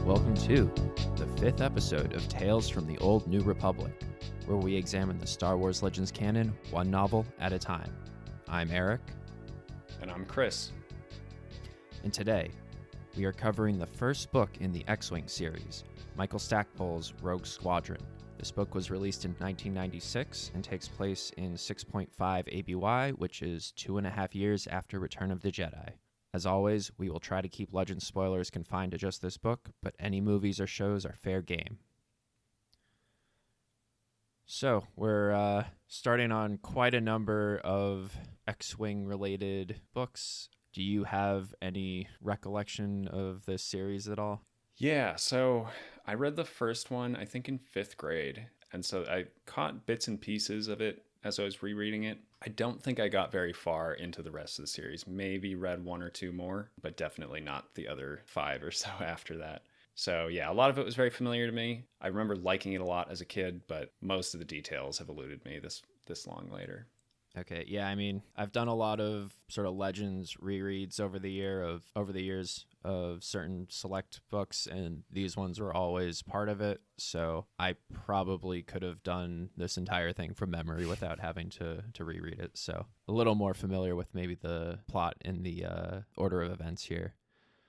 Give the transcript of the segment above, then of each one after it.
Welcome to the 5th episode of Tales from the Old New Republic, where we examine the Star Wars Legends canon one novel at a time. I'm Eric. And I'm Chris. And today, we are covering the first book in the X-Wing series, Michael Stackpole's Rogue Squadron. This book was released in 1996 and takes place in 6.5 ABY, which is 2.5 years after Return of the Jedi. As always, we will try to keep Legend spoilers confined to just this book, but any movies or shows are fair game. So, we're starting on quite a number of X-Wing related books. Do you have any recollection of this series at all? Yeah, so I read the first one, I think in 5th grade, and so I caught bits and pieces of it as I was rereading it. I don't think I got very far into the rest of the series. Maybe read one or two more, but definitely not the other 5 or so after that. So yeah, a lot of it was very familiar to me. I remember liking it a lot as a kid, but most of the details have eluded me this long later. Okay, yeah, I mean, I've done a lot of sort of Legends rereads over the years of certain select books, and these ones were always part of it. So I probably could have done this entire thing from memory without having to reread it. So a little more familiar with maybe the plot and the order of events here.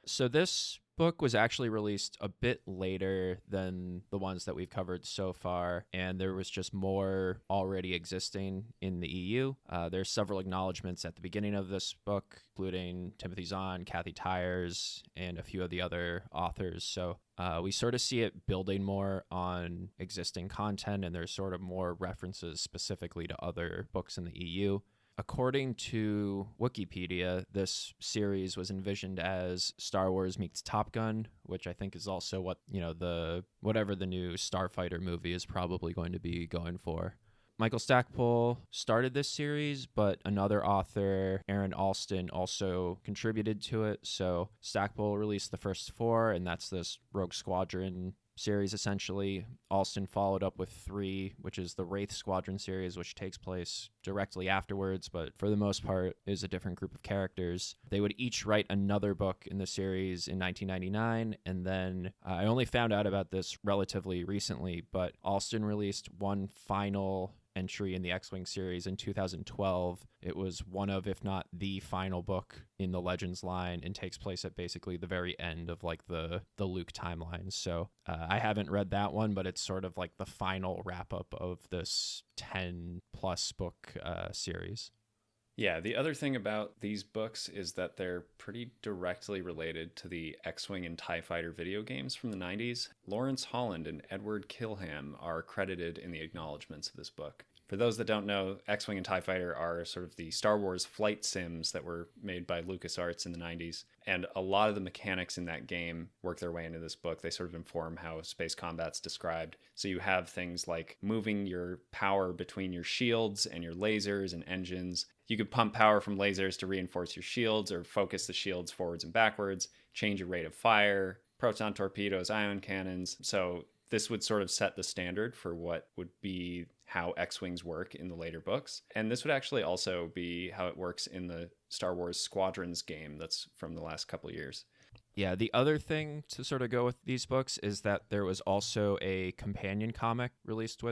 So this book was actually released a bit later than the ones that we've covered so far, and there was just more already existing in the EU. There's several acknowledgments at the beginning of this book, including Timothy Zahn, Kathy Tyers, and a few of the other authors. So we sort of see it building more on existing content, and there's sort of more references specifically to other books in the EU. According to Wikipedia, this series was envisioned as Star Wars meets Top Gun, which I think is also what, whatever the new Starfighter movie is probably going to be going for. Michael Stackpole started this series, but another author, Aaron Alston, also contributed to it. So Stackpole released the first 4, and that's this Rogue Squadron series essentially. Alston followed up with 3, which is the Wraith Squadron series, which takes place directly afterwards, but for the most part is a different group of characters. They would each write another book in the series in 1999, and then I only found out about this relatively recently, but Alston released one final entry in the X-Wing series in 2012. It was one of, if not the final book in the Legends line, and takes place at basically the very end of like the Luke timeline. So I haven't read that one, but it's sort of like the final wrap up of this 10 plus book series. Yeah, the other thing about these books is that they're pretty directly related to the X-Wing and TIE Fighter video games from the 90s. Lawrence Holland and Edward Kilham are credited in the acknowledgments of this book. For those that don't know, X-Wing and TIE Fighter are sort of the Star Wars flight sims that were made by LucasArts in the 90s. And a lot of the mechanics in that game work their way into this book. They sort of inform how space combat's described. So you have things like moving your power between your shields and your lasers and engines. You could pump power from lasers to reinforce your shields or focus the shields forwards and backwards, change your rate of fire, proton torpedoes, ion cannons. So this would sort of set the standard for what would be how X-Wings work in the later books. And this would actually also be how it works in the Star Wars Squadrons game that's from the last couple of years. Yeah, the other thing to sort of go with these books is that there was also a companion comic released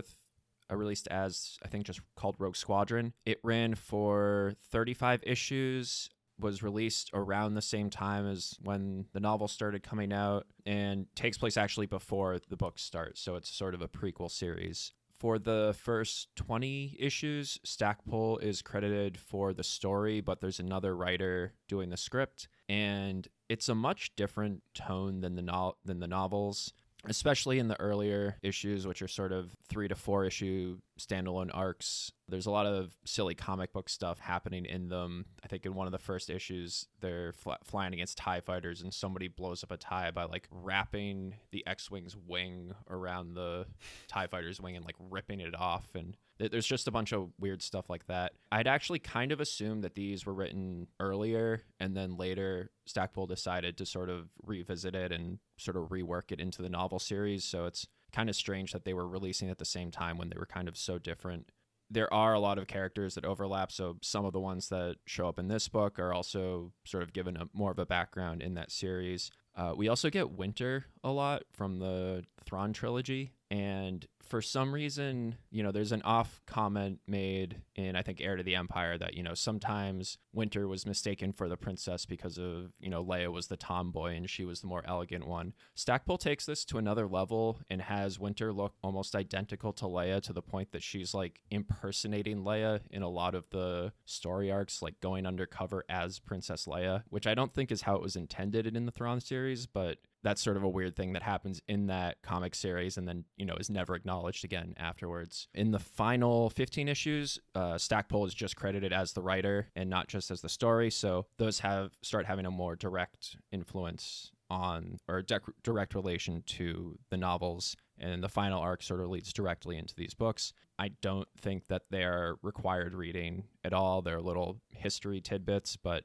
as, I think, just called Rogue Squadron. It ran for 35 issues, was released around the same time as when the novel started coming out, and takes place actually before the book starts, so it's sort of a prequel series. For the first 20 issues, Stackpole is credited for the story, but there's another writer doing the script, and it's a much different tone than the novels, especially in the earlier issues, which are sort of 3 to 4 issue standalone arcs. There's a lot of silly comic book stuff happening in them. I think in one of the first issues, they're flying against TIE fighters, and somebody blows up a TIE by like wrapping the X-Wing's wing around the TIE fighter's wing and like ripping it off. And there's just a bunch of weird stuff like that. I'd actually kind of assumed that these were written earlier, and then later Stackpole decided to sort of revisit it and sort of rework it into the novel series. So it's kind of strange that they were releasing at the same time when they were kind of so different. There are a lot of characters that overlap, so some of the ones that show up in this book are also sort of given more of a background in that series. We also get Winter a lot from the Thrawn trilogy. And for some reason, there's an off comment made in, I think, Heir to the Empire that, sometimes Winter was mistaken for the princess because of, Leia was the tomboy and she was the more elegant one. Stackpole takes this to another level and has Winter look almost identical to Leia to the point that she's like impersonating Leia in a lot of the story arcs, like going undercover as Princess Leia, which I don't think is how it was intended in the Thrawn series, but that's sort of a weird thing that happens in that comic series and then, is never acknowledged again afterwards. In the final 15 issues, Stackpole is just credited as the writer and not just as the story. So those start having a more direct influence on, or direct relation to the novels. And the final arc sort of leads directly into these books. I don't think that they're required reading at all. They're little history tidbits, but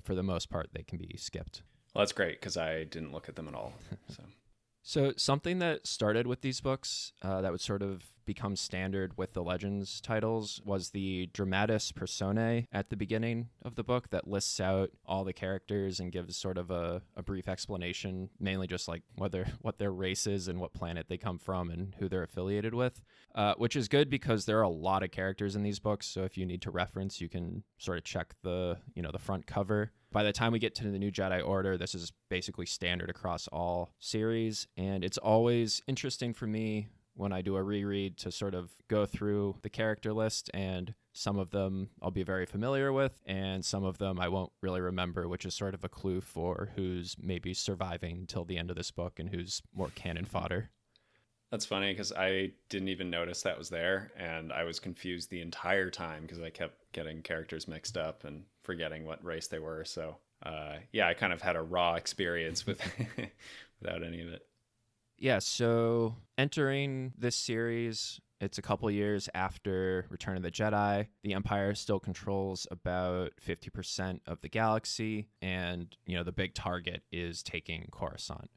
for the most part, they can be skipped. Well, that's great because I didn't look at them at all. So something that started with these books that would sort of become standard with the Legends titles was the dramatis personae at the beginning of the book that lists out all the characters and gives sort of a brief explanation, mainly just like what their race is and what planet they come from and who they're affiliated with, which is good because there are a lot of characters in these books. So if you need to reference, you can sort of check the front cover. By the time we get to the New Jedi Order, this is basically standard across all series, and it's always interesting for me when I do a reread to sort of go through the character list, and some of them I'll be very familiar with, and some of them I won't really remember, which is sort of a clue for who's maybe surviving till the end of this book and who's more cannon fodder. That's funny because I didn't even notice that was there, and I was confused the entire time because I kept getting characters mixed up and forgetting what race they were. So, I kind of had a raw experience with without any of it. Yeah, so entering this series, it's a couple years after Return of the Jedi. The Empire still controls about 50% of the galaxy, and, the big target is taking Coruscant.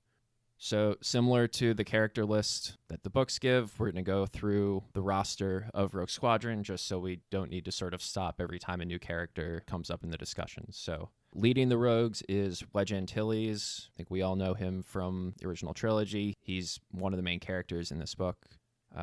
So similar to the character list that the books give, we're going to go through the roster of Rogue Squadron just so we don't need to sort of stop every time a new character comes up in the discussion. So leading the Rogues is Wedge Antilles. I think we all know him from the original trilogy. He's one of the main characters in this book.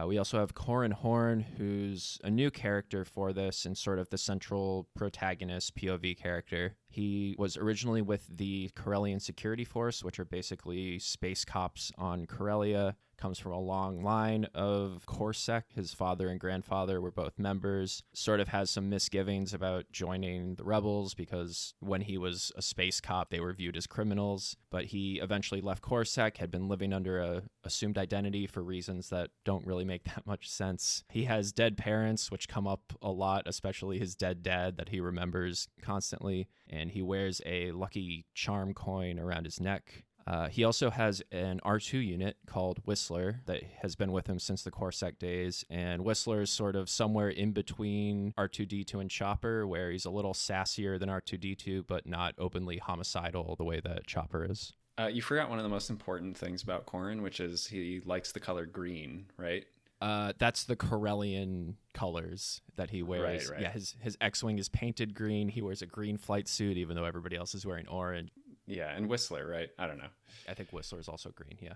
We also have Corran Horn, who's a new character for this and sort of the central protagonist POV character. He was originally with the Corellian Security Force, which are basically space cops on Corellia. Comes from a long line of Coruscant. His father and grandfather were both members. Sort of has some misgivings about joining the rebels because when he was a space cop, they were viewed as criminals. But he eventually left Coruscant, had been living under a assumed identity for reasons that don't really make that much sense. He has dead parents, which come up a lot, especially his dead dad that he remembers constantly. And he wears a lucky charm coin around his neck. He also has an R2 unit called Whistler that has been with him since the Coruscant days, and Whistler is sort of somewhere in between R2-D2 and Chopper, where he's a little sassier than R2-D2, but not openly homicidal the way that Chopper is. You forgot one of the most important things about Corran, which is he likes the color green, right? That's the Corellian colors that he wears. Right. Yeah, his X-Wing is painted green. He wears a green flight suit, even though everybody else is wearing orange. Yeah, and Whistler, right? I don't know. I think Whistler is also green, yeah.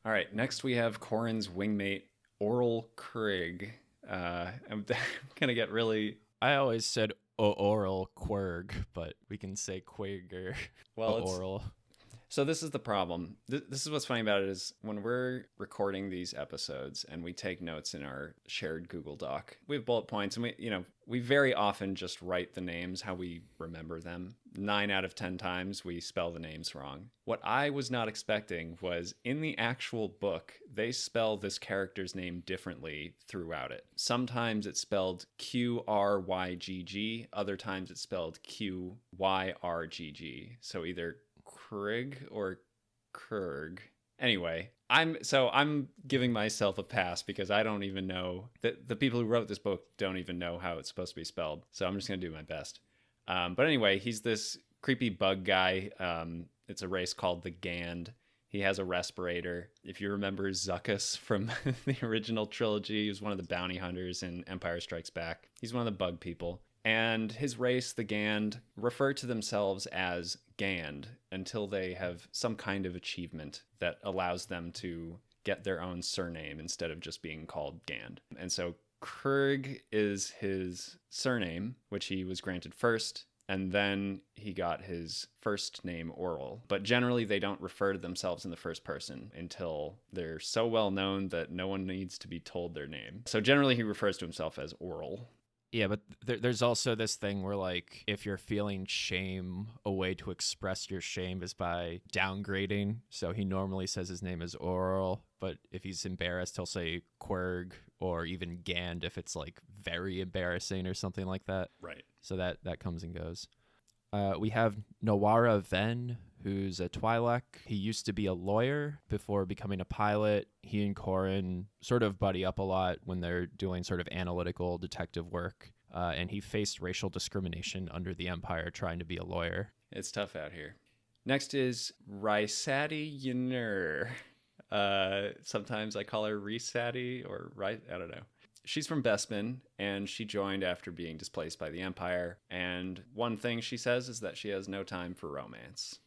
All right, next we have Corran's wingmate, Oral Quirg. I'm going to get really... I always said Oral Quirg, but we can say Quig or Oral. So this is the problem. This is what's funny about it is when we're recording these episodes and we take notes in our shared Google Doc, we have bullet points and we very often just write the names how we remember them. 9 out of 10 times we spell the names wrong. What I was not expecting was in the actual book, they spell this character's name differently throughout it. Sometimes it's spelled Qrygg, other times it's spelled Qyrgg. So either Quirg or Kurg. Anyway, I'm giving myself a pass because I don't even know that the people who wrote this book don't even know how it's supposed to be spelled. So I'm just going to do my best. But anyway, he's this creepy bug guy. It's a race called the Gand. He has a respirator. If you remember Zuckuss from the original trilogy, he was one of the bounty hunters in Empire Strikes Back. He's one of the bug people. And his race, the Gand, refer to themselves as Gand until they have some kind of achievement that allows them to get their own surname instead of just being called Gand. And so Krug is his surname, which he was granted first, and then he got his first name Oral. But generally, they don't refer to themselves in the first person until they're so well known that no one needs to be told their name. So generally, he refers to himself as Oral. Yeah, but there's also this thing where, like, if you're feeling shame, a way to express your shame is by downgrading. So he normally says his name is Oral, but if he's embarrassed, he'll say Querg or even Gand if it's, like, very embarrassing or something like that. Right. So that comes and goes. We have Nawara Ven, who's a Twi'lek. He used to be a lawyer before becoming a pilot. He and Corran sort of buddy up a lot when they're doing sort of analytical detective work. And he faced racial discrimination under the Empire trying to be a lawyer. It's tough out here. Next is Rysati Ynur. Sometimes I call her Rysati or I don't know. She's from Bespin, and she joined after being displaced by the Empire. And one thing she says is that she has no time for romance.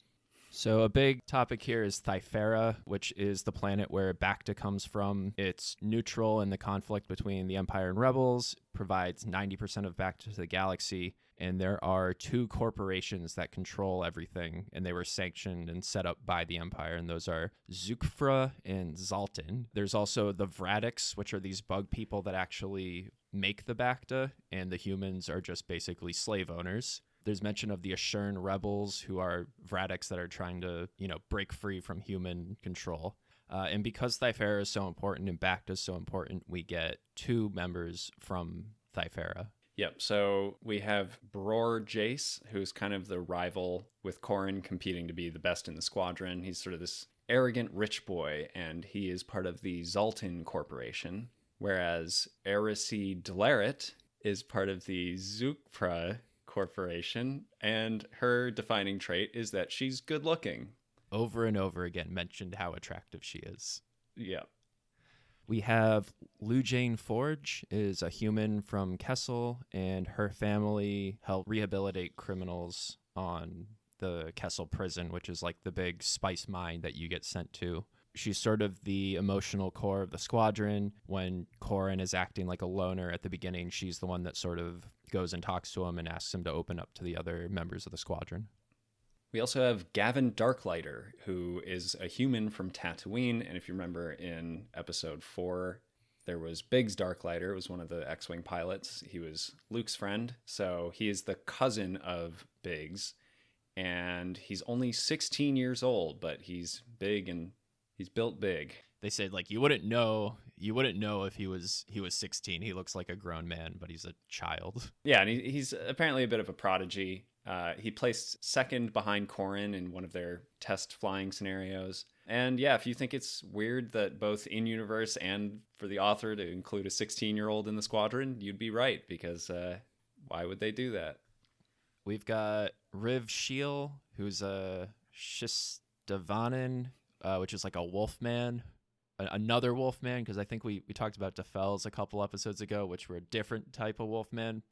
So a big topic here is Thyfera, which is the planet where Bacta comes from. It's neutral in the conflict between the Empire and Rebels, provides 90% of Bacta to the galaxy, and there are two corporations that control everything, and they were sanctioned and set up by the Empire, and those are Zukfra and Zaltin. There's also the Vradics, which are these bug people that actually make the Bacta, and the humans are just basically slave owners. There's mention of the Ashern rebels, who are Vradics that are trying to, break free from human control. And because Thyfera is so important and Bacta is so important, we get two members from Thyfera. Yep, so we have Bror Jace, who's kind of the rival with Corran, competing to be the best in the squadron. He's sort of this arrogant rich boy, and he is part of the Zaltin Corporation, whereas Erisi Delaret is part of the Zukfra Corporation, and her defining trait is that she's good looking. Over and over again mentioned how attractive she is. Yeah. We have Lujane Forge, is a human from Kessel, and her family help rehabilitate criminals on the Kessel prison, which is like the big spice mine that you get sent to. She's sort of the emotional core of the squadron. When Corran is acting like a loner at the beginning, she's the one that sort of goes and talks to him and asks him to open up to the other members of the squadron. We also have Gavin Darklighter, who is a human from Tatooine. And if you remember in episode 4, there was Biggs Darklighter. It was one of the X-Wing pilots. He was Luke's friend. So he is the cousin of Biggs. And he's only 16 years old, but he's big and he's built big. They said, like, you wouldn't know if he was 16. He looks like a grown man, but he's a child. Yeah, and he's apparently a bit of a prodigy. He placed second behind Corran in one of their test flying scenarios. And yeah, if you think it's weird that both in universe and for the author to include a 16-year-old in the squadron, you'd be right, because why would they do that? We've got Riv Shiel, who's a Shistavanin, which is like a wolfman. Another wolfman, because I think we talked about DeFels a couple episodes ago, which were a different type of wolfman.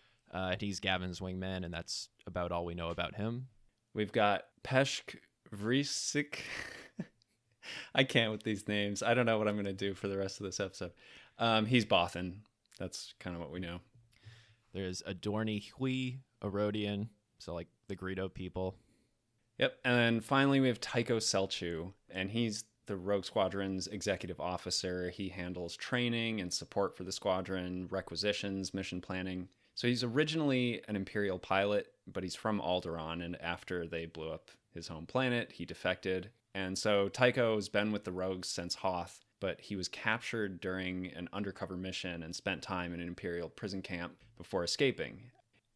He's Gavin's wingman, and that's about all we know about him. We've got Peshk Vrisik. I can't with these names. I don't know what I'm going to do for the rest of this episode. He's Bothan. That's kind of what we know. There's Adorni Hui, a Rodian, so like the Greedo people. Yep, and then finally we have Tycho Selchu, and he's the Rogue Squadron's executive officer. He handles training and support for the squadron, requisitions, mission planning. So he's originally an Imperial pilot, but he's from Alderaan, and after they blew up his home planet, he defected. And so Tycho's been with the Rogues since Hoth, but he was captured during an undercover mission and spent time in an Imperial prison camp before escaping.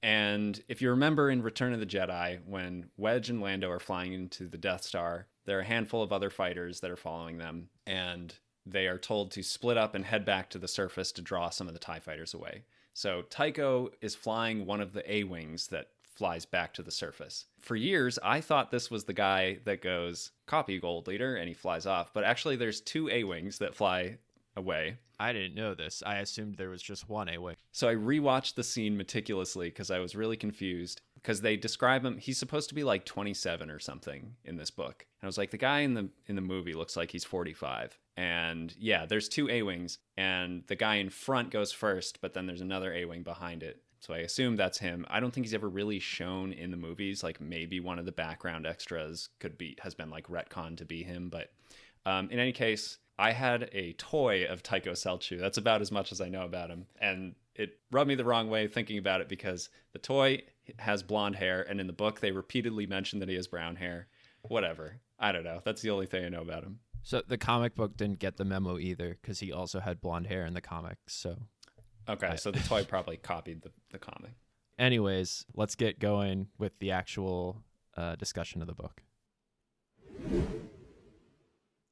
And if you remember in Return of the Jedi, when Wedge and Lando are flying into the Death Star, there are a handful of other fighters that are following them, and they are told to split up and head back to the surface to draw some of the TIE fighters away. So Tycho is flying one of the A-Wings that flies back to the surface. For years, I thought this was the guy that goes, "Copy, Gold Leader," and he flies off. But actually, there's two A-Wings that fly away. I didn't know this. I assumed there was just one A-Wing. So I rewatched the scene meticulously because I was really confused, because they describe him. He's supposed to be like 27 or something in this book. And I was like, the guy in the movie looks like he's 45. And yeah, there's two A-Wings, and the guy in front goes first, but then there's another A-Wing behind it. So I assume that's him. I don't think he's ever really shown in the movies. Like maybe one of the background extras has been like retconned to be him. But in any case, I had a toy of Tycho Selchu. That's about as much as I know about him. And it rubbed me the wrong way thinking about it, because the toy has blonde hair, and in the book they repeatedly mention that he has brown hair. Whatever. I don't know. That's the only thing I know about him. So the comic book didn't get the memo either, because he also had blonde hair in the comics. So okay, so the toy probably copied the comic. Anyways, let's get going with the actual discussion of the book.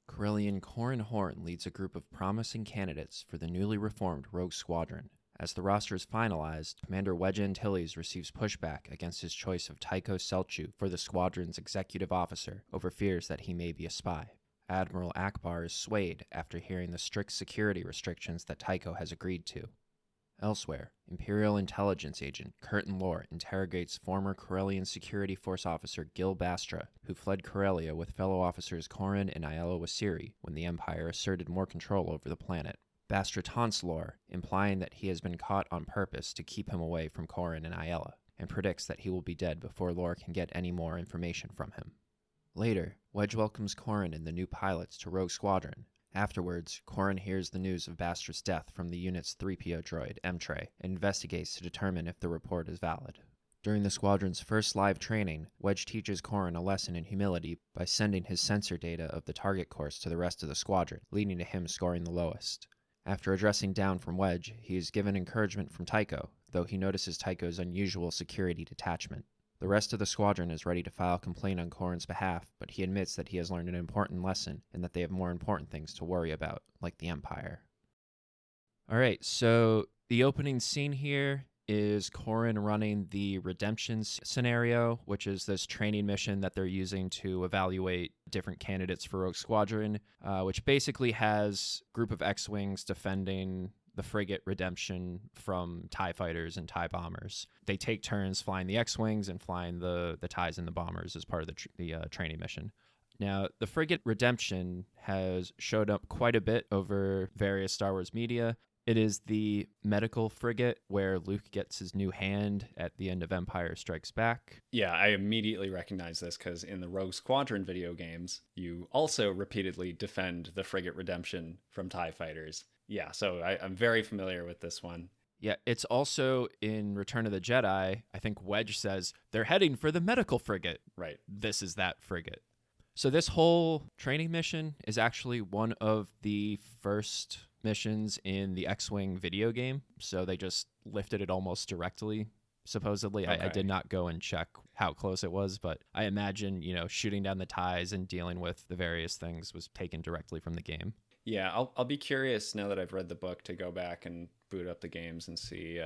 Corellian Corran Horn leads a group of promising candidates for the newly reformed Rogue Squadron. As the roster is finalized, Commander Wedge Antilles receives pushback against his choice of Tycho Selchu for the squadron's executive officer over fears that he may be a spy. Admiral Akbar is swayed after hearing the strict security restrictions that Tycho has agreed to. Elsewhere, Imperial intelligence agent Curtin Lore interrogates former Corellian Security Force officer Gil Bastra, who fled Corellia with fellow officers Corran and Aiello Wasiri when the Empire asserted more control over the planet. Bastra taunts Lore, implying that he has been caught on purpose to keep him away from Corran and Aiella, and predicts that he will be dead before Lore can get any more information from him. Later, Wedge welcomes Corran and the new pilots to Rogue Squadron. Afterwards, Corran hears the news of Bastra's death from the unit's 3PO droid, Emtray, and investigates to determine if the report is valid. During the squadron's first live training, Wedge teaches Corran a lesson in humility by sending his sensor data of the target course to the rest of the squadron, leading to him scoring the lowest. After addressing down from Wedge, he is given encouragement from Tycho, though he notices Tycho's unusual security detachment. The rest of the squadron is ready to file a complaint on Corran's behalf, but he admits that he has learned an important lesson and that they have more important things to worry about, like the Empire. Alright, so the opening scene here is Corran running the Redemption scenario, which is this training mission that they're using to evaluate different candidates for Rogue Squadron, which basically has a group of X-Wings defending the frigate Redemption from TIE fighters and TIE bombers. They take turns flying the X-Wings and flying the TIEs and the bombers as part of the training mission. Now, the frigate Redemption has showed up quite a bit over various Star Wars media. It is the medical frigate where Luke gets his new hand at the end of Empire Strikes Back. Yeah, I immediately recognize this because in the Rogue Squadron video games, you also repeatedly defend the frigate Redemption from TIE fighters. Yeah, so I'm very familiar with this one. Yeah, it's also in Return of the Jedi. I think Wedge says, they're heading for the medical frigate. Right. This is that frigate. So this whole training mission is actually one of the first missions in the X-Wing video game. So they just lifted it almost directly, supposedly. Okay. I did not go and check how close it was, but I imagine, shooting down the TIEs and dealing with the various things was taken directly from the game. Yeah, I'll be curious now that I've read the book to go back and boot up the games and see,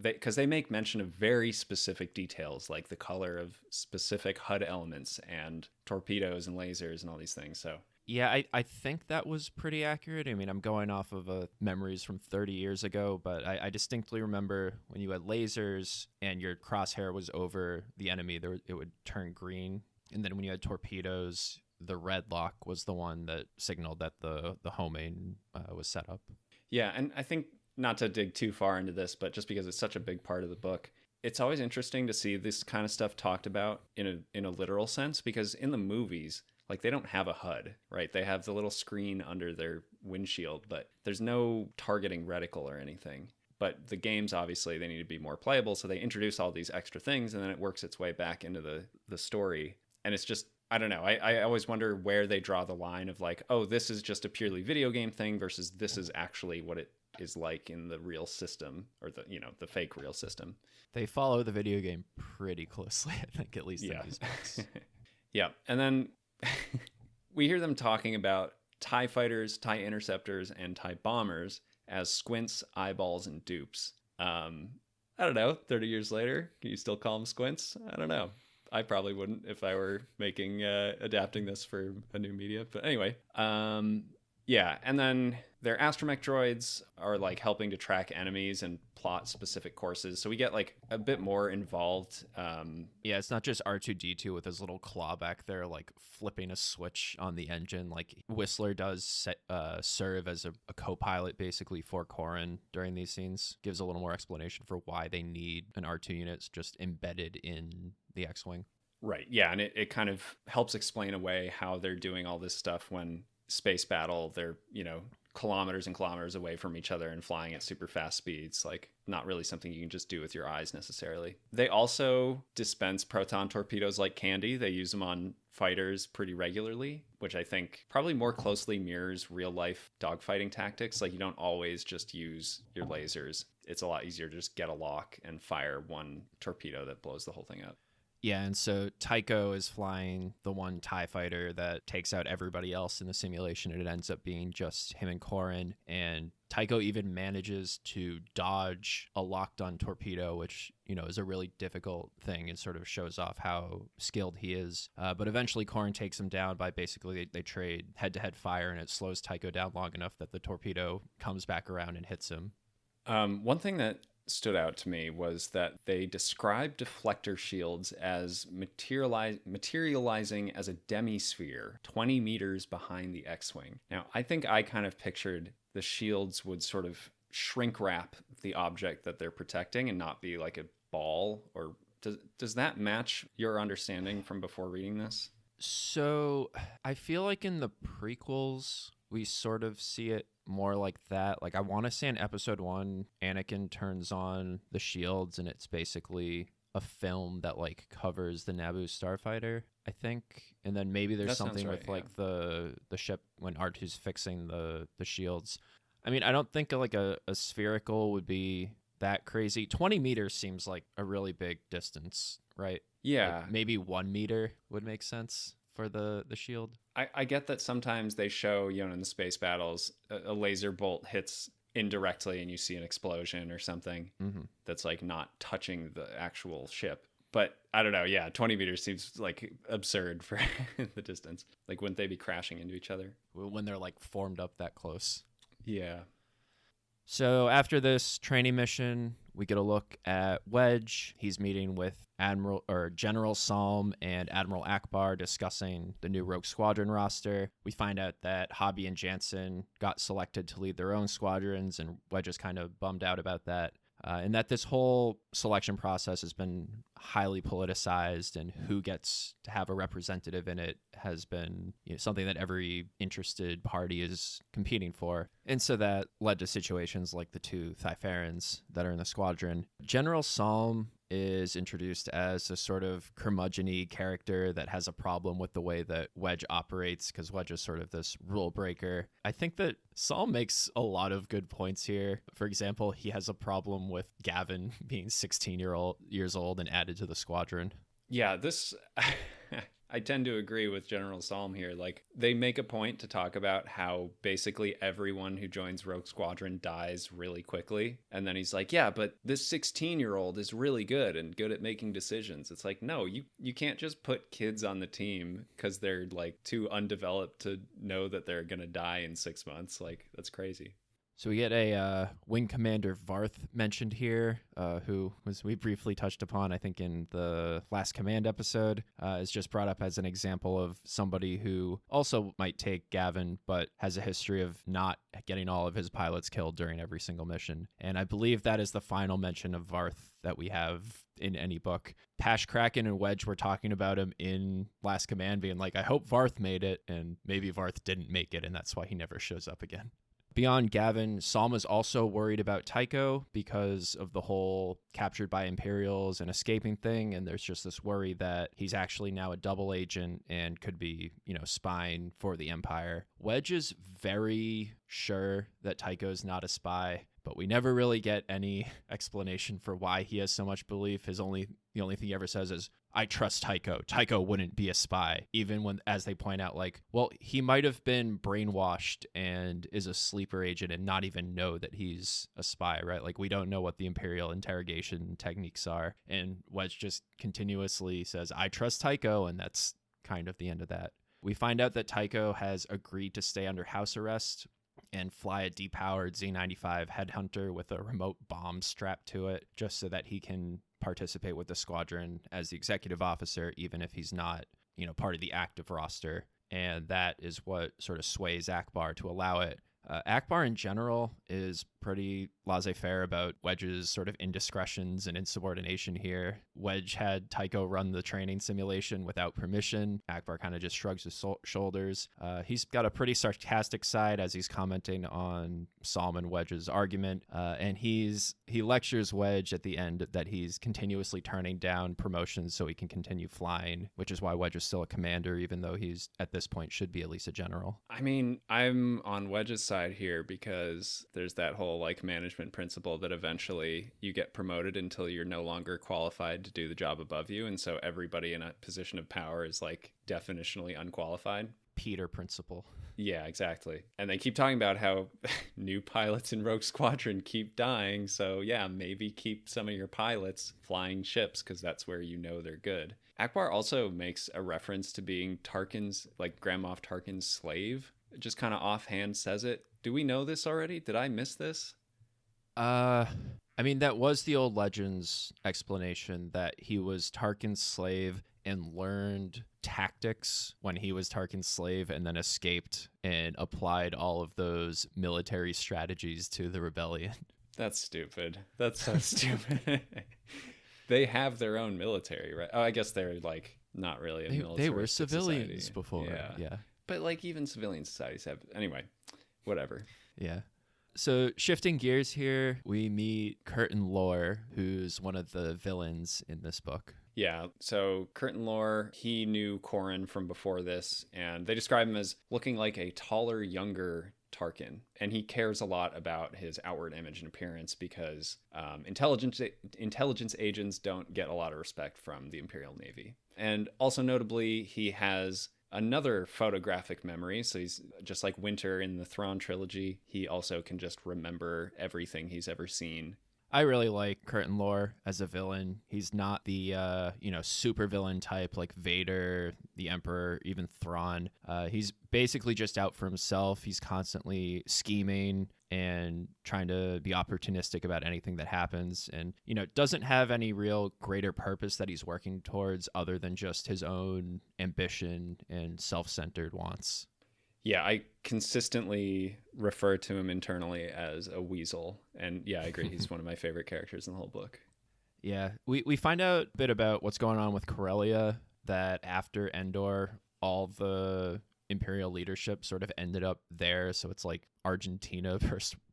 because they make mention of very specific details, like the color of specific HUD elements and torpedoes and lasers and all these things. So yeah, I think that was pretty accurate. I mean, I'm going off of memories from 30 years ago, but I distinctly remember when you had lasers and your crosshair was over the enemy, it would turn green. And then when you had torpedoes, the red lock was the one that signaled that the homing was set up. Yeah, and I think, not to dig too far into this, but just because it's such a big part of the book, it's always interesting to see this kind of stuff talked about in a literal sense, because in the movies, like, they don't have a HUD, right? They have the little screen under their windshield, but there's no targeting reticle or anything. But the games, obviously, they need to be more playable, so they introduce all these extra things, and then it works its way back into the story. And it's just, I don't know. I always wonder where they draw the line of like, oh, this is just a purely video game thing versus this is actually what it is like in the real system, or the fake real system. They follow the video game pretty closely, I think, at least in these books. Yeah. And then we hear them talking about TIE fighters, TIE interceptors, and TIE bombers as squints, eyeballs, and dupes. I don't know, 30 years later, can you still call them squints? I don't know. I probably wouldn't if I were adapting this for a new media. But anyway, Yeah, and then their astromech droids are like helping to track enemies and plot specific courses. So we get like a bit more involved. Yeah, it's not just R2D2 with his little claw back there, like flipping a switch on the engine. Like Whistler does serve as a co-pilot basically for Corran during these scenes. Gives a little more explanation for why they need an R2 unit just embedded in the X-Wing. Right. Yeah, and it kind of helps explain away how they're doing all this stuff when space battle, they're, kilometers and kilometers away from each other and flying at super fast speeds. Like, not really something you can just do with your eyes necessarily. They also dispense proton torpedoes like candy. They use them on fighters pretty regularly, which I think probably more closely mirrors real life dogfighting tactics. Like, you don't always just use your lasers. It's a lot easier to just get a lock and fire one torpedo that blows the whole thing up. Yeah, and so Tycho is flying the one TIE fighter that takes out everybody else in the simulation, and it ends up being just him and Corran. And Tycho even manages to dodge a locked-on torpedo, which, is a really difficult thing and sort of shows off how skilled he is. But eventually Corran takes him down by basically they trade head-to-head fire, and it slows Tycho down long enough that the torpedo comes back around and hits him. One thing that stood out to me was that they described deflector shields as materializing as a demisphere 20 meters behind the X-Wing. Now, I think I kind of pictured the shields would sort of shrink wrap the object that they're protecting and not be like a ball. Or does that match your understanding from before reading this? So I feel like in the prequels, we sort of see it more like that. Like, I want to say in episode 1, Anakin turns on the shields and it's basically a film that like covers the Naboo starfighter, I think. And then maybe there's something with like the ship when R2's fixing the shields. I mean, I don't think like a spherical would be that crazy. 20 meters seems like a really big distance, right? Yeah. Like maybe 1 meter would make sense for the shield. I get that sometimes they show, in the space battles, a laser bolt hits indirectly and you see an explosion or something that's like not touching the actual ship. But I don't know. Yeah, 20 meters seems like absurd for the distance. Like, wouldn't they be crashing into each other? When they're like formed up that close. Yeah. So after this training mission, we get a look at Wedge. He's meeting with General Salm and Admiral Akbar discussing the new Rogue Squadron roster. We find out that Hobby and Jansen got selected to lead their own squadrons, and Wedge is kind of bummed out about that. And that this whole selection process has been highly politicized, and who gets to have a representative in it has been something that every interested party is competing for. And so that led to situations like the 2 Thyfarans that are in the squadron. General Salm is introduced as a sort of curmudgeon-y character that has a problem with the way that Wedge operates, because Wedge is sort of this rule breaker. I think that Saul makes a lot of good points here. For example, he has a problem with Gavin being 16 years old and added to the squadron. Yeah, this I tend to agree with General Salm here. Like, they make a point to talk about how basically everyone who joins Rogue Squadron dies really quickly. And then he's like, yeah, but this 16-year-old is really good and good at making decisions. It's like, no, you can't just put kids on the team because they're like too undeveloped to know that they're going to die in 6 months. Like, that's crazy. So we get a Wing Commander Varth mentioned here, who we briefly touched upon, I think, in the Last Command episode, is just brought up as an example of somebody who also might take Gavin, but has a history of not getting all of his pilots killed during every single mission. And I believe that is the final mention of Varth that we have in any book. Pash Kraken and Wedge were talking about him in Last Command, being like, I hope Varth made it, and maybe Varth didn't make it, and that's why he never shows up again. Beyond Gavin, Salm is also worried about Tycho because of the whole captured by Imperials and escaping thing, and there's just this worry that he's actually now a double agent and could be, spying for the Empire. Wedge is very sure that Tycho's not a spy, but we never really get any explanation for why he has so much belief. The only thing he ever says is, I trust Tycho. Tycho wouldn't be a spy, even when, as they point out, like, well, he might have been brainwashed and is a sleeper agent and not even know that he's a spy, right? Like, we don't know what the Imperial interrogation techniques are. And Wedge just continuously says, I trust Tycho, and that's kind of the end of that. We find out that Tycho has agreed to stay under house arrest and fly a depowered Z-95 Headhunter with a remote bomb strapped to it, just so that he can participate with the squadron as the executive officer, even if he's not, part of the active roster. And that is what sort of sways Akbar to allow it. Akbar in general is pretty laissez-faire about Wedge's sort of indiscretions and insubordination here. Wedge had Tycho run the training simulation without permission. Akbar kind of just shrugs his shoulders. He's got a pretty sarcastic side as he's commenting on Salman Wedge's argument, and he lectures Wedge at the end that he's continuously turning down promotions so he can continue flying, which is why Wedge is still a commander, even though he's at this point should be at least a general. I mean, I'm on Wedge's side here because there's that whole management principle that eventually you get promoted until you're no longer qualified to do the job above you, and so everybody in a position of power is definitionally unqualified. Peter principle. Yeah, exactly. And they keep talking about how new pilots in Rogue Squadron keep dying, so yeah, maybe keep some of your pilots flying ships because that's where they're good. Akbar also makes a reference to being Tarkin's, Grand Moff Tarkin's slave. Just kind of offhand says it. Do we know this already? Did I miss this? I mean, that was the old Legends explanation, that he was Tarkin's slave and learned tactics when he was Tarkin's slave and then escaped and applied all of those military strategies to the rebellion. That's stupid. That's so stupid. They have their own military, right? Oh, I guess they're not really a military. They were civilians society before. Yeah. But even civilian societies have... Anyway, whatever. Yeah. So shifting gears here, we meet Curtin Lore, who's one of the villains in this book. Yeah, so Curtin Lore, he knew Corran from before this, and they describe him as looking like a taller, younger Tarkin. And he cares a lot about his outward image and appearance because intelligence agents don't get a lot of respect from the Imperial Navy. And also notably, he has another photographic memory. So he's just like Winter in the Thrawn trilogy. He also can just remember everything he's ever seen. I really like Curtin Lore as a villain. He's not the, super villain type like Vader, the Emperor, even Thrawn. He's basically just out for himself. He's constantly scheming and trying to be opportunistic about anything that happens, and doesn't have any real greater purpose that he's working towards other than just his own ambition and self-centered wants. Yeah, I consistently refer to him internally as a weasel, and yeah, I agree, he's one of my favorite characters in the whole book. Yeah, we find out a bit about what's going on with Corellia, that after Endor, all the Imperial leadership sort of ended up there, so it's like Argentina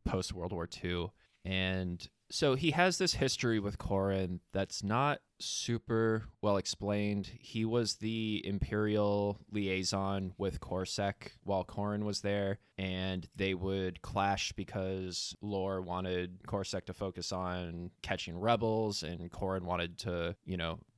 post World War II. And so he has this history with Corran that's not super well explained. He was the Imperial liaison with Coruscant while Corran was there, and they would clash because Lore wanted Coruscant to focus on catching rebels, and Corran wanted to,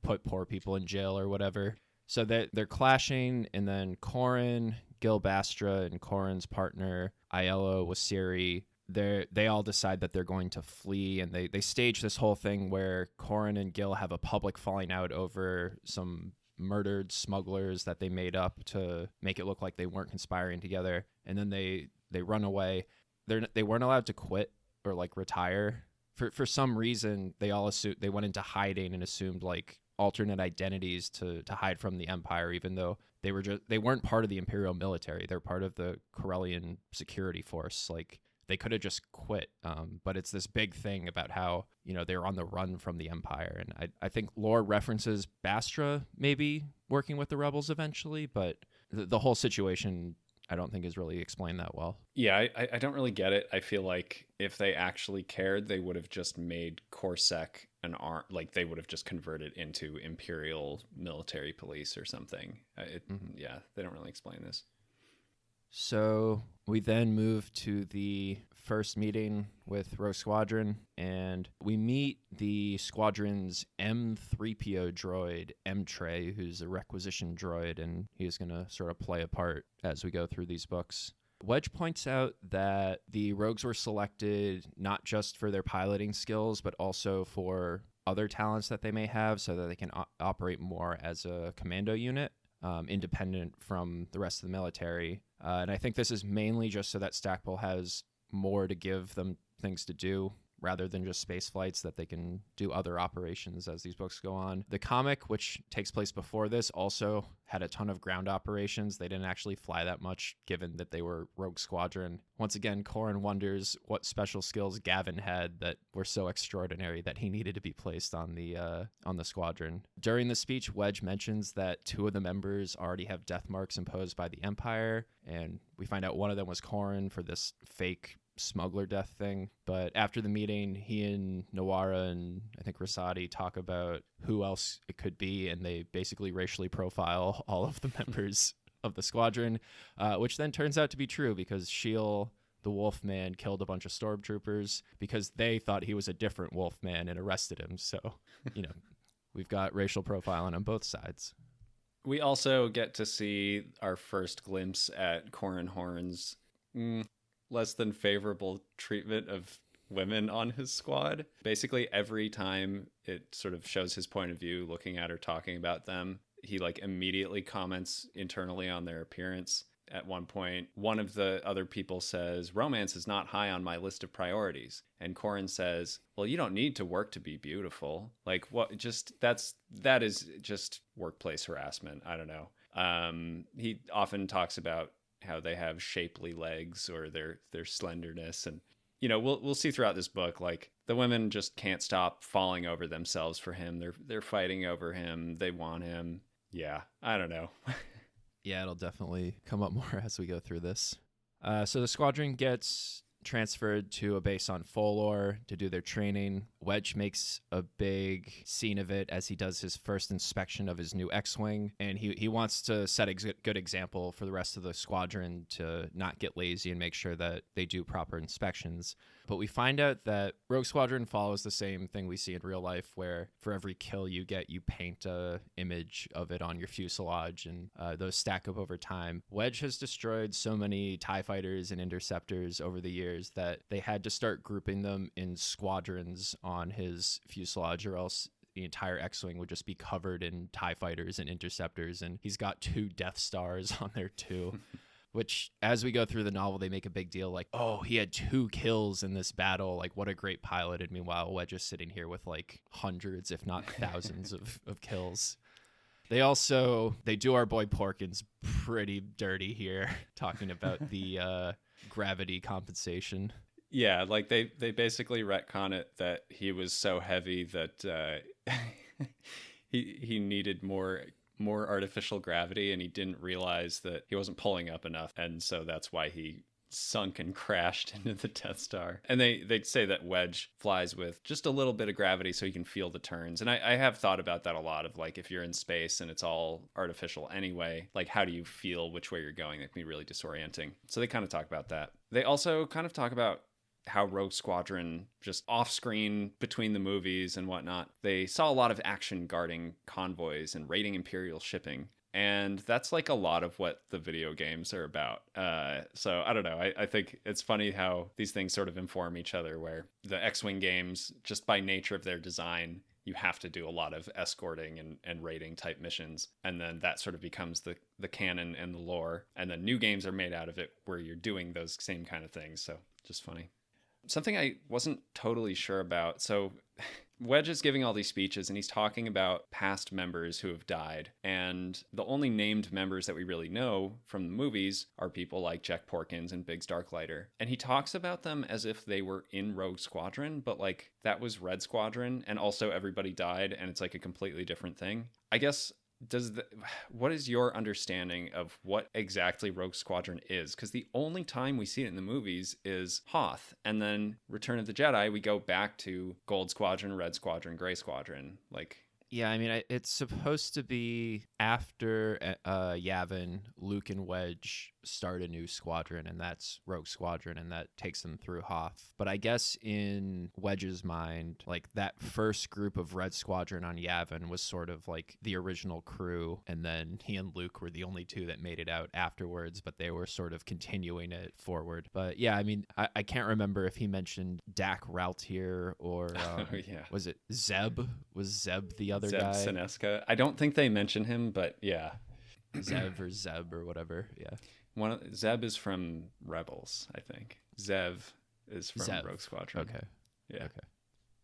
put poor people in jail or whatever. So they're clashing, and then Corran, Gil Bastra, and Corran's partner, Aiello Wasiri, they all decide that they're going to flee, and they stage this whole thing where Corran and Gil have a public falling out over some murdered smugglers that they made up to make it look like they weren't conspiring together, and then they run away. They weren't allowed to quit or retire. For some reason, they went into hiding and assumed alternate identities to hide from the Empire, even though they weren't part of the Imperial military. They're part of the Corellian security force. They could have just quit, but it's this big thing about how they were on the run from the Empire. And I think Lore references Bastra maybe working with the rebels eventually, but the whole situation I don't think is really explained that well. Yeah, I don't really get it. I feel like if they actually cared, they would have just made Coruscant an arm, they would have just converted into Imperial military police or something. Yeah, they don't really explain this. So we then move to the first meeting with Rogue Squadron, and we meet the squadron's M3PO droid, M-Tray, who's a requisition droid, and he's going to sort of play a part as we go through these books. Wedge points out that the rogues were selected not just for their piloting skills, but also for other talents that they may have so that they can operate more as a commando unit. independent from the rest of the military. And I think this is mainly just so that Stackpole has more to give them things to do rather than just space flights, that they can do other operations as these books go on. The comic, which takes place before this, also had a ton of ground operations. They didn't actually fly that much, given that they were Rogue Squadron. Once again, Corran wonders what special skills Gavin had that were so extraordinary that he needed to be placed on the squadron. During the speech, Wedge mentions that 2 of the members already have death marks imposed by the Empire, and we find out one of them was Corran for this fake smuggler death thing. But after the meeting, he and Nawara and I think Rasadi talk about who else it could be, and they basically racially profile all of the members of the squadron, which then turns out to be true, because Shiel, the Wolfman, killed a bunch of stormtroopers because they thought he was a different Wolfman and arrested him. So, we've got racial profiling on both sides. We also get to see our first glimpse at Corran Horn's less than favorable treatment of women on his squad. Basically, every time it sort of shows his point of view, looking at or talking about them, he immediately comments internally on their appearance. At one point, one of the other people says, "Romance is not high on my list of priorities." And Corran says, "Well, you don't need to work to be beautiful." That is just workplace harassment. I don't know. He often talks about how they have shapely legs or their slenderness, and we'll see throughout this book, the women just can't stop falling over themselves for him. They're fighting over him. They want him. Yeah, I don't know. Yeah, it'll definitely come up more as we go through this. So the squadron gets transferred to a base on Folor to do their training. Wedge makes a big scene of it as he does his first inspection of his new X-Wing, and he wants to set a good example for the rest of the squadron to not get lazy and make sure that they do proper inspections. But we find out that Rogue Squadron follows the same thing we see in real life, where for every kill you get, you paint a image of it on your fuselage, and those stack up over time. Wedge has destroyed so many TIE fighters and interceptors over the years that they had to start grouping them in squadrons on his fuselage, or else the entire X-Wing would just be covered in TIE fighters and interceptors, and he's got 2 Death Stars on there too. Which, as we go through the novel, they make a big deal, oh, he had 2 kills in this battle, what a great pilot. And meanwhile, Wedge is sitting here with hundreds, if not thousands of kills. They do our boy Porkins pretty dirty here, talking about the gravity compensation. Yeah, they basically retcon it that he was so heavy that he needed more artificial gravity, and he didn't realize that he wasn't pulling up enough, and so that's why he sunk and crashed into the Death Star. And they say that Wedge flies with just a little bit of gravity so he can feel the turns. And I have thought about that a lot, of if you're in space and it's all artificial anyway, how do you feel which way you're going? That can be really disorienting. So they kind of talk about that. They also kind of talk about how Rogue Squadron, just off screen between the movies and whatnot, they saw a lot of action guarding convoys and raiding Imperial shipping. And that's a lot of what the video games are about. So I don't know. I think it's funny how these things sort of inform each other, where the X-Wing games, just by nature of their design, you have to do a lot of escorting and raiding type missions. And then that sort of becomes the canon and the lore. And then new games are made out of it where you're doing those same kind of things. So just funny. Something I wasn't totally sure about. So Wedge is giving all these speeches, and he's talking about past members who have died. And the only named members that we really know from the movies are people like Jack Porkins and Biggs Darklighter. And he talks about them as if they were in Rogue Squadron, but that was Red Squadron, and also everybody died, and it's a completely different thing. I guess... what is your understanding of what exactly Rogue Squadron is? Because the only time we see it in the movies is Hoth, and then Return of the Jedi, we go back to Gold Squadron, Red Squadron, Gray Squadron. Yeah, I mean, it's supposed to be after Yavin, Luke and Wedge start a new squadron, and that's Rogue Squadron, and that takes them through Hoth. But I guess in Wedge's mind, that first group of Red Squadron on Yavin was sort of the original crew, and then he and Luke were the only 2 that made it out afterwards, but they were sort of continuing it forward. But yeah, I mean, I can't remember if he mentioned Dak Raltier or was it Zeb? Was Zeb the other Zeb guy? Senesca. I don't think they mention him, but yeah. Zev or Zeb or whatever. Yeah. Zeb is from Rebels, I think. Zev is from Zev. Rogue Squadron. Okay. Yeah. Okay.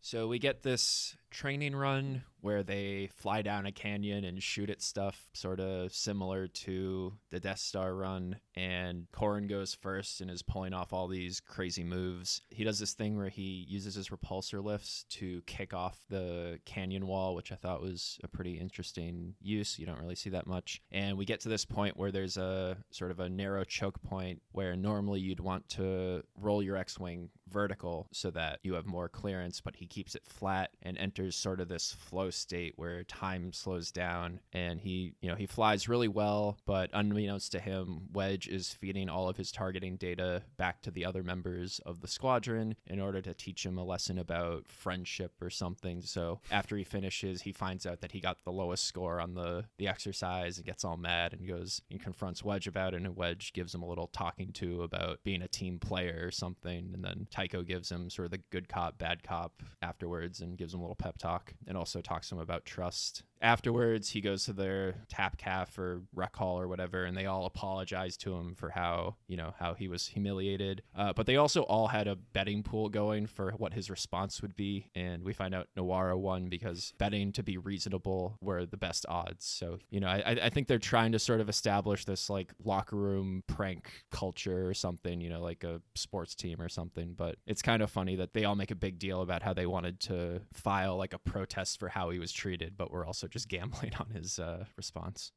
So we get this training run where they fly down a canyon and shoot at stuff, sort of similar to the Death Star run. And Corran goes first and is pulling off all these crazy moves. He does this thing where he uses his repulsor lifts to kick off the canyon wall, which I thought was a pretty interesting use. You don't really see that much. And we get to this point where there's a sort of a narrow choke point where normally you'd want to roll your X-Wing vertical so that you have more clearance, but he keeps it flat and enters sort of this flow state where time slows down, and he flies really well, but unbeknownst to him, Wedge is feeding all of his targeting data back to the other members of the squadron in order to teach him a lesson about friendship or something. So after he finishes, he finds out that he got the lowest score on the exercise and gets all mad and goes and confronts Wedge about it, and Wedge gives him a little talking to about being a team player or something, and then Tycho gives him sort of the good cop, bad cop afterwards and gives him a little pep talk and also talks to him about trust. Afterwards, he goes to their tap calf or rec hall or whatever, and they all apologize to him for how he was humiliated. But they also all had a betting pool going for what his response would be, and we find out Nawara won because betting to be reasonable were the best odds. So, I think they're trying to sort of establish this like locker room prank culture or something, like a sports team or something. But it's kind of funny that they all make a big deal about how they wanted to file like a protest for how he was treated, but we're also just gambling on his response.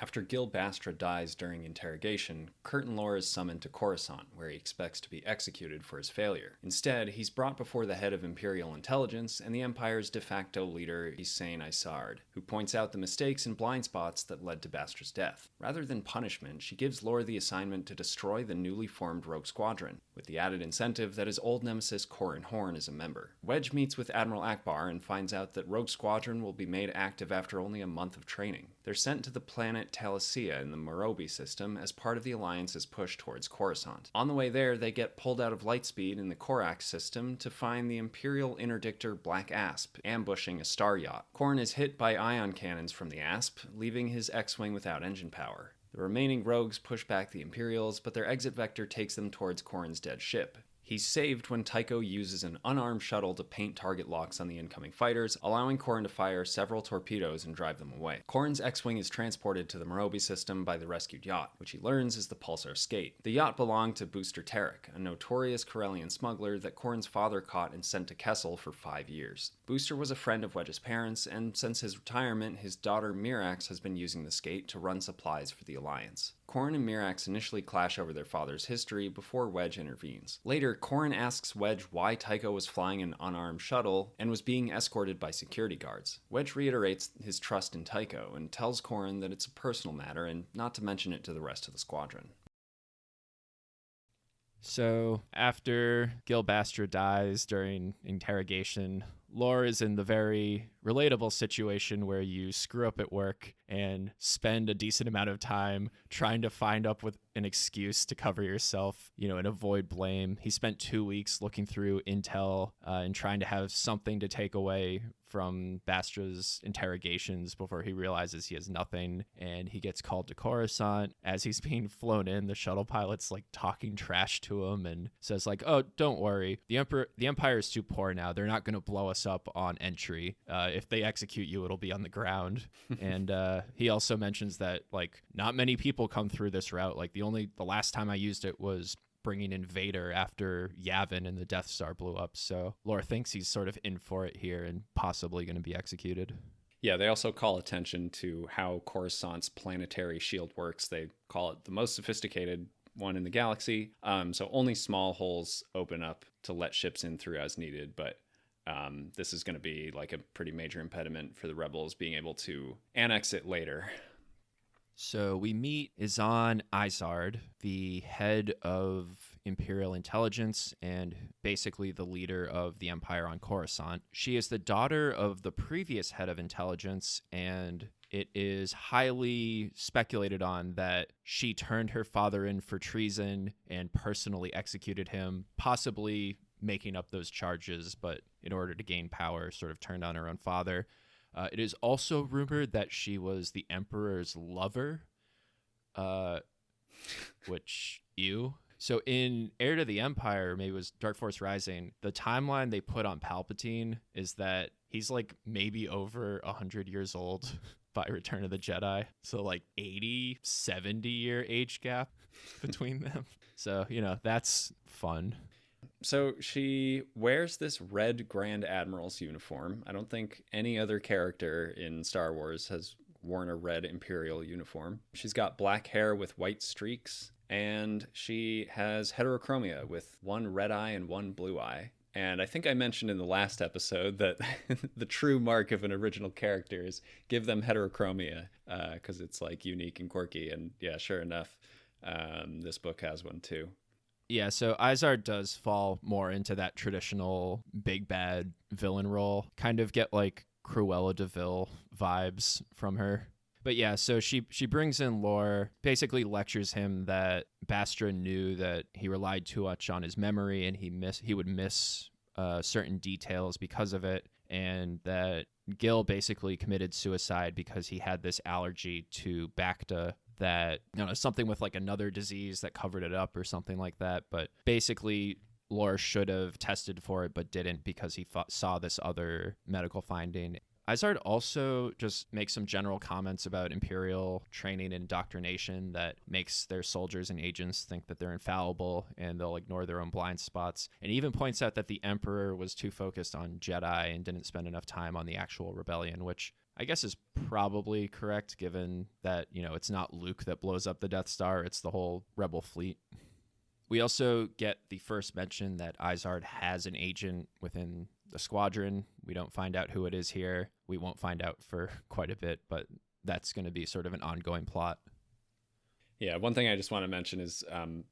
After Gil Bastra dies during interrogation, Curtin Lore is summoned to Coruscant, where he expects to be executed for his failure. Instead, he's brought before the head of Imperial Intelligence and the Empire's de facto leader, Hussein Isard, who points out the mistakes and blind spots that led to Bastra's death. Rather than punishment, she gives Lore the assignment to destroy the newly formed Rogue Squadron, with the added incentive that his old nemesis Corran Horn is a member. Wedge meets with Admiral Akbar and finds out that Rogue Squadron will be made active after only a month of training. They're sent to the planet Talicia in the Morobi system as part of the Alliance's push towards Coruscant. On the way there, they get pulled out of Lightspeed in the Korax system to find the Imperial interdictor Black Asp ambushing a star yacht. Corran is hit by ion cannons from the Asp, leaving his X-Wing without engine power. The remaining rogues push back the Imperials, but their exit vector takes them towards Corran's dead ship. He's saved when Tycho uses an unarmed shuttle to paint target locks on the incoming fighters, allowing Corran to fire several torpedoes and drive them away. Corran's X-Wing is transported to the Morobi system by the rescued yacht, which he learns is the Pulsar Skate. The yacht belonged to Booster Terek, a notorious Corellian smuggler that Corran's father caught and sent to Kessel for 5 years. Booster was a friend of Wedge's parents, and since his retirement, his daughter Mirax has been using the Skate to run supplies for the Alliance. Corran and Mirax initially clash over their father's history before Wedge intervenes. Later, Corran asks Wedge why Tycho was flying an unarmed shuttle and was being escorted by security guards. Wedge reiterates his trust in Tycho and tells Corran that it's a personal matter and not to mention it to the rest of the squadron. So after Gil Bastra dies during interrogation, Lore is in the very relatable situation where you screw up at work and spend a decent amount of time trying to find up with an excuse to cover yourself, and avoid blame. He spent 2 weeks looking through intel and trying to have something to take away from Bastra's interrogations before he realizes he has nothing, and he gets called to Coruscant. As he's being flown in, the shuttle pilot's like talking trash to him and says like, "Oh, don't worry, the Empire is too poor now. They're not going to blow us up on entry. If they execute you, it'll be on the ground." And he also mentions that like not many people come through this route. Like the last time I used it was bringing in Vader after Yavin and the Death Star blew up. So Lore thinks he's sort of in for it here and possibly going to be executed. Yeah, they also call attention to how Coruscant's planetary shield works. They call it the most sophisticated one in the galaxy. So only small holes open up to let ships in through as needed, but this is going to be like a pretty major impediment for the rebels being able to annex it later. So we meet Izan Isard, the head of Imperial Intelligence and basically the leader of the Empire on Coruscant. She is the daughter of the previous head of intelligence, and it is highly speculated on that she turned her father in for treason and personally executed him, possibly making up those charges, but in order to gain power, sort of turned on her own father. It is also rumored that she was the Emperor's lover, which, ew. So in Heir to the Empire, maybe it was Dark Force Rising, the timeline they put on Palpatine is that he's like maybe over 100 years old by Return of the Jedi. So like 80, 70-year age gap between them. So, that's fun. So she wears this red Grand Admiral's uniform. I don't think any other character in Star Wars has worn a red Imperial uniform. She's got black hair with white streaks, and she has heterochromia with one red eye and one blue eye. And I think I mentioned in the last episode that the true mark of an original character is give them heterochromia, because it's like unique and quirky. And yeah, sure enough, this book has one too. Yeah, so Izard does fall more into that traditional big bad villain role. Kind of get like Cruella de Vil vibes from her. But yeah, so she brings in Lore, basically lectures him that Bastra knew that he relied too much on his memory and he would miss certain details because of it, and that Gil basically committed suicide because he had this allergy to Bacta, that something with like another disease that covered it up or something like that. But basically Lore should have tested for it but didn't because he saw this other medical finding. Izard also just makes some general comments about Imperial training and indoctrination that makes their soldiers and agents think that they're infallible and they'll ignore their own blind spots. And even points out that the Emperor was too focused on Jedi and didn't spend enough time on the actual rebellion, which I guess is probably correct given that, it's not Luke that blows up the Death Star, it's the whole rebel fleet. We also get the first mention that Izard has an agent within the squadron. We don't find out who it is here. We won't find out for quite a bit, but that's going to be sort of an ongoing plot. Yeah, one thing I just want to mention is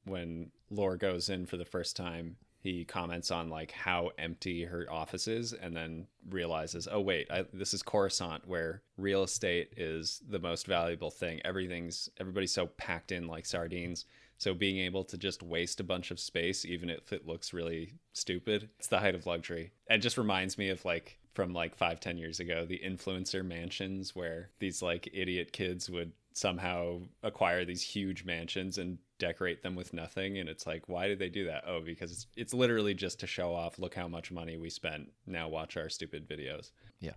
when Lore goes in for the first time, he comments on like how empty her office is, and then realizes, oh wait, this is Coruscant, where real estate is the most valuable thing. Everybody's so packed in like sardines. So being able to just waste a bunch of space, even if it looks really stupid, it's the height of luxury. It just reminds me of like from like 5-10 years ago, the influencer mansions where these like idiot kids would somehow acquire these huge mansions and decorate them with nothing. And it's like, why did they do that? Oh, because it's literally just to show off. Look how much money we spent. Now watch our stupid videos. Yeah.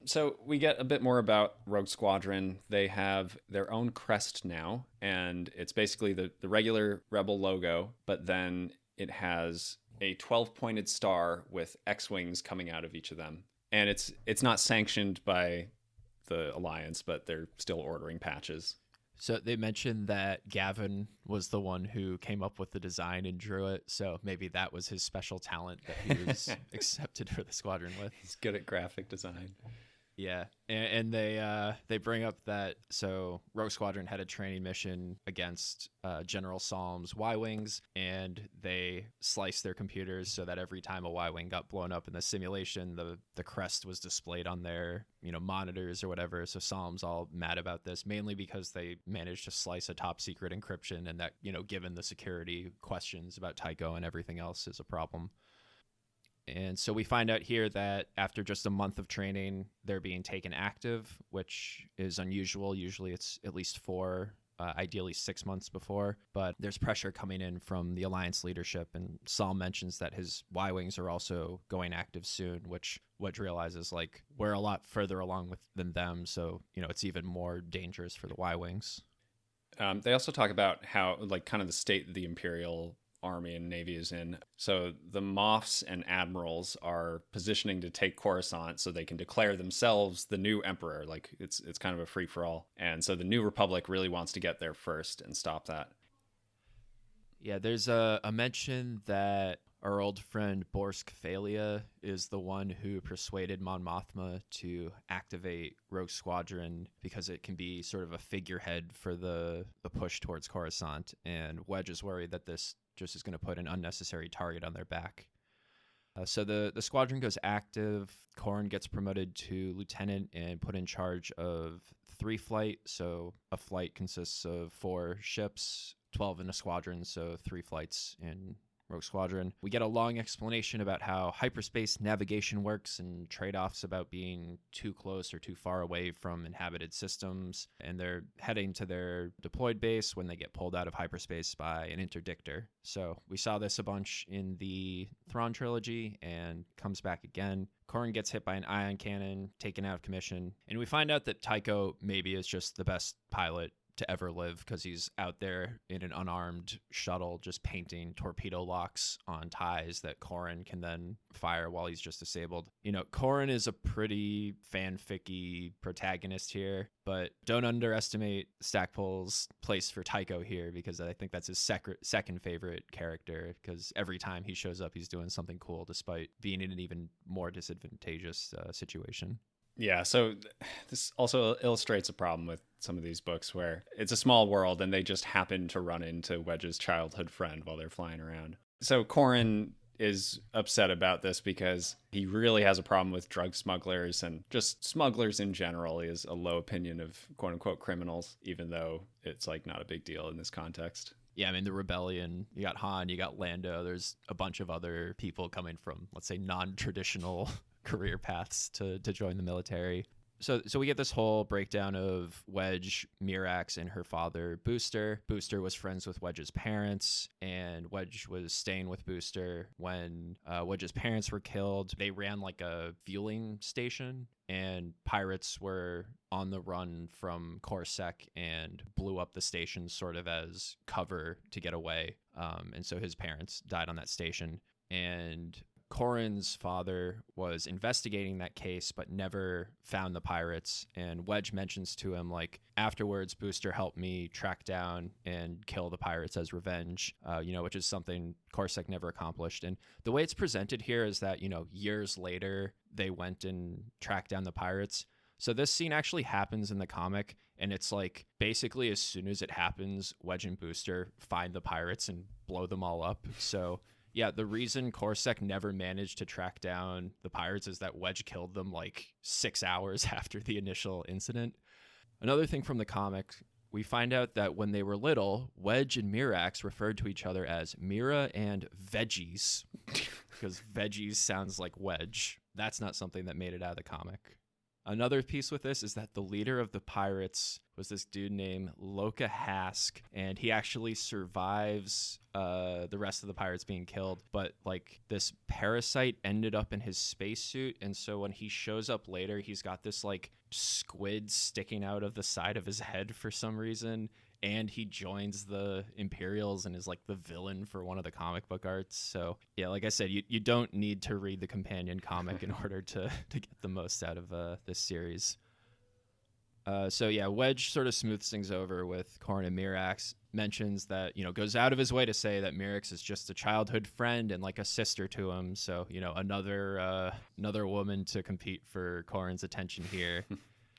So we get a bit more about Rogue Squadron. They have their own crest now, and it's basically the regular Rebel logo, but then it has a 12-pointed star with X-Wings coming out of each of them. And it's not sanctioned by the Alliance, but they're still ordering patches. So they mentioned that Gavin was the one who came up with the design and drew it, so maybe that was his special talent that he was accepted for the squadron with. He's good at graphic design. Yeah, and they bring up that so Rogue Squadron had a training mission against General Salm's Y-Wings, and they sliced their computers so that every time a Y-Wing got blown up in the simulation, the crest was displayed on their monitors or whatever. So Salm's all mad about this, mainly because they managed to slice a top secret encryption, and that given the security questions about Tycho and everything else is a problem. And so we find out here that after just a month of training, they're being taken active, which is unusual. Usually it's at least 4, ideally 6 months before. But there's pressure coming in from the Alliance leadership. And Saul mentions that his Y-Wings are also going active soon, which Wedge realizes like we're a lot further along than them. So, it's even more dangerous for the Y-Wings. They also talk about how like kind of the state of the Imperial Army and Navy is in. So the Moffs and Admirals are positioning to take Coruscant so they can declare themselves the new Emperor. Like it's kind of a free-for-all. And so the New Republic really wants to get there first and stop that. Yeah, there's a mention that our old friend Borsk Thalia is the one who persuaded Mon Mothma to activate Rogue Squadron because it can be sort of a figurehead for the push towards Coruscant. And Wedge is worried that this just is going to put an unnecessary target on their back. So the squadron goes active. Korn gets promoted to lieutenant and put in charge of 3 flight. So a flight consists of 4 ships, 12 in a squadron, so 3 flights in Rogue Squadron. We get a long explanation about how hyperspace navigation works and trade-offs about being too close or too far away from inhabited systems, and they're heading to their deployed base when they get pulled out of hyperspace by an interdictor. So we saw this a bunch in the Thrawn trilogy and comes back again. Corran gets hit by an ion cannon, taken out of commission, and we find out that Tycho maybe is just the best pilot to ever live because he's out there in an unarmed shuttle just painting torpedo locks on ties that Corran can then fire while he's just disabled. You know, Corran is a pretty fanficky protagonist here, but don't underestimate Stackpole's place for Tycho here, because I think that's his second favorite character, because every time he shows up he's doing something cool despite being in an even more disadvantageous situation. Yeah, so this also illustrates a problem with some of these books where it's a small world and they just happen to run into Wedge's childhood friend while they're flying around. So Corran is upset about this because he really has a problem with drug smugglers, and just smugglers in general. He has a low opinion of quote-unquote criminals, even though it's like not a big deal in this context. Yeah, I mean, the rebellion, you got Han, you got Lando, there's a bunch of other people coming from, let's say, non-traditional career paths to join the military. So we get this whole breakdown of Wedge, Mirax, and her father, Booster. Booster was friends with Wedge's parents, and Wedge was staying with Booster when Wedge's parents were killed. They ran like a fueling station, and pirates were on the run from Coruscant and blew up the station sort of as cover to get away. And so his parents died on that station. And Corran's father was investigating that case but never found the pirates, and Wedge mentions to him, like, afterwards Booster helped me track down and kill the pirates as revenge, which is something Coruscant never accomplished. And the way it's presented here is that, years later they went and tracked down the pirates. So this scene actually happens in the comic, and it's like basically as soon as it happens, Wedge and Booster find the pirates and blow them all up. So yeah, the reason Coruscant never managed to track down the pirates is that Wedge killed them like 6 hours after the initial incident. Another thing from the comic, we find out that when they were little, Wedge and Mirax referred to each other as Mira and Veggies, because Veggies sounds like Wedge. That's not something that made it out of the comic. Another piece with this is that the leader of the pirates was this dude named Loka Hask, and he actually survives the rest of the pirates being killed, but like this parasite ended up in his spacesuit, and so when he shows up later, he's got this like squid sticking out of the side of his head for some reason, and he joins the Imperials and is like the villain for one of the comic book arts. So yeah, like I said, you don't need to read the companion comic in order to get the most out of this series. So yeah, Wedge sort of smooths things over with Corran and Mirax, mentions that, goes out of his way to say that Mirax is just a childhood friend and like a sister to him. So, another woman to compete for Corran's attention here.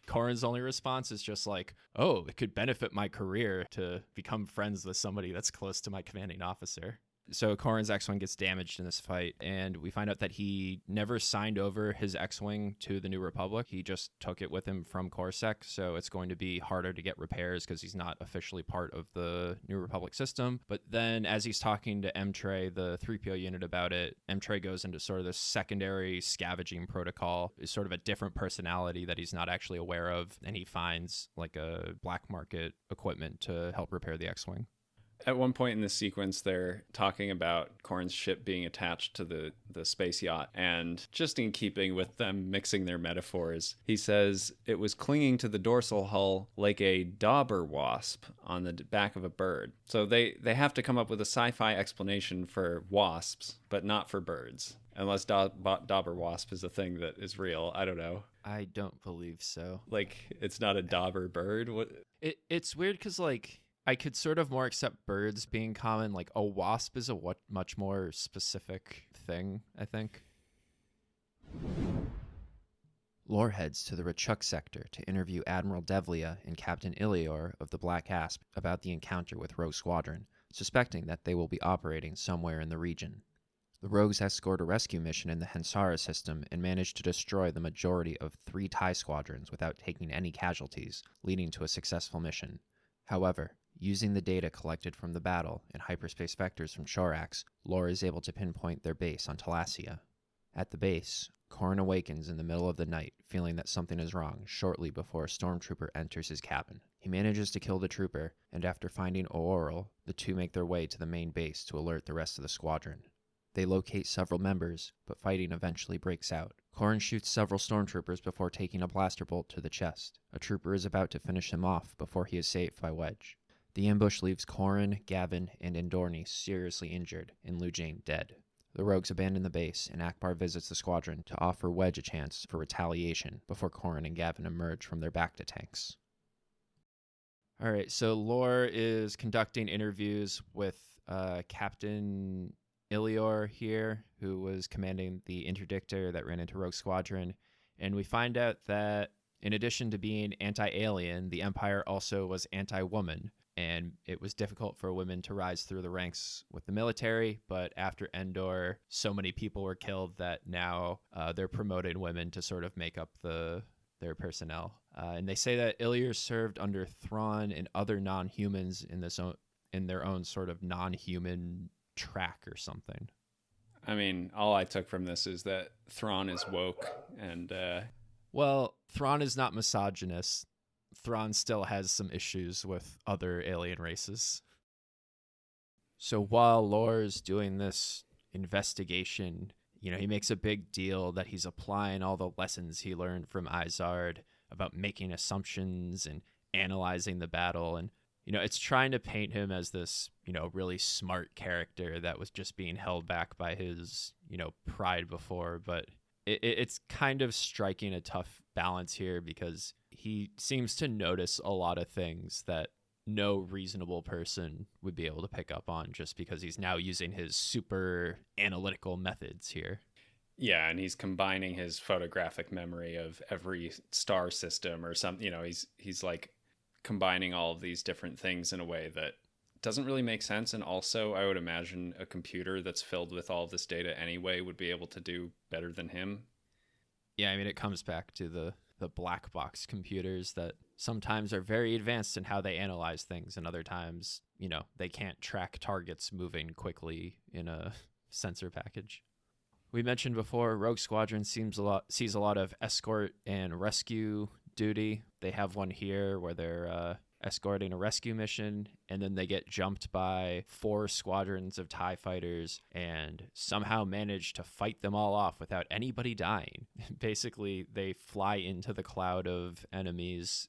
Corran's only response is just like, oh, it could benefit my career to become friends with somebody that's close to my commanding officer. So Corran's X-Wing gets damaged in this fight, and we find out that he never signed over his X-Wing to the New Republic. He just took it with him from Coruscant, so it's going to be harder to get repairs because he's not officially part of the New Republic system. But then as he's talking to M-Tray, the 3PO unit, about it, M-Tray goes into sort of this secondary scavenging protocol. It's sort of a different personality that he's not actually aware of, and he finds like a black market equipment to help repair the X-Wing. At one point in this sequence, they're talking about Corran's ship being attached to the space yacht, and just in keeping with them mixing their metaphors, he says it was clinging to the dorsal hull like a dauber wasp on the back of a bird. So they have to come up with a sci-fi explanation for wasps, but not for birds. Unless dauber wasp is a thing that is real. I don't know. I don't believe so. Like, it's not a dauber bird? What? It's weird because, like, I could sort of more accept birds being common. Like a wasp is a much more specific thing, I think. Lore heads to the Rachuk sector to interview Admiral Devlia and Captain Ilior of the Black Asp about the encounter with Rogue Squadron, suspecting that they will be operating somewhere in the region. The Rogues escort a rescue mission in the Hensara system and manage to destroy the majority of 3 TIE squadrons without taking any casualties, leading to a successful mission. However, using the data collected from the battle and hyperspace vectors from Shorax, Lore is able to pinpoint their base on Talassia. At the base, Corrin awakens in the middle of the night, feeling that something is wrong shortly before a stormtrooper enters his cabin. He manages to kill the trooper, and after finding Oral, the two make their way to the main base to alert the rest of the squadron. They locate several members, but fighting eventually breaks out. Corrin shoots several stormtroopers before taking a blaster bolt to the chest. A trooper is about to finish him off before he is saved by Wedge. The ambush leaves Corrin, Gavin, and Endorni seriously injured, and Lujane dead. The rogues abandon the base, and Akbar visits the squadron to offer Wedge a chance for retaliation before Corrin and Gavin emerge from their Bacta tanks. Alright, so Lore is conducting interviews with Captain Ilior here, who was commanding the interdictor that ran into Rogue Squadron, and we find out that in addition to being anti-alien, the Empire also was anti-woman, and it was difficult for women to rise through the ranks with the military, but after Endor, so many people were killed that now they're promoting women to sort of make up their personnel. And they say that Ilior served under Thrawn and other non-humans in their own sort of non-human track or something. I mean, all I took from this is that Thrawn is woke and... Well, Thrawn is not misogynist. Thrawn still has some issues with other alien races. So while Lore's doing this investigation, he makes a big deal that he's applying all the lessons he learned from Izard about making assumptions and analyzing the battle. And, it's trying to paint him as this, really smart character that was just being held back by his, pride before. But it's kind of striking a tough balance here because he seems to notice a lot of things that no reasonable person would be able to pick up on just because he's now using his super analytical methods here. Yeah, and he's combining his photographic memory of every star system or something. He's like combining all of these different things in a way that doesn't really make sense. And also, I would imagine a computer that's filled with all of this data anyway would be able to do better than him. Yeah, I mean, it comes back to the black box computers that sometimes are very advanced in how they analyze things, and other times, they can't track targets moving quickly in a sensor package. We mentioned before, Rogue Squadron sees a lot of escort and rescue duty. They have one here where they're escorting a rescue mission, and then they get jumped by 4 squadrons of TIE fighters and somehow manage to fight them all off without anybody dying. Basically, they fly into the cloud of enemies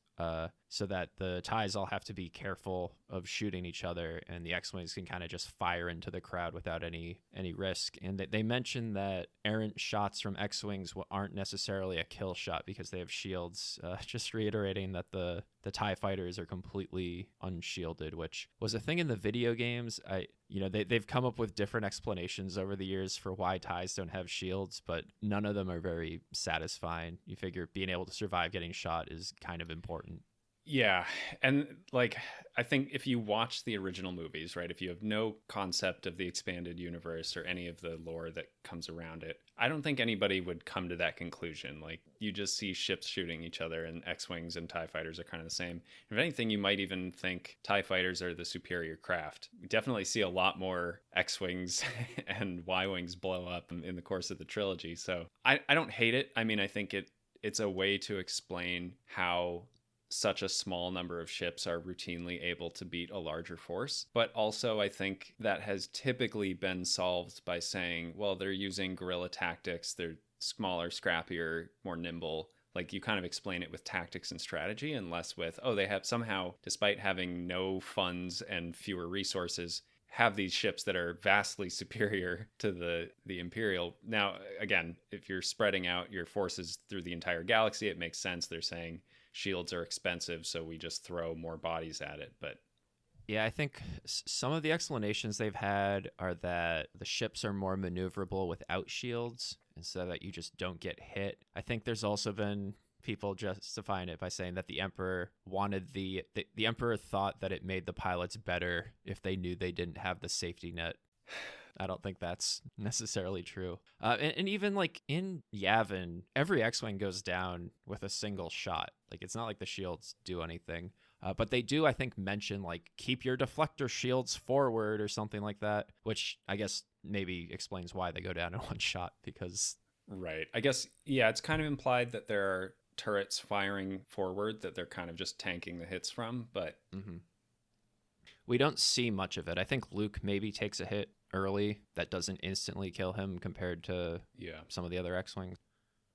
so that the TIEs all have to be careful of shooting each other, and the X-Wings can kind of just fire into the crowd without any risk. And they mentioned that errant shots from X-Wings aren't necessarily a kill shot because they have shields, just reiterating that the TIE fighters are completely unshielded, which was a thing in the video games. They've come up with different explanations over the years for why TIEs don't have shields, but none of them are very satisfying. You figure being able to survive getting shot is kind of important. Yeah, and I think if you watch the original movies, right, if you have no concept of the expanded universe or any of the lore that comes around it, I don't think anybody would come to that conclusion. You just see ships shooting each other, and X-Wings and TIE fighters are kind of the same. If anything, you might even think TIE fighters are the superior craft. We definitely see a lot more X-Wings and Y-Wings blow up in the course of the trilogy, so I don't hate it. I mean, I think it's a way to explain how such a small number of ships are routinely able to beat a larger force. But also, I think that has typically been solved by saying, well, they're using guerrilla tactics, they're smaller, scrappier, more nimble. You kind of explain it with tactics and strategy and less with, they have somehow, despite having no funds and fewer resources, have these ships that are vastly superior to the Imperial. Now, again, if you're spreading out your forces through the entire galaxy, it makes sense. They're saying shields are expensive, so we just throw more bodies at it. But yeah, I think some of the explanations they've had are that the ships are more maneuverable without shields, and so that you just don't get hit. I think there's also been people justifying it by saying that the Emperor wanted the Emperor thought that it made the pilots better if they knew they didn't have the safety net. I don't think that's necessarily true. And even like in Yavin, every X-Wing goes down with a single shot. Like it's not like the shields do anything. But they do, I think, mention like keep your deflector shields forward or something like that, which I guess maybe explains why they go down in one shot because... Right. I guess, yeah, it's kind of implied that there are turrets firing forward that they're kind of just tanking the hits from, but... We don't see much of it. I think Luke maybe takes a hit early that doesn't instantly kill him compared to some of the other X-Wings.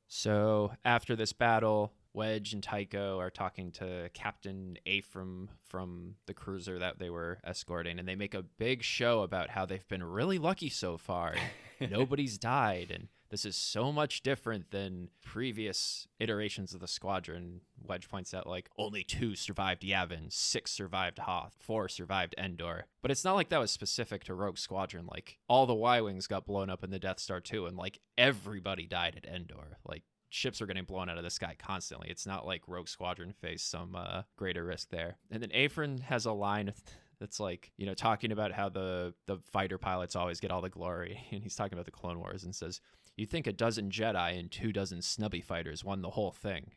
So after this battle, Wedge and Tycho are talking to Captain Ephraim from the cruiser that they were escorting, and they make a big show about how they've been really lucky so far. Nobody's died, and this is so much different than previous iterations of the squadron. Wedge points out, like, only 2 survived Yavin, 6 survived Hoth, 4 survived Endor. But it's not like that was specific to Rogue Squadron. Like, all the Y-Wings got blown up in the Death Star too, and, like, everybody died at Endor. Like, ships are getting blown out of the sky constantly. It's not like Rogue Squadron faced some greater risk there. And then Ephraim has a line that's like, you know, talking about how the fighter pilots always get all the glory. And he's talking about the Clone Wars and says, you think a dozen Jedi and 2 dozen snubby fighters won the whole thing.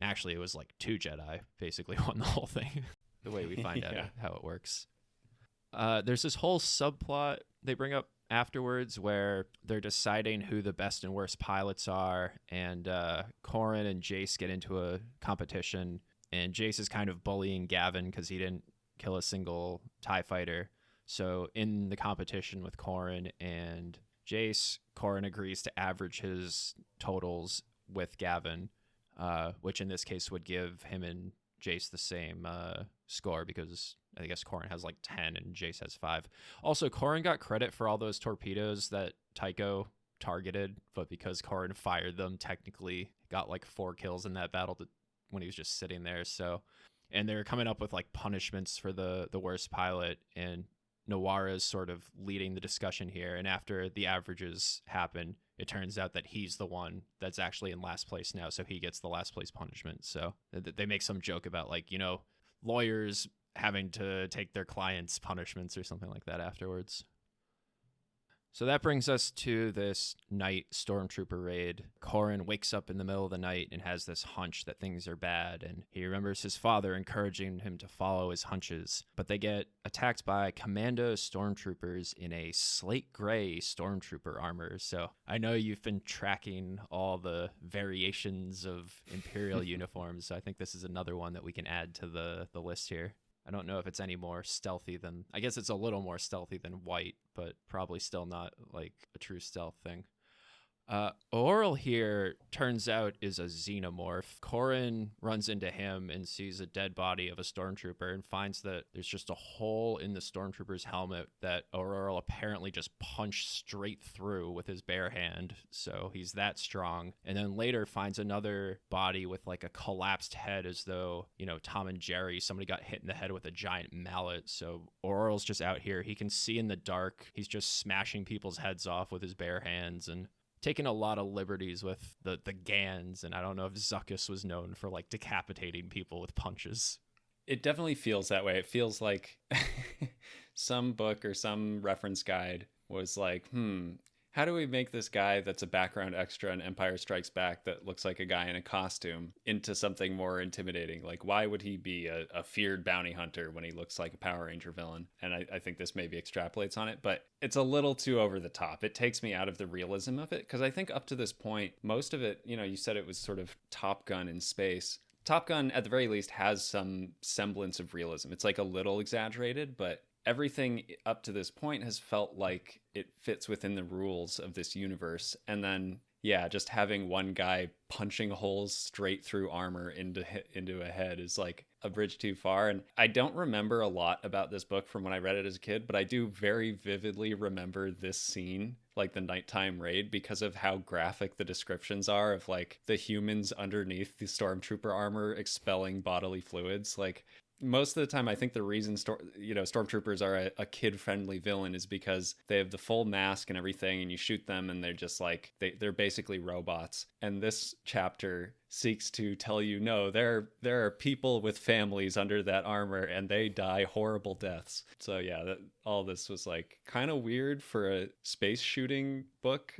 Actually, it was like 2 Jedi basically won the whole thing, the way we find out how it works. There's this whole subplot they bring up afterwards where they're deciding who the best and worst pilots are, and Corran and Jace get into a competition, and Jace is kind of bullying Gavin because he didn't kill a single TIE fighter. So in the competition with Corran and Jace, Corran agrees to average his totals with Gavin, which in this case would give him and Jace the same score, because I guess Corran has like 10 and Jace has 5. Also, Corran got credit for all those torpedoes that Tycho targeted, but because Corran fired them, technically got like 4 kills in that battle when he was just sitting there. So, and they're coming up with like punishments for the worst pilot, and Nawara is sort of leading the discussion here. And after the averages happen, it turns out that he's the one that's actually in last place now, so he gets the last place punishment. So they make some joke about, like, you know, lawyers having to take their clients' punishments or something like that afterwards. So that brings us to this night stormtrooper raid. Corran wakes up in the middle of the night and has this hunch that things are bad, and he remembers his father encouraging him to follow his hunches. But they get attacked by commando stormtroopers in a slate gray stormtrooper armor. So I know you've been tracking all the variations of Imperial uniforms, so I think this is another one that we can add to the list here. I don't know if it's any more stealthy than... I guess it's a little more stealthy than white, but probably still not like a true stealth thing. Oral here turns out is a xenomorph. Corran runs into him and sees a dead body of a stormtrooper and finds that there's just a hole in the stormtrooper's helmet that Oral apparently just punched straight through with his bare hand. So he's that strong. And then later finds another body with like a collapsed head, as though, you know, Tom and Jerry, somebody got hit in the head with a giant mallet. So Oral's just out here. He can see in the dark. He's just smashing people's heads off with his bare hands and taking a lot of liberties with the Gans, and I don't know if Zuckuss was known for like decapitating people with punches. It definitely feels that way. It feels like some book or some reference guide was like, how do we make this guy that's a background extra in Empire Strikes Back that looks like a guy in a costume into something more intimidating? Like, why would he be a feared bounty hunter when he looks like a Power Ranger villain? And I think this maybe extrapolates on it, but it's a little too over the top. It takes me out of the realism of it, because I think up to this point, most of it, you know, you said it was sort of Top Gun in space. Top Gun, at the very least, has some semblance of realism. It's like a little exaggerated, but everything up to this point has felt like it fits within the rules of this universe. And then, yeah, just having one guy punching holes straight through armor into a head is like a bridge too far. And I don't remember a lot about this book from when I read it as a kid, but I do very vividly remember this scene, like the nighttime raid, because of how graphic the descriptions are of like the humans underneath the stormtrooper armor expelling bodily fluids. Like, Most of the time, I think the reason stormtroopers are a kid-friendly villain is because they have the full mask and everything, and you shoot them, and they're just like they're basically robots. And this chapter seeks to tell you, no, there are people with families under that armor, and they die horrible deaths. So yeah, all this was like kind of weird for a space shooting book.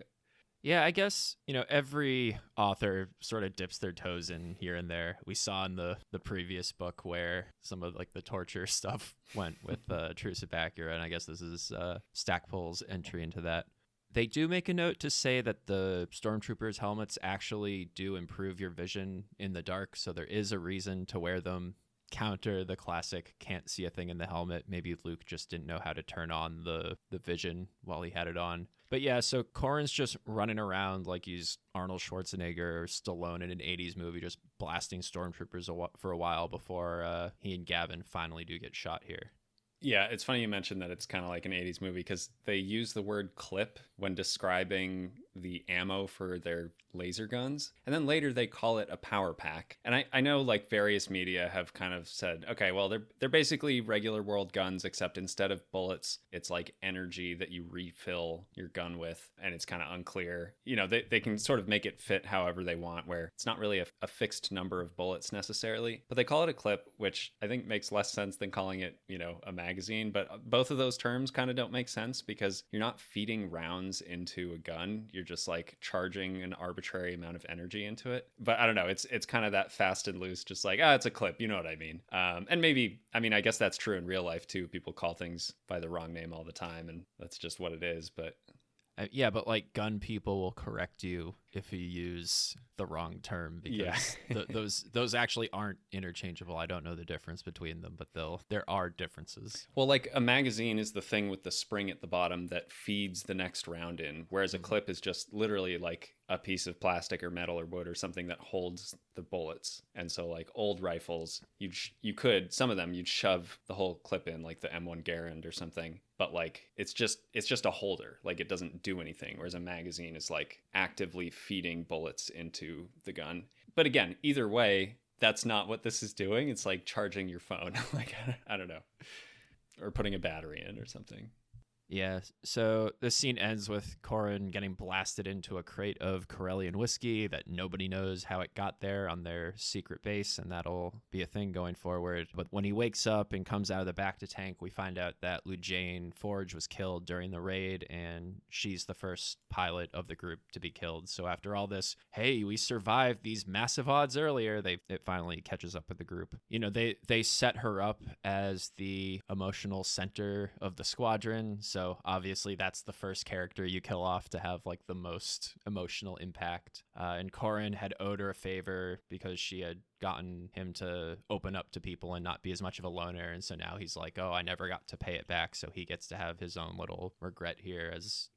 Yeah, I guess, every author sort of dips their toes in here and there. We saw in the previous book where some of like the torture stuff went with Truce at Bacura, and I guess this is Stackpole's entry into that. They do make a note to say that the Stormtroopers' helmets actually do improve your vision in the dark, so there is a reason to wear them. Counter the classic can't see a thing in the helmet. Maybe Luke just didn't know how to turn on the vision while he had it on. But yeah, so Corran's just running around like he's Arnold Schwarzenegger or Stallone in an 80s movie, just blasting stormtroopers for a while before he and Gavin finally do get shot here. Yeah, it's funny you mentioned that it's kind of like an 80s movie because they use the word clip when describing the ammo for their laser guns. And then later they call it a power pack. And I know like various media have kind of said, okay, well, they're basically regular world guns, except instead of bullets, it's like energy that you refill your gun with. And it's kind of unclear. They can sort of make it fit however they want, where it's not really a fixed number of bullets necessarily. But they call it a clip, which I think makes less sense than calling it, a magazine. But both of those terms kind of don't make sense because you're not feeding rounds into a gun. You're just like charging an arbitrary amount of energy into it. But I don't know, it's kind of that fast and loose, just like, it's a clip, you know what I mean? And maybe, I guess that's true in real life too. People call things by the wrong name all the time, and that's just what it is. But yeah, but like gun people will correct you if you use the wrong term because those actually aren't interchangeable. I don't know the difference between them, but there are differences. Well, like a magazine is the thing with the spring at the bottom that feeds the next round in, whereas a clip is just literally like a piece of plastic or metal or wood or something that holds the bullets. And so like old rifles, some of them you'd shove the whole clip in, like the M1 Garand or something, but like it's just a holder, like it doesn't do anything, whereas a magazine is like actively feeding bullets into the gun. But again, either way, that's not what this is doing. It's like charging your phone. Like, I don't know, or putting a battery in or something. Yeah, so this scene ends with Corran getting blasted into a crate of Corellian whiskey that nobody knows how it got there on their secret base, and that'll be a thing going forward. But when he wakes up and comes out of the bacta tank, we find out that Lujane Forge was killed during the raid, and she's the first pilot of the group to be killed. So after all this, hey, we survived these massive odds earlier, it finally catches up with the group. They set her up as the emotional center of the squadron. So obviously that's the first character you kill off to have like the most emotional impact. And Corran had owed her a favor because she had gotten him to open up to people and not be as much of a loner. And so now he's like, oh, I never got to pay it back. So he gets to have his own little regret here, as,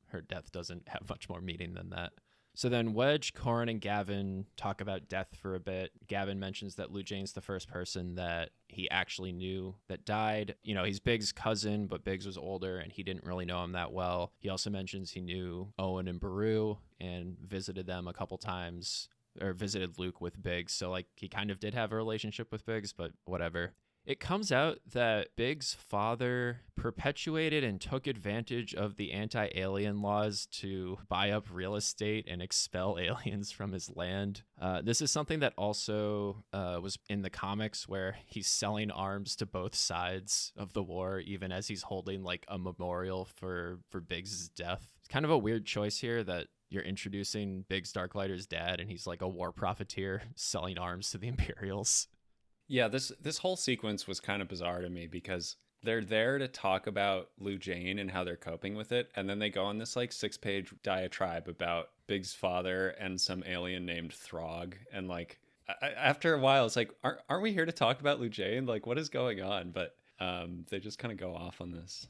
her death doesn't have much more meaning than that. So then Wedge, Corran, and Gavin talk about death for a bit. Gavin mentions that Lujane's the first person that he actually knew that died. He's Biggs' cousin, but Biggs was older and he didn't really know him that well. He also mentions he knew Owen and Beru and visited them a couple times, or visited Luke with Biggs. So like he kind of did have a relationship with Biggs, but whatever. It comes out that Biggs' father perpetuated and took advantage of the anti-alien laws to buy up real estate and expel aliens from his land. This is something that also was in the comics, where he's selling arms to both sides of the war, even as he's holding like a memorial for Biggs' death. It's kind of a weird choice here that you're introducing Biggs Darklighter's dad and he's like a war profiteer selling arms to the Imperials. Yeah, this whole sequence was kind of bizarre to me because they're there to talk about Lujane and how they're coping with it, and then they go on this like 6-page diatribe about Biggs' father and some alien named Throg, and like after a while it's like, aren't we here to talk about Lujane? Like, what is going on? But they just kind of go off on this.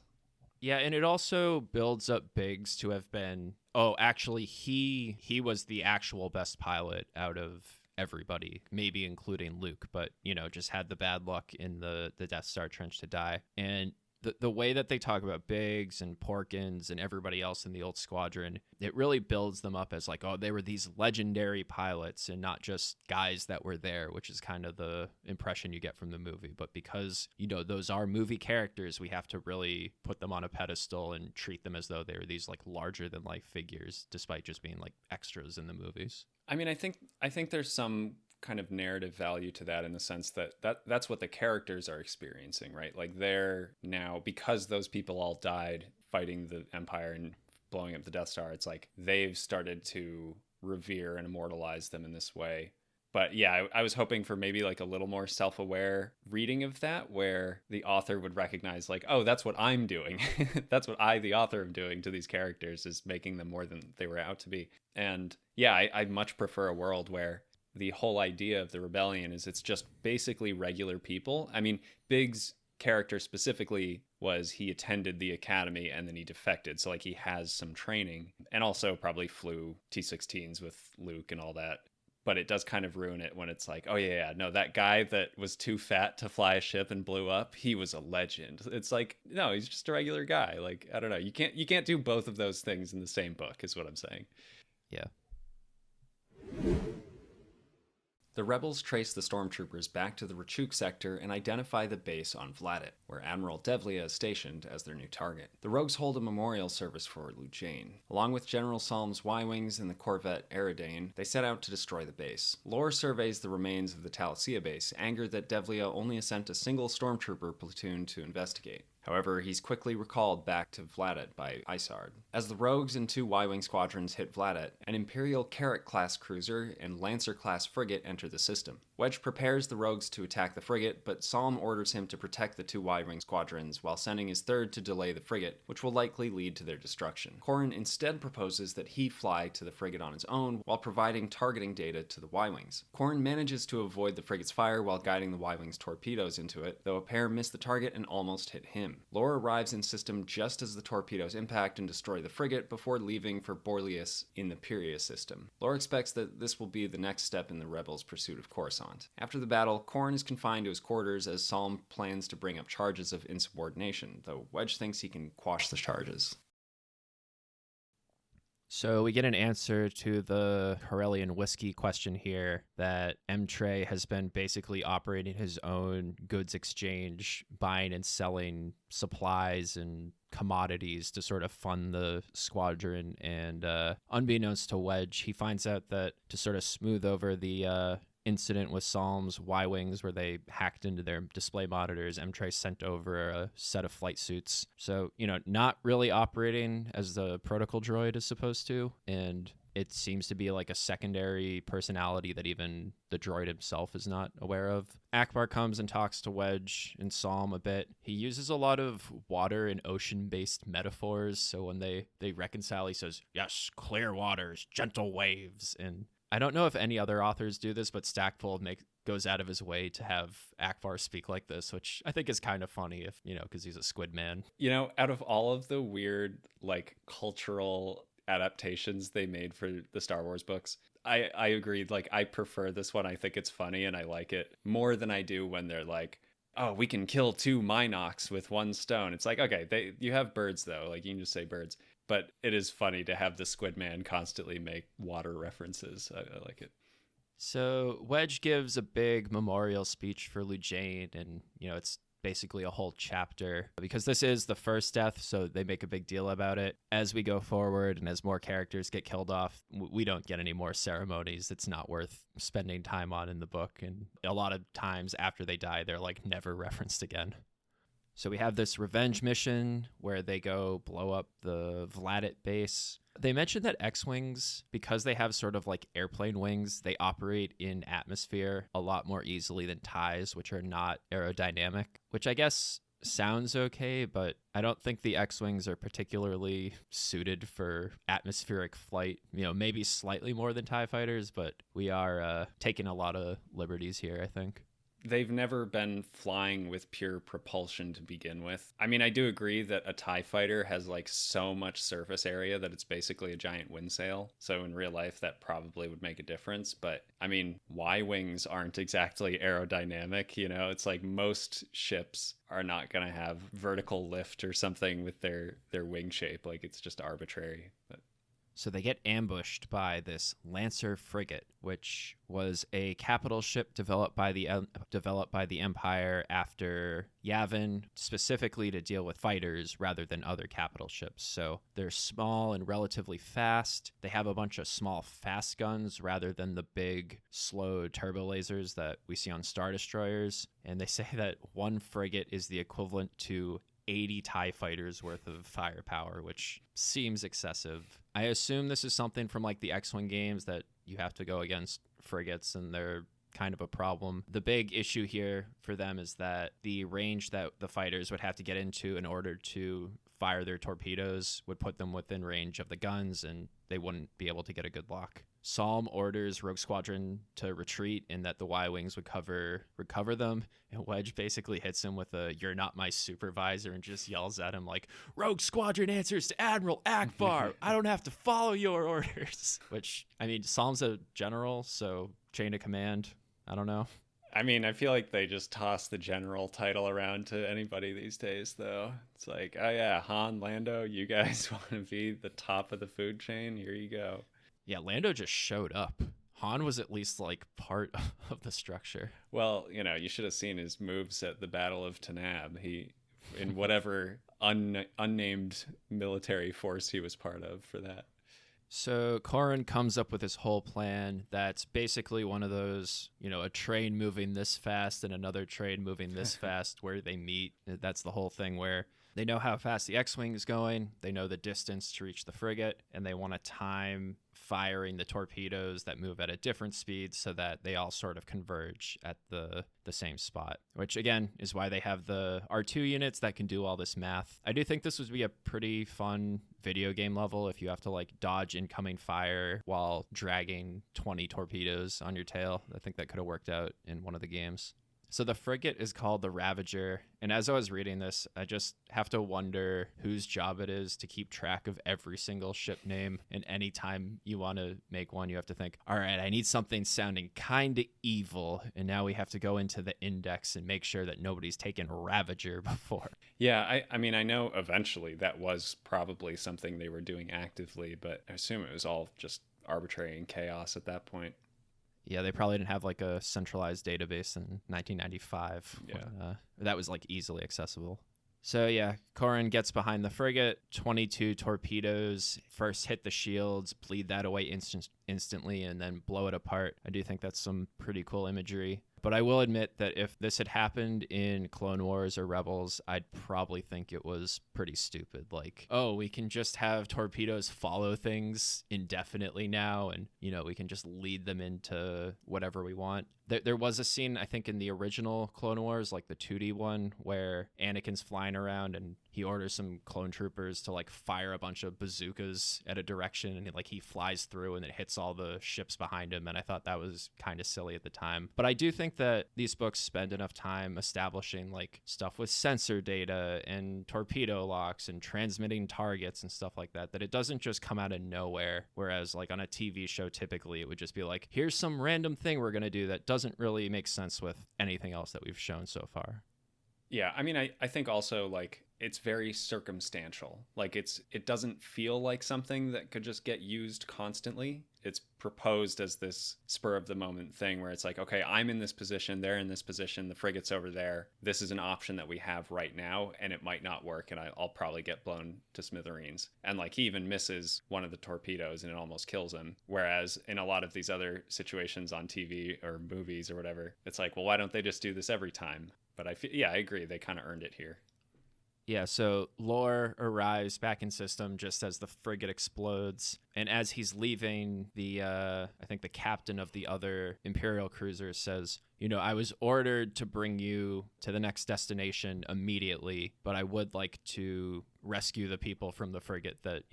Yeah, and it also builds up Biggs to have been, actually he was the actual best pilot out of everybody, maybe including Luke, but just had the bad luck in the Death Star trench to die. And the way that they talk about Biggs and Porkins and everybody else in the old squadron, it really builds them up as like, oh, they were these legendary pilots and not just guys that were there, which is kind of the impression you get from the movie. But because, those are movie characters, we have to really put them on a pedestal and treat them as though they're these like larger than life figures, despite just being like extras in the movies. I mean, I think there's some kind of narrative value to that in the sense that's what the characters are experiencing, right? Like they're now, because those people all died fighting the Empire and blowing up the Death Star, it's like they've started to revere and immortalize them in this way. But yeah, I was hoping for maybe like a little more self-aware reading of that, where the author would recognize like, oh, that's what I'm doing. That's what I, the author, am doing to these characters, is making them more than they were out to be. And yeah, I much prefer a world where the whole idea of the rebellion is it's just basically regular people. I mean, Biggs' character specifically was he attended the academy and then he defected. So like he has some training and also probably flew T-16s with Luke and all that. But it does kind of ruin it when it's like, oh yeah, no, that guy that was too fat to fly a ship and blew up, he was a legend. It's like, no, he's just a regular guy. Like, I don't know. You can't do both of those things in the same book, is what I'm saying. Yeah. The rebels trace the stormtroopers back to the Rachuk sector and identify the base on Vladit, where Admiral Devlia is stationed as their new target. The rogues hold a memorial service for Lujane. Along with General Salm's Y-Wings and the Corvette Eridane, they set out to destroy the base. Lore surveys the remains of the Talassia base, angered that Devlia only sent a single stormtrooper platoon to investigate. However, he's quickly recalled back to Vladit by Isard. As the Rogues and 2 Y-Wing squadrons hit Vladit, an Imperial Carrack-class cruiser and Lancer-class frigate enter the system. Wedge prepares the Rogues to attack the frigate, but Salm orders him to protect the 2 Y-Wing squadrons while sending his third to delay the frigate, which will likely lead to their destruction. Corran instead proposes that he fly to the frigate on his own while providing targeting data to the Y-Wings. Corran manages to avoid the frigate's fire while guiding the Y-Wing's torpedoes into it, though a pair miss the target and almost hit him. Lore arrives in system just as the torpedoes impact and destroy the frigate before leaving for Borlius in the Pyria system. Lore expects that this will be the next step in the rebels' pursuit of Coruscant. After the battle, Corran is confined to his quarters as Salm plans to bring up charges of insubordination, though Wedge thinks he can quash the charges. So we get an answer to the Corellian whiskey question here, that Emtre has been basically operating his own goods exchange, buying and selling supplies and commodities to sort of fund the squadron. And unbeknownst to Wedge, he finds out that to sort of smooth over the incident with Salm's Y-Wings where they hacked into their display monitors, Emtre sent over a set of flight suits. So, not really operating as the protocol droid is supposed to. And it seems to be like a secondary personality that even the droid himself is not aware of. Akbar comes and talks to Wedge and Salm a bit. He uses a lot of water and ocean-based metaphors. So when they reconcile, he says, yes, clear waters, gentle waves. And I don't know if any other authors do this, but Stackpole goes out of his way to have Akbar speak like this, which I think is kind of funny if, because he's a squid man. Out of all of the weird, like, cultural adaptations they made for the Star Wars books, I agreed. Like, I prefer this one. I think it's funny and I like it more than I do when they're like, oh, we can kill 2 Minox with 1 stone. It's like, okay, you have birds though. Like, you can just say birds. But it is funny to have the Squid Man constantly make water references. I like it. So Wedge gives a big memorial speech for Lujane, and, it's basically a whole chapter because this is the first death, so they make a big deal about it. As we go forward and as more characters get killed off, we don't get any more ceremonies. It's not worth spending time on in the book, and a lot of times after they die, they're like never referenced again. So we have this revenge mission where they go blow up the Vladit base. They mentioned that X-Wings, because they have sort of like airplane wings, they operate in atmosphere a lot more easily than TIEs, which are not aerodynamic, which I guess sounds okay, but I don't think the X-Wings are particularly suited for atmospheric flight, maybe slightly more than TIE fighters, but we are taking a lot of liberties here, I think. they've never been flying with pure propulsion to begin with. I mean, I do agree that a TIE fighter has like so much surface area that it's basically a giant wind sail. So in real life, that probably would make a difference. But I mean, Y-wings aren't exactly aerodynamic, you know? It's like most ships are not going to have vertical lift or something with their wing shape. Like it's just arbitrary. But So they get ambushed by this Lancer frigate, which was a capital ship developed by the Empire after Yavin, specifically to deal with fighters rather than other capital ships. So they're small and relatively fast. They have a bunch of small fast guns rather than the big, slow turbo lasers that we see on Star Destroyers. And they say that one frigate is the equivalent to 80 TIE fighters worth of firepower, which seems excessive. I assume this is something from like the X-Wing games that you have to go against frigates and they're kind of a problem. The big issue here for them is that the range that the fighters would have to get into in order to fire their torpedoes would put them within range of the guns and they wouldn't be able to get a good lock. Psalm orders Rogue Squadron to retreat and that the Y-Wings would recover them. And Wedge basically hits him with a "you're not my supervisor" and just yells at him like, "Rogue Squadron answers to Admiral Akbar. I don't have to follow your orders." Which, I mean, Psalm's a general, so chain of command, I don't know. I mean, I feel like they just toss the general title around to anybody these days, though. It's like, oh yeah, Han, Lando, you guys want to be the top of the food chain? Here you go. Yeah, Lando just showed up. Han was at least like part of the structure. Well, you know, you should have seen his moves at the Battle of Tanab. He, in whatever unnamed military force he was part of for that. So Corran comes up with this whole plan that's basically one of those, you know, a train moving this fast and another train moving this fast where they meet. That's the whole thing where they know how fast the X-Wing is going, they know the distance to reach the frigate, and they want to time firing the torpedoes that move at a different speed so that they all sort of converge at the same spot, which again is why they have the R2 units that can do all this math. I do think this would be a pretty fun video game level if you have to like dodge incoming fire while dragging 20 torpedoes on your tail. I think that could have worked out in one of the games. So the frigate is called the Ravager, and as I was reading this, I just have to wonder whose job it is to keep track of every single ship name, and anytime you want to make one, you have to think, all right, I need something sounding kind of evil, and now we have to go into the index and make sure that nobody's taken Ravager before. Yeah, I mean, I know eventually that was probably something they were doing actively, but I assume it was all just arbitrary and chaos at that point. Yeah, they probably didn't have like a centralized database in 1995. Yeah. When, that was like easily accessible. So yeah, Corran gets behind the frigate. 22 torpedoes first hit the shields, bleed that away instantly, and then blow it apart. I do think that's some pretty cool imagery. But I will admit that if this had happened in Clone Wars or Rebels, I'd probably think it was pretty stupid. Like, oh, we can just have torpedoes follow things indefinitely now, and, you know, we can just lead them into whatever we want. There was a scene, I think, in the original Clone Wars, like the 2D one, where Anakin's flying around and he orders some clone troopers to like fire a bunch of bazookas at a direction, and like he flies through and it hits all the ships behind him. And I thought that was kind of silly at the time. But I do think that these books spend enough time establishing like stuff with sensor data and torpedo locks and transmitting targets and stuff like that, that it doesn't just come out of nowhere. Whereas like on a TV show, typically it would just be like, here's some random thing we're going to do that doesn't really make sense with anything else that we've shown so far. Yeah, I mean, I think also like it's very circumstantial. Like it doesn't feel like something that could just get used constantly. It's proposed as this spur of the moment thing where it's like, okay, I'm in this position, they're in this position, the frigate's over there. This is an option that we have right now, and it might not work, and I'll probably get blown to smithereens. And like he even misses one of the torpedoes and it almost kills him. Whereas in a lot of these other situations on TV or movies or whatever, it's like, well, why don't they just do this every time? But I agree. They kind of earned it here. Yeah, so Lore arrives back in system just as the frigate explodes. And as he's leaving, I think the captain of the other Imperial cruiser says, you know, I was ordered to bring you to the next destination immediately, but I would like to rescue the people from the frigate that,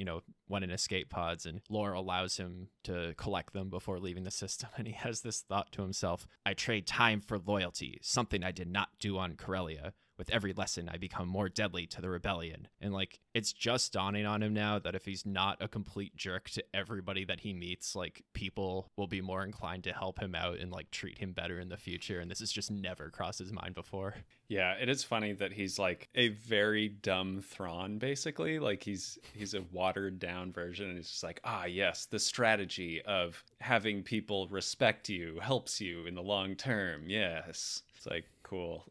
went in escape pods, and Lore allows him to collect them before leaving the system. And he has this thought to himself: I trade time for loyalty, something I did not do on Corellia. With every lesson, I become more deadly to the rebellion. And it's just dawning on him now that if he's not a complete jerk to everybody that he meets, people will be more inclined to help him out and treat him better in the future. And this has just never crossed his mind before. Yeah, it is funny that he's a very dumb Thrawn, basically. He's a watered down version, and it's just yes, the strategy of having people respect you helps you in the long term. Yes. It's cool.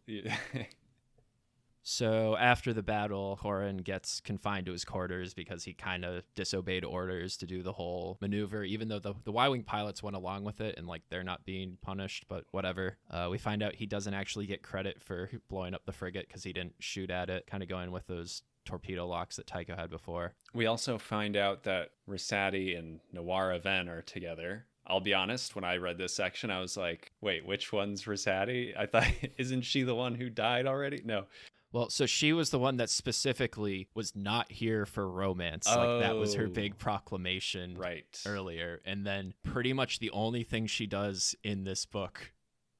So after the battle, Corran gets confined to his quarters because he kind of disobeyed orders to do the whole maneuver, even though the Y-Wing pilots went along with it and they're not being punished, but whatever. We find out he doesn't actually get credit for blowing up the frigate because he didn't shoot at it, kind of going with those torpedo locks that Tycho had before. We also find out that Rosati and Nawara Ven are together. I'll be honest, when I read this section, I was like, wait, which one's Rosati? I thought, isn't she the one who died already? No. Well, so she was the one that specifically was not here for romance. That was her big proclamation earlier. And then pretty much the only thing she does in this book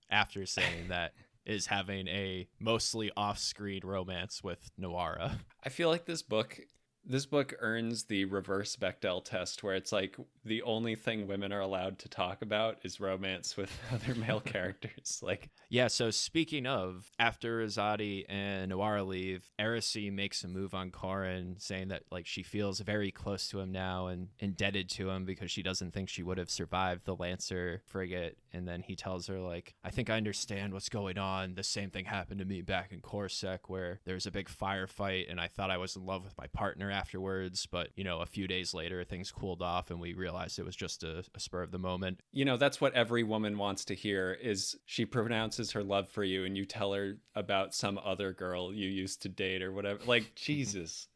after saying that is having a mostly off-screen romance with Nawara. I feel like this book earns the reverse Bechdel test, where it's the only thing women are allowed to talk about is romance with other male characters. Yeah, so speaking of, after Rosati and Nawara leave, Erisi makes a move on Corran, saying that she feels very close to him now and indebted to him because she doesn't think she would have survived the Lancer frigate. And then he tells her I think I understand what's going on. The same thing happened to me back in Coruscant, where there was a big firefight and I thought I was in love with my partner afterwards, but a few days later things cooled off and we realized it was just a spur of the moment. That's what every woman wants to hear, is she pronounces her love for you and you tell her about some other girl you used to date or whatever. Jesus.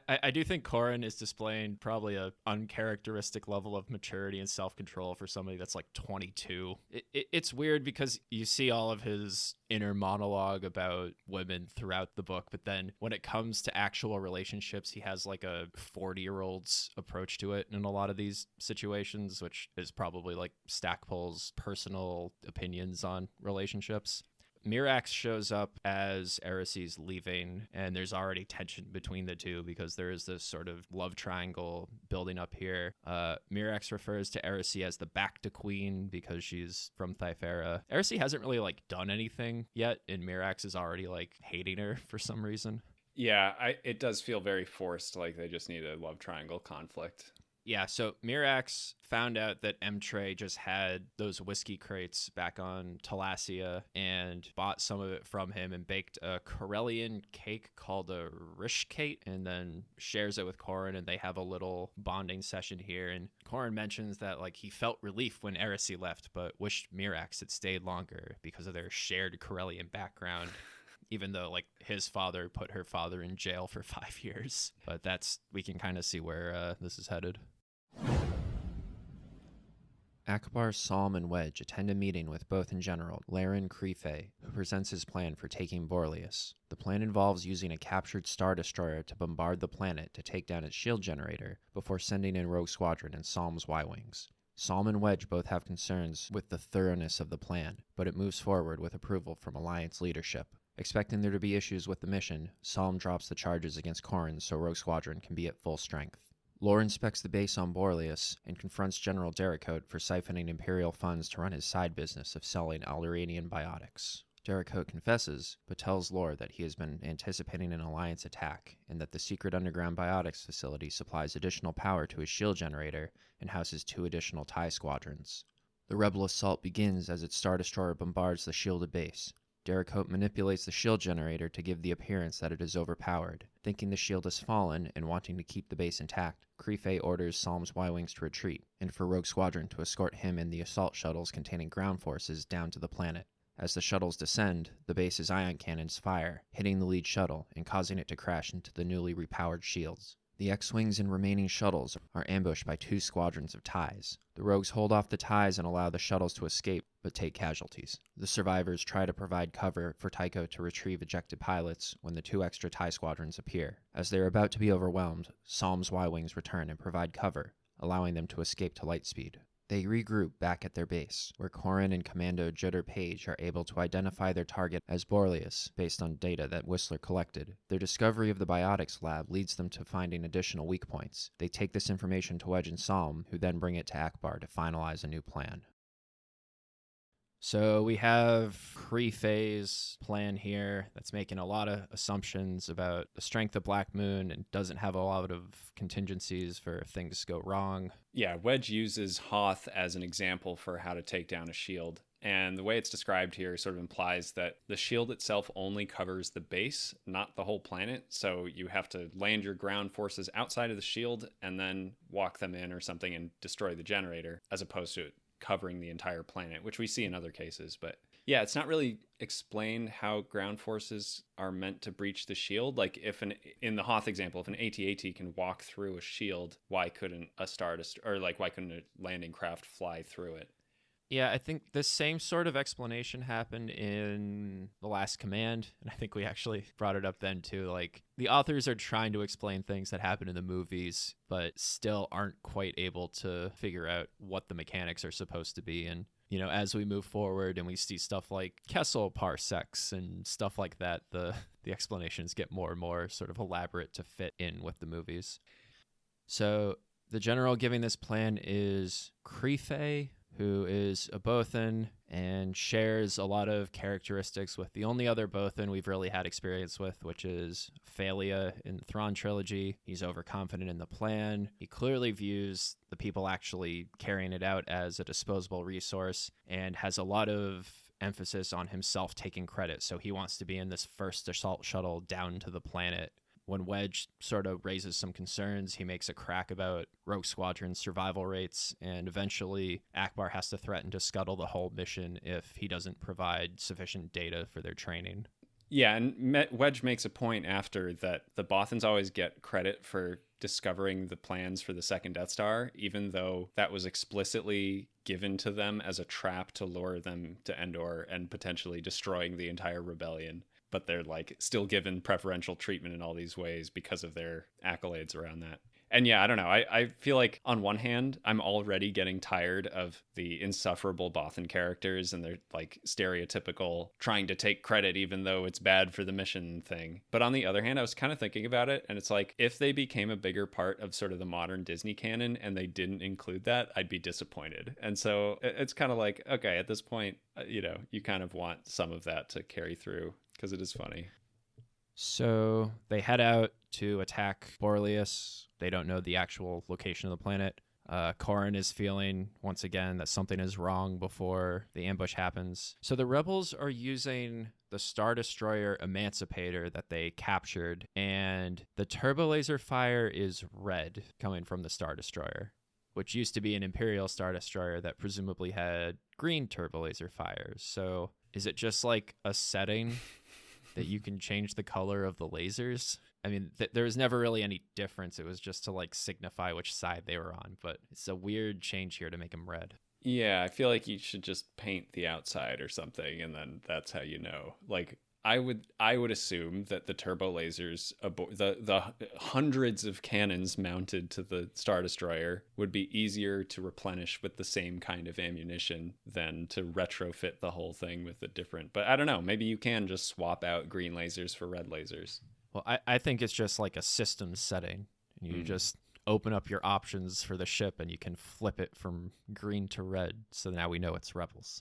I do think Corran is displaying probably a uncharacteristic level of maturity and self-control for somebody that's 22. It's weird because you see all of his inner monologue about women throughout the book, but then when it comes to actual relationships, he has a 40-year-old's approach to it in a lot of these situations, which is probably Stackpole's personal opinions on relationships. Mirax shows up as Erisi's leaving, and there's already tension between the two because there is this sort of love triangle building up here. Mirax refers to Erisi as the Bacta Queen because she's from Thyfera. Erisi hasn't really done anything yet, and Mirax is already hating her for some reason. Yeah, it does feel very forced, they just need a love triangle conflict. Yeah, so Mirax found out that Emtray just had those whiskey crates back on Talassia and bought some of it from him and baked a Corellian cake called a Rishkate and then shares it with Corran, and they have a little bonding session here. And Corran mentions that he felt relief when Erisi left, but wished Mirax had stayed longer because of their shared Corellian background. Even though his father put her father in jail for 5 years. But we can kind of see where this is headed. Akbar, Psalm, and Wedge attend a meeting with Bothan General Laren Crefe, who presents his plan for taking Borlius. The plan involves using a captured Star Destroyer to bombard the planet to take down its shield generator before sending in Rogue Squadron and Psalm's Y-Wings. Psalm and Wedge both have concerns with the thoroughness of the plan, but it moves forward with approval from Alliance leadership. Expecting there to be issues with the mission, Psalm drops the charges against Corran so Rogue Squadron can be at full strength. Lore inspects the base on Borlius and confronts General Derricote for siphoning Imperial funds to run his side business of selling Alderaanian biotics. Derricote confesses, but tells Lore that he has been anticipating an Alliance attack and that the secret underground biotics facility supplies additional power to his shield generator and houses 2 additional TIE squadrons. The rebel assault begins as its Star Destroyer bombards the shielded base. Derricote manipulates the shield generator to give the appearance that it is overpowered. Thinking the shield has fallen and wanting to keep the base intact, Crefe orders Psalm's Y-Wings to retreat, and for Rogue Squadron to escort him and the assault shuttles containing ground forces down to the planet. As the shuttles descend, the base's ion cannons fire, hitting the lead shuttle and causing it to crash into the newly repowered shields. The X-Wings and remaining shuttles are ambushed by 2 squadrons of TIEs. The rogues hold off the TIEs and allow the shuttles to escape, but take casualties. The survivors try to provide cover for Tycho to retrieve ejected pilots when the 2 extra TIE squadrons appear. As they are about to be overwhelmed, Psalm's Y-Wings return and provide cover, allowing them to escape to lightspeed. They regroup back at their base, where Corran and Commando Jitter Page are able to identify their target as Borlius based on data that Whistler collected. Their discovery of the biotics lab leads them to finding additional weak points. They take this information to Wedge and Psalm, who then bring it to Akbar to finalize a new plan. So we have pre-phase plan here that's making a lot of assumptions about the strength of Black Moon and doesn't have a lot of contingencies for if things go wrong. Yeah, Wedge uses Hoth as an example for how to take down a shield. And the way it's described here sort of implies that the shield itself only covers the base, not the whole planet. So you have to land your ground forces outside of the shield and then walk them in or something and destroy the generator, as opposed to covering the entire planet, which we see in other cases. But yeah, it's not really explained how ground forces are meant to breach the shield. Like in the Hoth example, if an AT-AT can walk through a shield, why couldn't a why couldn't a landing craft fly through it? Yeah, I think the same sort of explanation happened in The Last Command, and I think we actually brought it up then too. Like, the authors are trying to explain things that happen in the movies, but still aren't quite able to figure out what the mechanics are supposed to be. And, you know, as we move forward and we see stuff like Kessel parsecs and stuff like that, the explanations get more and more sort of elaborate to fit in with the movies. So the general giving this plan is Crefe, who is a Bothan and shares a lot of characteristics with the only other Bothan we've really had experience with, which is Phalia in the Thrawn trilogy. He's overconfident in the plan. He clearly views the people actually carrying it out as a disposable resource and has a lot of emphasis on himself taking credit. So he wants to be in this first assault shuttle down to the planet. When Wedge sort of raises some concerns, he makes a crack about Rogue Squadron's survival rates, and eventually Akbar has to threaten to scuttle the whole mission if he doesn't provide sufficient data for their training. Yeah, and Wedge makes a point after that the Bothans always get credit for discovering the plans for the second Death Star, even though that was explicitly given to them as a trap to lure them to Endor and potentially destroying the entire rebellion. But they're like still given preferential treatment in all these ways because of their accolades around that. And yeah, I don't know. I feel like on one hand, I'm already getting tired of the insufferable Bothan characters and their like stereotypical trying to take credit even though it's bad for the mission thing. But on the other hand, I was kind of thinking about it, and it's like if they became a bigger part of sort of the modern Disney canon and they didn't include that, I'd be disappointed. And so it's kind of like, okay, at this point, you know, you kind of want some of that to carry through because it is funny. So they head out to attack Borlius. They don't know the actual location of the planet. Corran is feeling, once again, that something is wrong before the ambush happens. So the rebels are using the Star Destroyer Emancipator that they captured, and the turbo laser fire is red coming from the Star Destroyer, which used to be an Imperial Star Destroyer that presumably had green turbo laser fires. So is it just like a setting that you can change the color of the lasers? I mean, there was never really any difference. It was just to like signify which side they were on, but it's a weird change here to make them red. Yeah, I feel like you should just paint the outside or something, and then that's how you know. Like, I would assume that the turbo lasers, the hundreds of cannons mounted to the Star Destroyer would be easier to replenish with the same kind of ammunition than to retrofit the whole thing with a different. But I don't know, maybe you can just swap out green lasers for red lasers. Well, I think it's just like a system setting. You just open up your options for the ship and you can flip it from green to red. So now we know it's rebels.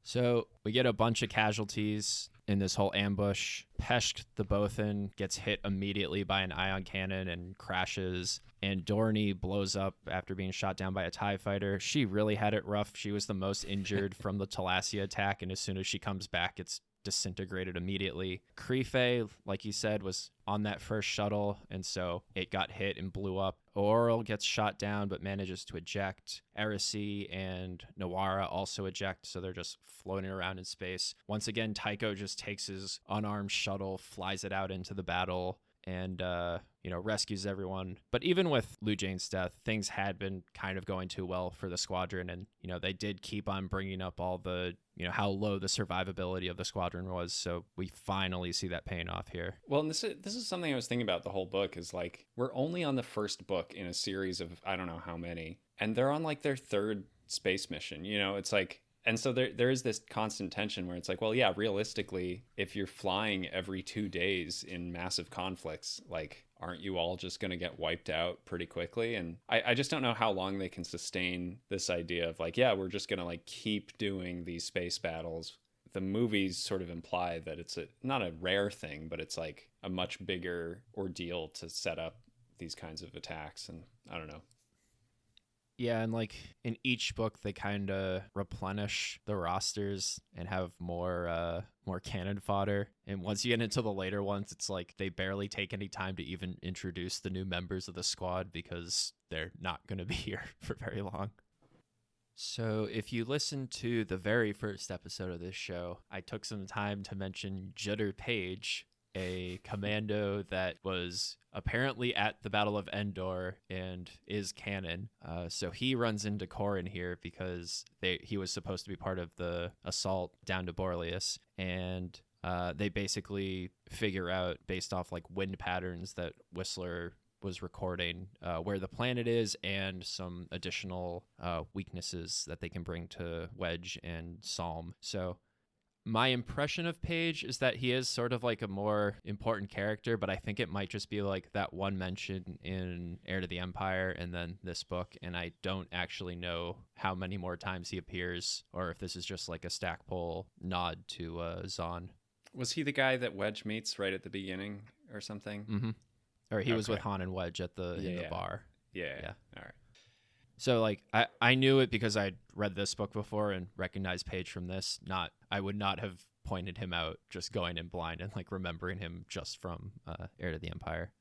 So we get a bunch of casualties in this whole ambush. Peshk the Bothan gets hit immediately by an ion cannon and crashes. And Dorney blows up after being shot down by a TIE fighter. She really had it rough. She was the most injured from the Talassia attack, and as soon as she comes back, it's disintegrated immediately. Crefe, like you said, was on that first shuttle, and so it got hit and blew up. Oral gets shot down but manages to eject. Erisi and Nawara also eject, so they're just floating around in space. Once again, Tycho just takes his unarmed shuttle, flies it out into the battle, and rescues everyone. But even with Lou Jane's death, things had been kind of going too well for the squadron, and they did keep on bringing up all the how low the survivability of the squadron was. So we finally see that paying off here. Well, and this is something I was thinking about the whole book, is like, we're only on the first book in a series of I don't know how many, and they're on like their third space mission. It's like, and so there is this constant tension where it's like, well, yeah, realistically, if you're flying every 2 days in massive conflicts, like, aren't you all just going to get wiped out pretty quickly? And I just don't know how long they can sustain this idea of like, yeah, we're just going to like keep doing these space battles. The movies sort of imply that it's not a rare thing, but it's like a much bigger ordeal to set up these kinds of attacks. And I don't know. Yeah, and like in each book, they kind of replenish the rosters and have more cannon fodder. And once you get into the later ones, it's like they barely take any time to even introduce the new members of the squad because they're not going to be here for very long. So if you listen to the very first episode of this show, I took some time to mention Judder Page, a commando that was apparently at the Battle of Endor and is canon. So he runs into Corrin here because he was supposed to be part of the assault down to Borlius. And they basically figure out, based off like wind patterns that Whistler was recording, where the planet is and some additional weaknesses that they can bring to Wedge and Psalm. So my impression of Page is that he is sort of like a more important character, but I think it might just be like that one mention in Heir to the Empire and then this book, and I don't actually know how many more times he appears or if this is just like a Stackpole nod to Zahn. Was he the guy that Wedge meets right at the beginning or something? Mm-hmm. Or he was with Han and Wedge at in the bar. Yeah. All right. So like I knew it because I'd read this book before and recognized Page from this. I would not have pointed him out just going in blind and like remembering him just from Heir to the Empire.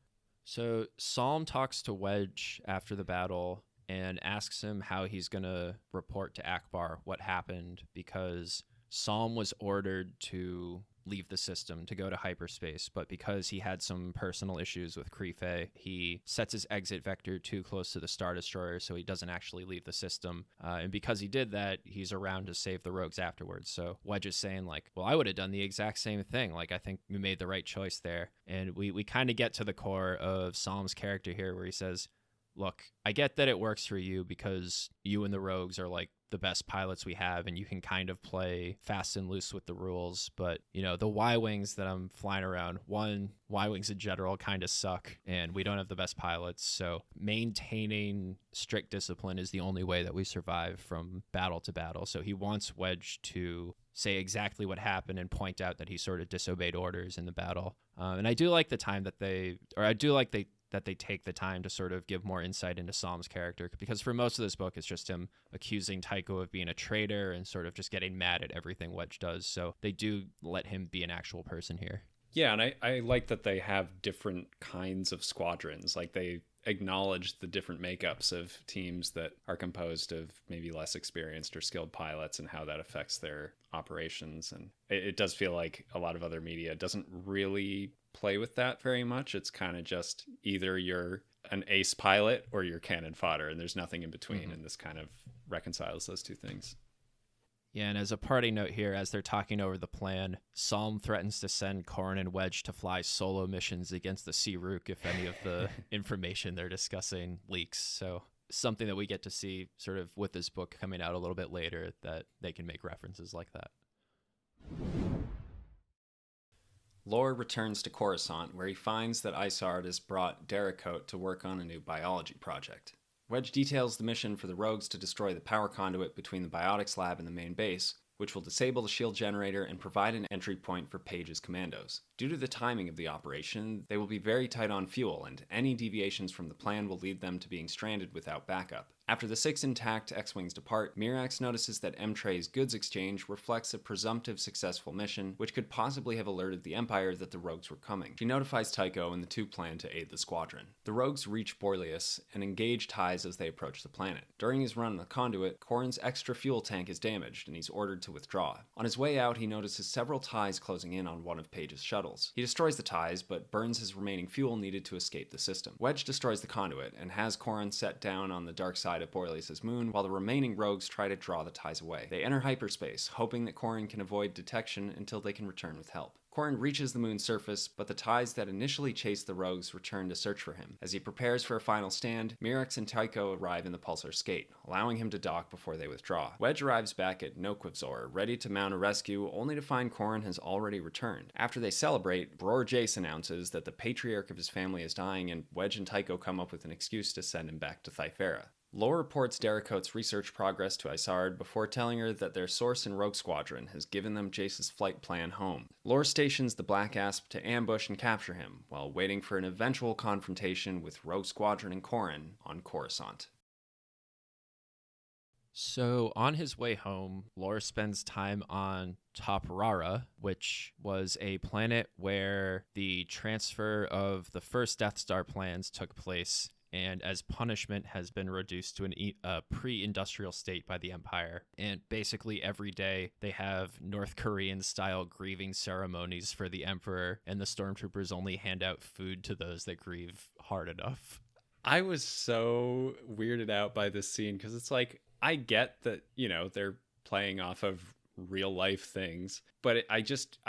So Psalm talks to Wedge after the battle and asks him how he's gonna report to Akbar what happened, because Psalm was ordered to leave the system to go to hyperspace, but because he had some personal issues with Crefe, he sets his exit vector too close to the Star Destroyer, so he doesn't actually leave the system. And because he did that, he's around to save the rogues afterwards. So Wedge is saying like, well, I would have done the exact same thing. Like, I think we made the right choice there. And we kind of get to the core of Psalm's character here, where he says, look, I get that it works for you because you and the rogues are like the best pilots we have and you can kind of play fast and loose with the rules, but the Y-Wings that I'm flying around, Y-Wings in general kind of suck and we don't have the best pilots, so maintaining strict discipline is the only way that we survive from battle to battle. So he wants Wedge to say exactly what happened and point out that he sort of disobeyed orders in the battle. And I do like the time that they take the time to sort of give more insight into Psalm's character, because for most of this book, it's just him accusing Tycho of being a traitor and sort of just getting mad at everything Wedge does. So they do let him be an actual person here. Yeah, and I like that they have different kinds of squadrons. Like, they acknowledge the different makeups of teams that are composed of maybe less experienced or skilled pilots and how that affects their operations. And it does feel like a lot of other media doesn't really play with that very much. It's kind of just either you're an ace pilot or you're cannon fodder, and there's nothing in between. Mm-hmm. And this kind of reconciles those two things. Yeah, and as a parting note here, as they're talking over the plan, Psalm threatens to send Corrin and Wedge to fly solo missions against the Sea-Rook if any of the information they're discussing leaks. So something that we get to see sort of with this book coming out a little bit later, that they can make references like that. Lore returns to Coruscant, where he finds that Isard has brought Derricote to work on a new biology project. Wedge details the mission for the rogues to destroy the power conduit between the biotics lab and the main base, which will disable the shield generator and provide an entry point for Page's commandos. Due to the timing of the operation, they will be very tight on fuel, and any deviations from the plan will lead them to being stranded without backup. After the 6 intact X-Wings depart, Mirax notices that M-Tray's goods exchange reflects a presumptive successful mission, which could possibly have alerted the Empire that the rogues were coming. She notifies Tycho and the two plan to aid the squadron. The rogues reach Borlius and engage ties as they approach the planet. During his run on the conduit, Corran's extra fuel tank is damaged and he's ordered to withdraw. On his way out, he notices several ties closing in on one of Page's shuttles. He destroys the ties, but burns his remaining fuel needed to escape the system. Wedge destroys the conduit and has Corran set down on the dark side of Borlius' moon, while the remaining rogues try to draw the ties away. They enter hyperspace, hoping that Corran can avoid detection until they can return with help. Corran reaches the moon's surface, but the ties that initially chased the rogues return to search for him. As he prepares for a final stand, Mirax and Tycho arrive in the Pulsar Skate, allowing him to dock before they withdraw. Wedge arrives back at Noquivzor, ready to mount a rescue, only to find Corran has already returned. After they celebrate, Bror Jace announces that the patriarch of his family is dying, and Wedge and Tycho come up with an excuse to send him back to Thyfera. Lore reports Dericote's research progress to Isard before telling her that their source in Rogue Squadron has given them Jace's flight plan home. Lore stations the Black Asp to ambush and capture him, while waiting for an eventual confrontation with Rogue Squadron and Corran on Coruscant. So on his way home, Lore spends time on Top Rara, which was a planet where the transfer of the first Death Star plans took place, and as punishment has been reduced to a pre-industrial state by the Empire. And basically every day they have North Korean-style grieving ceremonies for the Emperor, and the stormtroopers only hand out food to those that grieve hard enough. I was so weirded out by this scene, because it's like, I get that, they're playing off of real life things, but I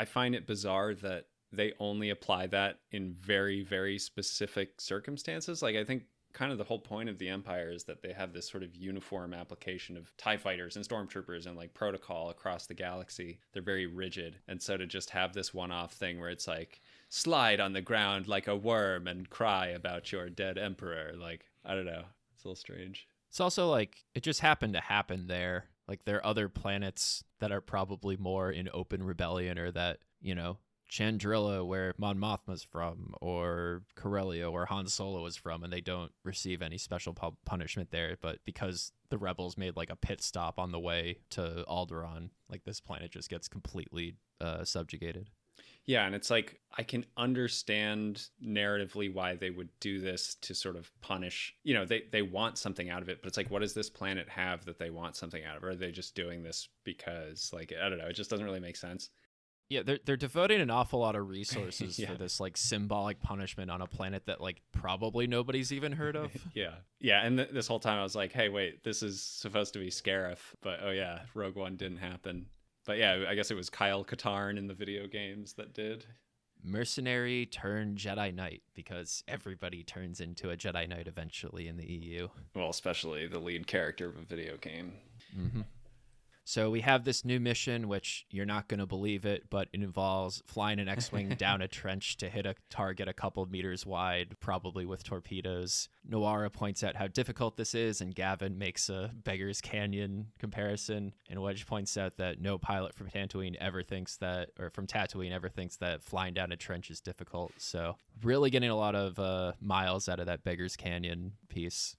find it bizarre that they only apply that in very, very specific circumstances. Like, I think kind of the whole point of the Empire is that they have this sort of uniform application of TIE fighters and stormtroopers and like protocol across the galaxy. They're very rigid. And so to just have this one-off thing where it's like, slide on the ground like a worm and cry about your dead emperor. Like, I don't know. It's a little strange. It's also like, it just happened to happen there. Like, there are other planets that are probably more in open rebellion, or that, Chandrilla, where Mon Mothma's from, or Corellia, where Han Solo is from, and they don't receive any special punishment there. But because the rebels made like a pit stop on the way to Alderaan, like, this planet just gets completely subjugated. Yeah, and it's like, I can understand narratively why they would do this to sort of punish, they want something out of it, but it's like, what does this planet have that they want something out of? Or are they just doing this because, like, I don't know, it just doesn't really make sense. Yeah, they're devoting an awful lot of resources for this like symbolic punishment on a planet that like probably nobody's even heard of. Yeah, and this whole time I was like, hey, wait, this is supposed to be Scarif, but oh yeah, Rogue One didn't happen. But yeah, I guess it was Kyle Katarn in the video games that did. Mercenary turned Jedi Knight, because everybody turns into a Jedi Knight eventually in the EU. Well, especially the lead character of a video game. Mm-hmm. So we have this new mission, which you're not going to believe it, but it involves flying an X-Wing down a trench to hit a target a couple of meters wide, probably with torpedoes. Noara points out how difficult this is, and Gavin makes a Beggar's Canyon comparison, and Wedge points out that no pilot from Tatooine ever thinks that flying down a trench is difficult. So really getting a lot of miles out of that Beggar's Canyon piece.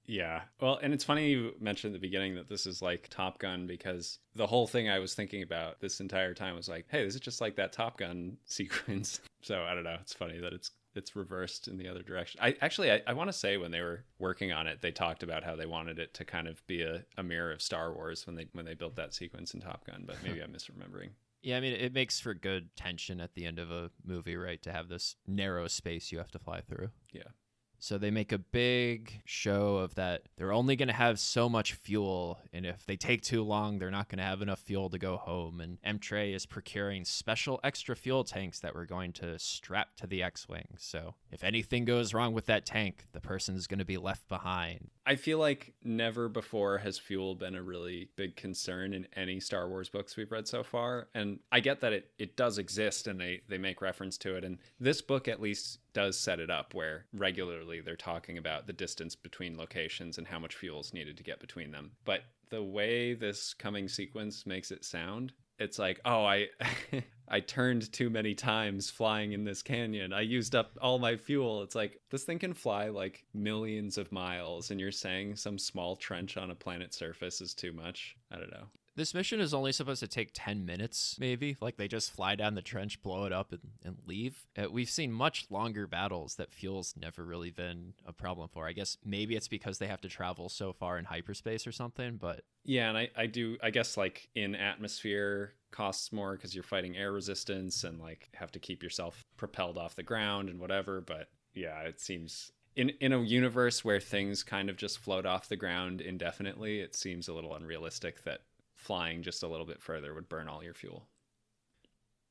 Yeah. Well, and it's funny you mentioned at the beginning that this is like Top Gun, because the whole thing I was thinking about this entire time was like, hey, this is just like that Top Gun sequence. So I don't know. It's funny that it's reversed in the other direction. I want to say when they were working on it, they talked about how they wanted it to kind of be a mirror of Star Wars when they built that sequence in Top Gun, but maybe I'm misremembering. Yeah, I mean, it makes for good tension at the end of a movie, right? To have this narrow space you have to fly through. Yeah. So they make a big show of that they're only going to have so much fuel, and if they take too long, they're not going to have enough fuel to go home. And M-Tray is procuring special extra fuel tanks that we're going to strap to the X-Wing. So if anything goes wrong with that tank, the person's going to be left behind. I feel like never before has fuel been a really big concern in any Star Wars books we've read so far. And I get that it does exist, and they make reference to it. And this book at least does set it up where regularly they're talking about the distance between locations and how much fuel is needed to get between them. But the way this coming sequence makes it sound, it's like, oh, I I turned too many times flying in this canyon. I used up all my fuel. It's like, this thing can fly like millions of miles, and you're saying some small trench on a planet's surface is too much? I don't know. This mission is only supposed to take 10 minutes, maybe. Like, they just fly down the trench, blow it up, and leave. We've seen much longer battles that fuel's never really been a problem for. I guess maybe it's because they have to travel so far in hyperspace or something, but... Yeah, and I guess, like, in atmosphere costs more because you're fighting air resistance and, like, have to keep yourself propelled off the ground and whatever. But, yeah, it seems... In a universe where things kind of just float off the ground indefinitely, it seems a little unrealistic that flying just a little bit further would burn all your fuel.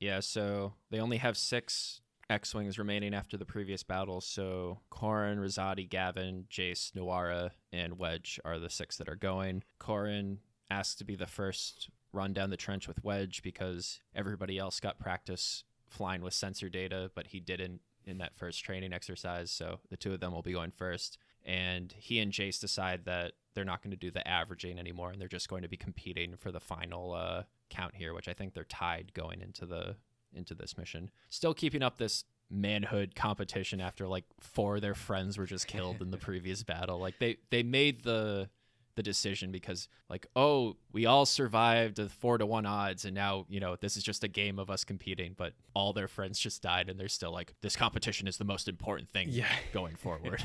Yeah, so they only have 6 X-Wings remaining after the previous battle, so Corrin, Rosati, Gavin, Jace, Nuara, and Wedge are the 6 that are going. Corrin asked to be the first run down the trench with Wedge because everybody else got practice flying with sensor data, but he didn't in that first training exercise, so the 2 of them will be going first. And he and Jace decide that they're not going to do the averaging anymore, and they're just going to be competing for the final count here, which I think they're tied going into this mission. Still keeping up this manhood competition after like 4 of their friends were just killed in the previous battle. Like they made the decision because like, oh, we all survived a 4-to-1 odds, and now, you know, this is just a game of us competing, but all their friends just died, and they're still like, this competition is the most important thing going forward.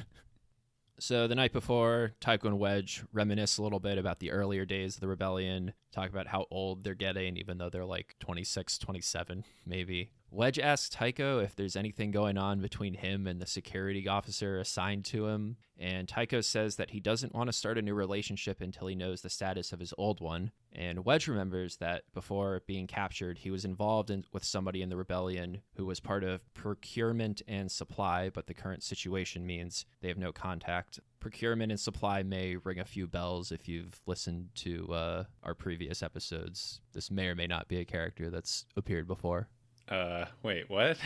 So the night before, Tycho and Wedge reminisce a little bit about the earlier days of the rebellion, talk about how old they're getting, even though they're like 26, 27, maybe. Wedge asks Tycho if there's anything going on between him and the security officer assigned to him, and Tycho says that he doesn't want to start a new relationship until he knows the status of his old one. And Wedge remembers that before being captured, he was involved with somebody in the rebellion who was part of procurement and supply, but the current situation means they have no contact. Procurement and supply may ring a few bells if you've listened to our previous episodes. This may or may not be a character that's appeared before. Wait, what?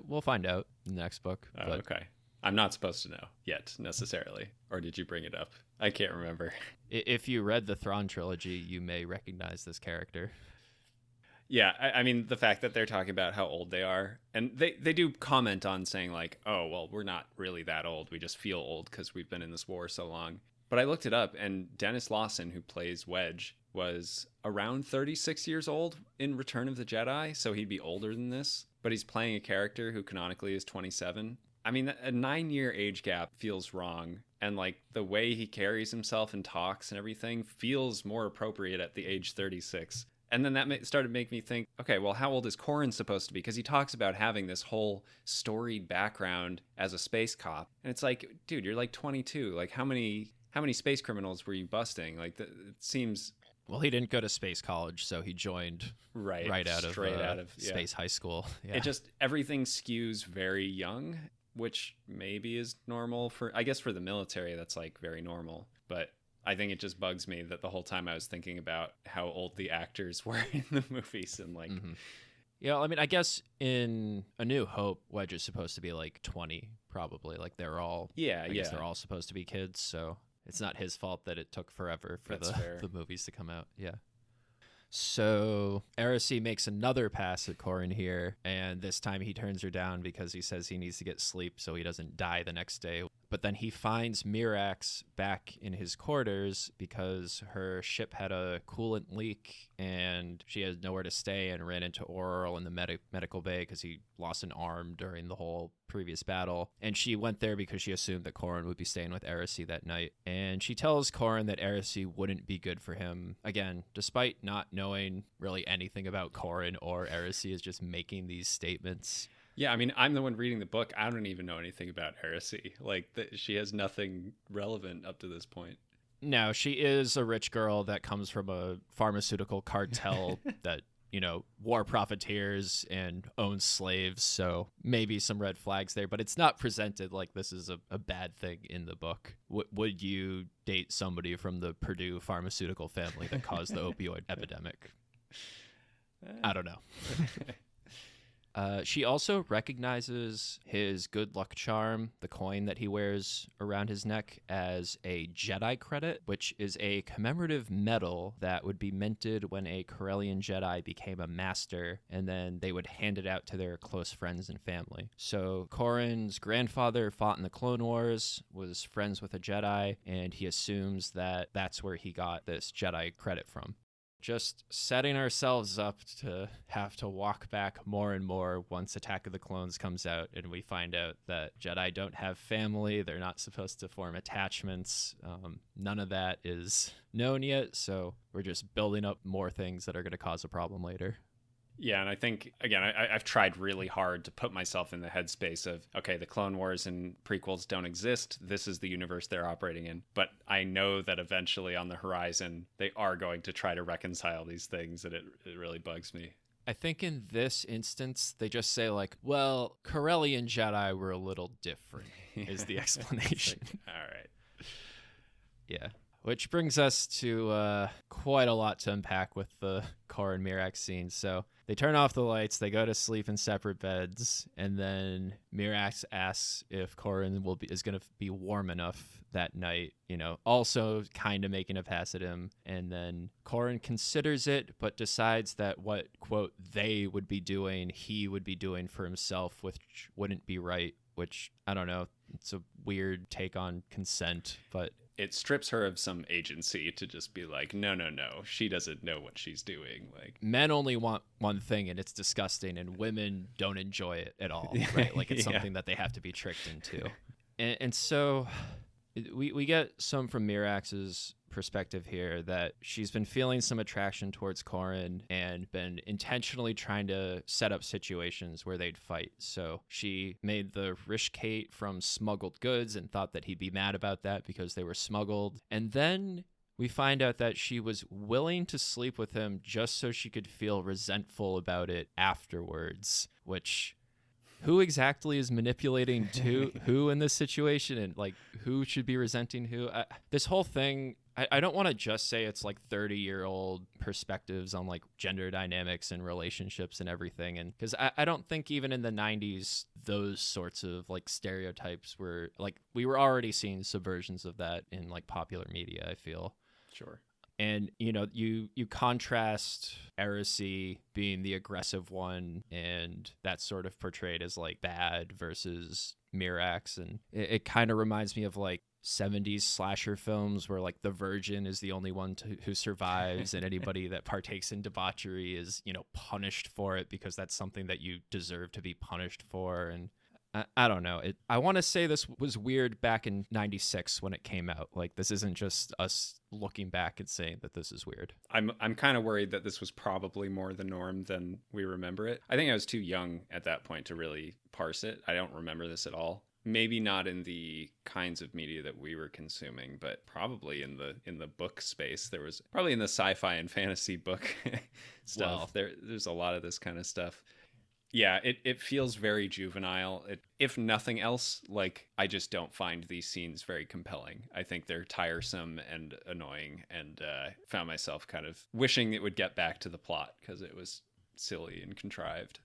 We'll find out in the next book. Oh, okay. I'm not supposed to know yet, necessarily. Or did you bring it up? I can't remember. If you read the Thrawn trilogy, you may recognize this character. Yeah, I mean, the fact that they're talking about how old they are, and they do comment on saying, like, oh, well, we're not really that old. We just feel old because we've been in this war so long. But I looked it up, and Dennis Lawson, who plays Wedge, was around 36 years old in Return of the Jedi, so he'd be older than this. But he's playing a character who canonically is 27. I mean, a 9-year age gap feels wrong. And, like, the way he carries himself and talks and everything feels more appropriate at the age 36. And then that started to make me think, okay, well, how old is Corrin supposed to be? Because he talks about having this whole storied background as a space cop. And it's like, dude, you're like 22. Like, how many space criminals were you busting? Like, it seems... Well, he didn't go to space college, so he joined right out of space high school. Yeah. It just, everything skews very young, which maybe is normal I guess for the military, that's like very normal. But I think it just bugs me that the whole time I was thinking about how old the actors were in the movies and like... Mm-hmm. Yeah, I mean, I guess in A New Hope, Wedge is supposed to be like 20, probably. Like they're all... I guess they're all supposed to be kids, so... It's not his fault that it took forever for the movies to come out. Yeah. So Erisi makes another pass at Corrin here, and this time he turns her down because he says he needs to get sleep so he doesn't die the next day. But then he finds Mirax back in his quarters because her ship had a coolant leak and she had nowhere to stay and ran into Auril in the medical bay because he lost an arm during the whole previous battle. And she went there because she assumed that Corrin would be staying with Erisi that night. And she tells Corrin that Erisi wouldn't be good for him. Again, despite not knowing really anything about Corrin or Erisi, is just making these statements. Yeah, I mean, I'm the one reading the book. I don't even know anything about Erisi. Like, she has nothing relevant up to this point. No, she is a rich girl that comes from a pharmaceutical cartel that, you know, war profiteers and owns slaves. So maybe some red flags there, but it's not presented like this is a bad thing in the book. Would you date somebody from the Purdue pharmaceutical family that caused the opioid epidemic? I don't know. She also recognizes his good luck charm, the coin that he wears around his neck, as a Jedi credit, which is a commemorative medal that would be minted when a Corellian Jedi became a master, and then they would hand it out to their close friends and family. So Corran's grandfather fought in the Clone Wars, was friends with a Jedi, and he assumes that that's where he got this Jedi credit from. Just setting ourselves up to have to walk back more and more once Attack of the Clones comes out and we find out that Jedi don't have family, they're not supposed to form attachments. None of that is known yet, so we're just building up more things that are going to cause a problem later. Yeah, and I think, again, I've tried really hard to put myself in the headspace of, okay, the Clone Wars and prequels don't exist. This is the universe they're operating in. But I know that eventually on the horizon, they are going to try to reconcile these things, and it really bugs me. I think in this instance, they just say, like, well, Corellian Jedi were a little different, is the explanation. All right. Yeah. Which brings us to quite a lot to unpack with the Korra and Mirax scene. So they turn off the lights, they go to sleep in separate beds, and then Mirax asks if Korra is going to be warm enough that night, also kind of making a pass at him. And then Korra considers it, but decides that what, quote, they would be doing, he would be doing for himself, which wouldn't be right, which, I don't know, it's a weird take on consent, but... It strips her of some agency to just be like, no, she doesn't know what she's doing. Like, men only want one thing, and it's disgusting, and women don't enjoy it at all, right? Like, it's something that they have to be tricked into. And so we get some from Mirax's perspective here that she's been feeling some attraction towards Corran and been intentionally trying to set up situations where they'd fight. So she made the Rishkate from smuggled goods and thought that he'd be mad about that because they were smuggled. And then we find out that she was willing to sleep with him just so she could feel resentful about it afterwards, which... Who exactly is manipulating who in this situation, and like who should be resenting who? This whole thing, I don't want to just say it's like 30-year-old perspectives on like gender dynamics and relationships and everything. And because I don't think even in the 90s, those sorts of like stereotypes were like, we were already seeing subversions of that in like popular media, I feel. Sure. And, you contrast Heresy being the aggressive one, and that's sort of portrayed as like bad versus Mirax. And it kind of reminds me of like 70s slasher films where like the virgin is the only one who survives and anybody that partakes in debauchery is, punished for it because that's something that you deserve to be punished for. And I don't know. I want to say this was weird back in 96 when it came out. Like, this isn't just us looking back and saying that this is weird. I'm kind of worried that this was probably more the norm than we remember it. I think I was too young at that point to really parse it. I don't remember this at all. Maybe not in the kinds of media that we were consuming, but probably in the book space. There was probably in the sci-fi and fantasy book stuff. Well, there's a lot of this kind of stuff. Yeah, it feels very juvenile. If nothing else, like, I just don't find these scenes very compelling. I think they're tiresome and annoying, and found myself kind of wishing it would get back to the plot because it was silly and contrived.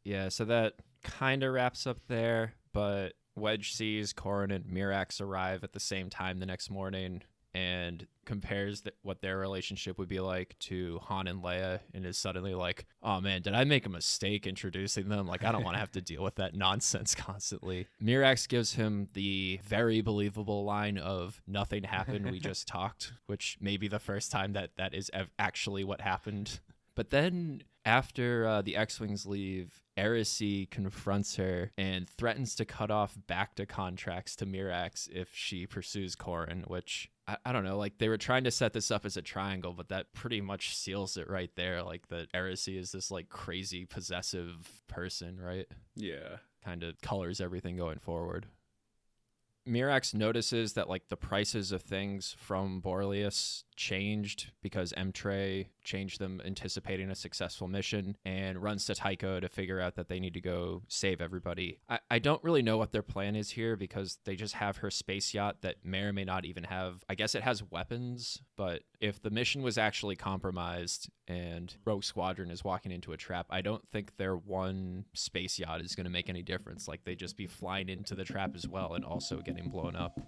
Yeah, so that kind of wraps up there, but Wedge sees Corran and Mirax arrive at the same time the next morning and compares what their relationship would be like to Han and Leia, and is suddenly like, oh man, did I make a mistake introducing them? Like, I don't want to have to deal with that nonsense constantly. Mirax gives him the very believable line of, nothing happened, we just talked, which may be the first time that is actually what happened. But then after the X-Wings leave, Heresy confronts her and threatens to cut off Bacta contracts to Mirax if she pursues Corran, which, I don't know, like, they were trying to set this up as a triangle, but that pretty much seals it right there. Like, that Heresy is this, like, crazy possessive person, right? Yeah. Kind of colors everything going forward. Mirax notices that like the prices of things from Borlius changed because Emtray changed them, anticipating a successful mission, and runs to Tycho to figure out that they need to go save everybody. I don't really know what their plan is here because they just have her space yacht that may or may not even have, I guess it has weapons, but if the mission was actually compromised and Rogue Squadron is walking into a trap, I don't think their one space yacht is going to make any difference. Like, they'd just be flying into the trap as well and also getting blown up.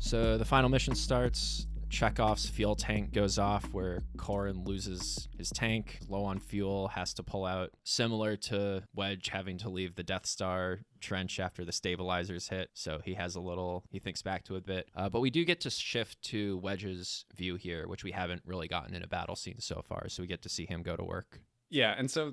So the final mission starts. Chekhov's fuel tank goes off where Corran loses his tank, low on fuel, has to pull out, similar to Wedge having to leave the Death Star trench after the stabilizers hit. So he thinks back to it a bit. But we do get to shift to Wedge's view here, which we haven't really gotten in a battle scene so far. So we get to see him go to work. Yeah, and so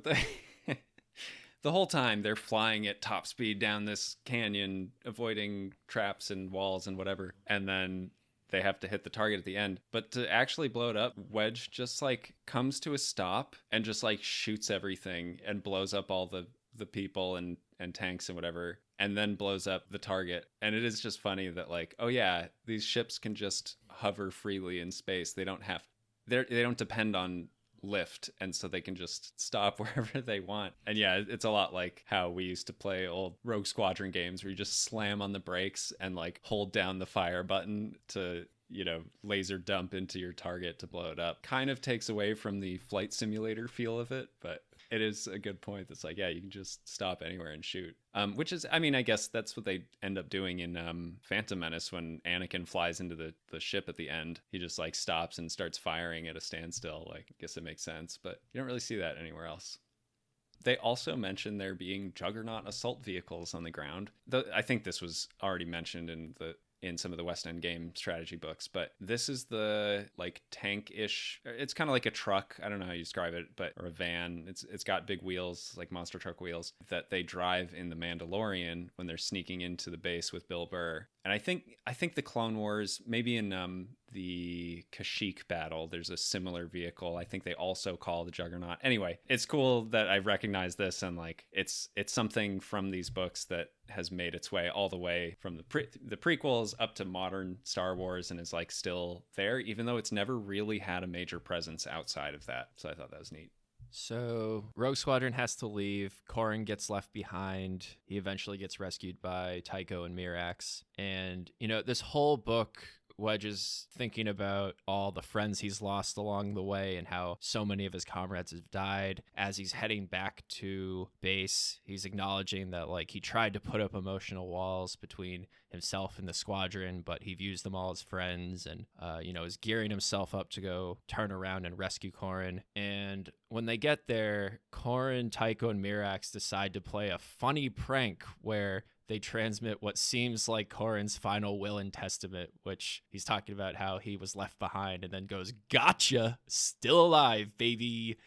the whole time they're flying at top speed down this canyon, avoiding traps and walls and whatever. And then they have to hit the target at the end. But to actually blow it up, Wedge just like comes to a stop and just like shoots everything and blows up all the people and tanks and whatever, and then blows up the target. And it is just funny that like, oh yeah, these ships can just hover freely in space. They don't depend on lift, and so they can just stop wherever they want. And yeah, it's a lot like how we used to play old Rogue Squadron games where you just slam on the brakes and like hold down the fire button to, laser dump into your target to blow it up. Kind of takes away from the flight simulator feel of it, but it is a good point. That's like, yeah, you can just stop anywhere and shoot. Which is, I mean, I guess that's what they end up doing in Phantom Menace when Anakin flies into the ship at the end. He just like stops and starts firing at a standstill. Like, I guess it makes sense, but you don't really see that anywhere else. They also mention there being Juggernaut assault vehicles on the ground. I think this was already mentioned in some of the West End game strategy books, but this is the like tank-ish, it's kind of like a truck, I don't know how you describe it, or a van. It's got big wheels, like monster truck wheels, that they drive in the Mandalorian when they're sneaking into the base with Bill Burr. And I think the Clone Wars, maybe in the Kashyyyk battle, there's a similar vehicle. I think they also call the Juggernaut. Anyway, it's cool that I recognize this, and like it's something from these books that has made its way all the way from the prequels up to modern Star Wars and is like still there, even though it's never really had a major presence outside of that. So I thought that was neat. So Rogue Squadron has to leave. Corran gets left behind. He eventually gets rescued by Tycho and Mirax. And, this whole book, Wedge is thinking about all the friends he's lost along the way and how so many of his comrades have died. As he's heading back to base, he's acknowledging that like he tried to put up emotional walls between himself and the squadron, but he views them all as friends, and is gearing himself up to go turn around and rescue Corran. And when they get there, Corran, Tycho, and Mirax decide to play a funny prank where they transmit what seems like Corran's final will and testament, which he's talking about how he was left behind, and then goes, "Gotcha, still alive, baby."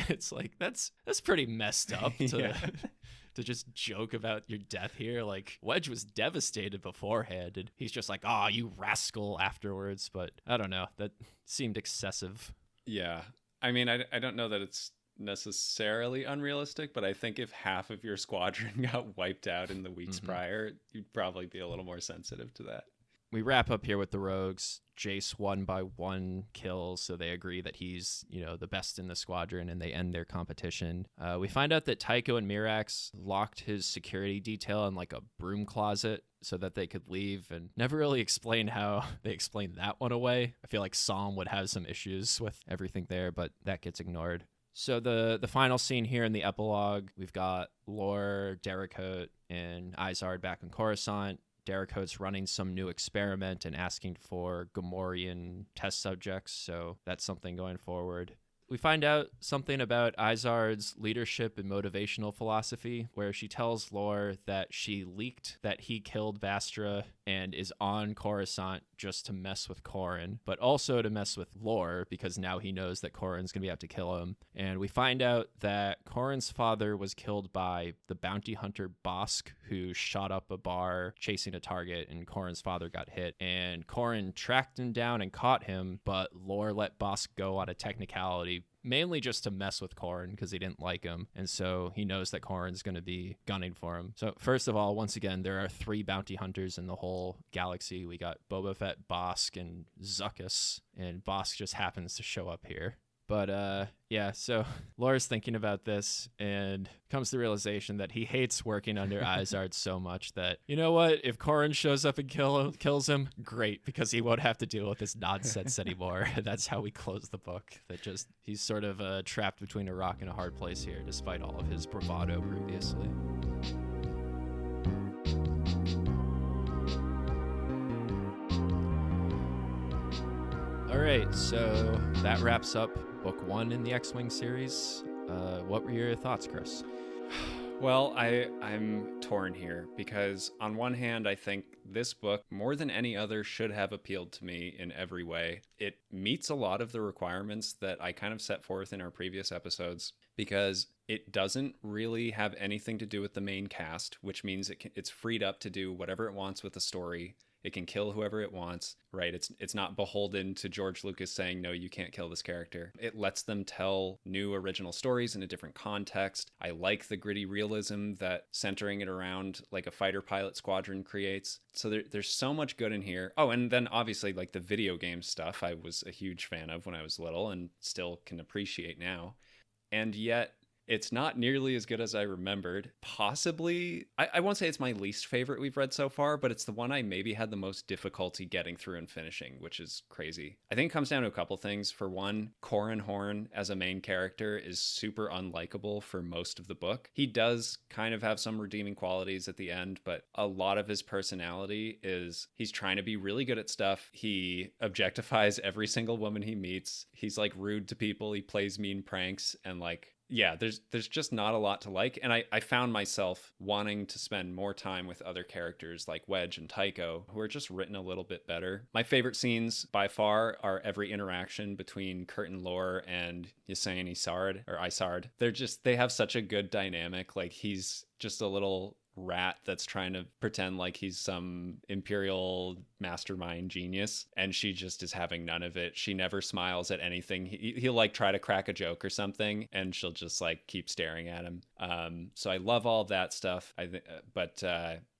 It's like, that's pretty messed up to just joke about your death here. Like, Wedge was devastated beforehand, and he's just like, "Oh, you rascal," afterwards. But I don't know, that seemed excessive. Yeah, I mean, I don't know that it's necessarily unrealistic, but I think if half of your squadron got wiped out in the weeks prior, you'd probably be a little more sensitive to that. We wrap up here with the Rogues. Jace won by 1 kill, so they agree that he's, the best in the squadron, and they end their competition. We find out that Tycho and Mirax locked his security detail in like a broom closet so that they could leave, and never really explain how they explained that one away. I feel like Psalm would have some issues with everything there, but that gets ignored. So the final scene here in the epilogue, we've got Lore, Derricote, and Izard back in Coruscant. Derricote's running some new experiment and asking for Gamorrean test subjects, so that's something going forward. We find out something about Izard's leadership and motivational philosophy, where she tells Lore that she leaked that he killed Vastra and is on Coruscant just to mess with Corran, but also to mess with Lore because now he knows that Corran's going to be able to kill him. And we find out that Corran's father was killed by the bounty hunter Bosk, who shot up a bar chasing a target, and Corrin's father got hit. And Corrin tracked him down and caught him, but Lore let Bosk go out of technicality, mainly just to mess with Corrin because he didn't like him. And so he knows that Corrin's going to be gunning for him. So first of all, once again, there are 3 bounty hunters in the whole galaxy. We got Boba Fett, Bosk, and Zuckuss, and Bosk just happens to show up here. But yeah, so Lore's thinking about this and comes to the realization that he hates working under Izard so much that, you know what, if Corrin shows up and kills him, great, because he won't have to deal with this nonsense anymore. That's how we close the book. That just, he's sort of trapped between a rock and a hard place here, despite all of his bravado previously. All right, so that wraps up Book 1 in the X-Wing series. What were your thoughts, Chris? Well, I'm torn here because on one hand, I think this book, more than any other, should have appealed to me in every way. It meets a lot of the requirements that I kind of set forth in our previous episodes because it doesn't really have anything to do with the main cast, which means it's freed up to do whatever it wants with the story. It can kill whoever it wants, right? It's not beholden to George Lucas saying, no, you can't kill this character. It lets them tell new original stories in a different context. I like the gritty realism that centering it around like a fighter pilot squadron creates. So there's so much good in here. Oh, and then obviously like the video game stuff I was a huge fan of when I was little and still can appreciate now. And yet it's not nearly as good as I remembered. Possibly, I won't say it's my least favorite we've read so far, but it's the one I maybe had the most difficulty getting through and finishing, which is crazy. I think it comes down to a couple things. For one, Corran Horn as a main character is super unlikable for most of the book. He does kind of have some redeeming qualities at the end, but a lot of his personality is he's trying to be really good at stuff. He objectifies every single woman he meets. He's like rude to people. He plays mean pranks and like, yeah, there's just not a lot to like. And I found myself wanting to spend more time with other characters like Wedge and Tycho, who are just written a little bit better. My favorite scenes by far are every interaction between Kurt and Lore and Ysain Isard. They have such a good dynamic. Like he's just a little rat that's trying to pretend like he's some imperial mastermind genius, and she just is having none of it. She never smiles at anything. He'll like try to crack a joke or something and she'll just like keep staring at him. So I love all of that stuff.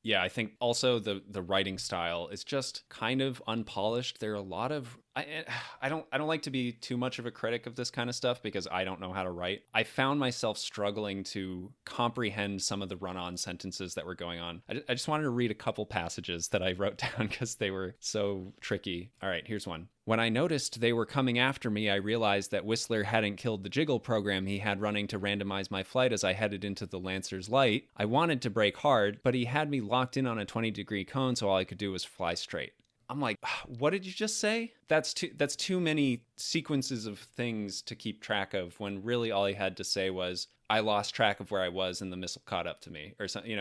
Yeah, I think also the writing style is just kind of unpolished. There are a lot of I don't like to be too much of a critic of this kind of stuff because I don't know how to write. I found myself struggling to comprehend some of the run-on sentences that were going on. I just wanted to read a couple passages that I wrote down because they were so tricky. All right, here's one. When I noticed they were coming after me, I realized that Whistler hadn't killed the jiggle program he had running to randomize my flight as I headed into the Lancer's light. I wanted to brake hard, but he had me locked in on a 20-degree cone, so all I could do was fly straight. I'm like, what did you just say? That's too many sequences of things to keep track of when really all he had to say was, I lost track of where I was and the missile caught up to me or something,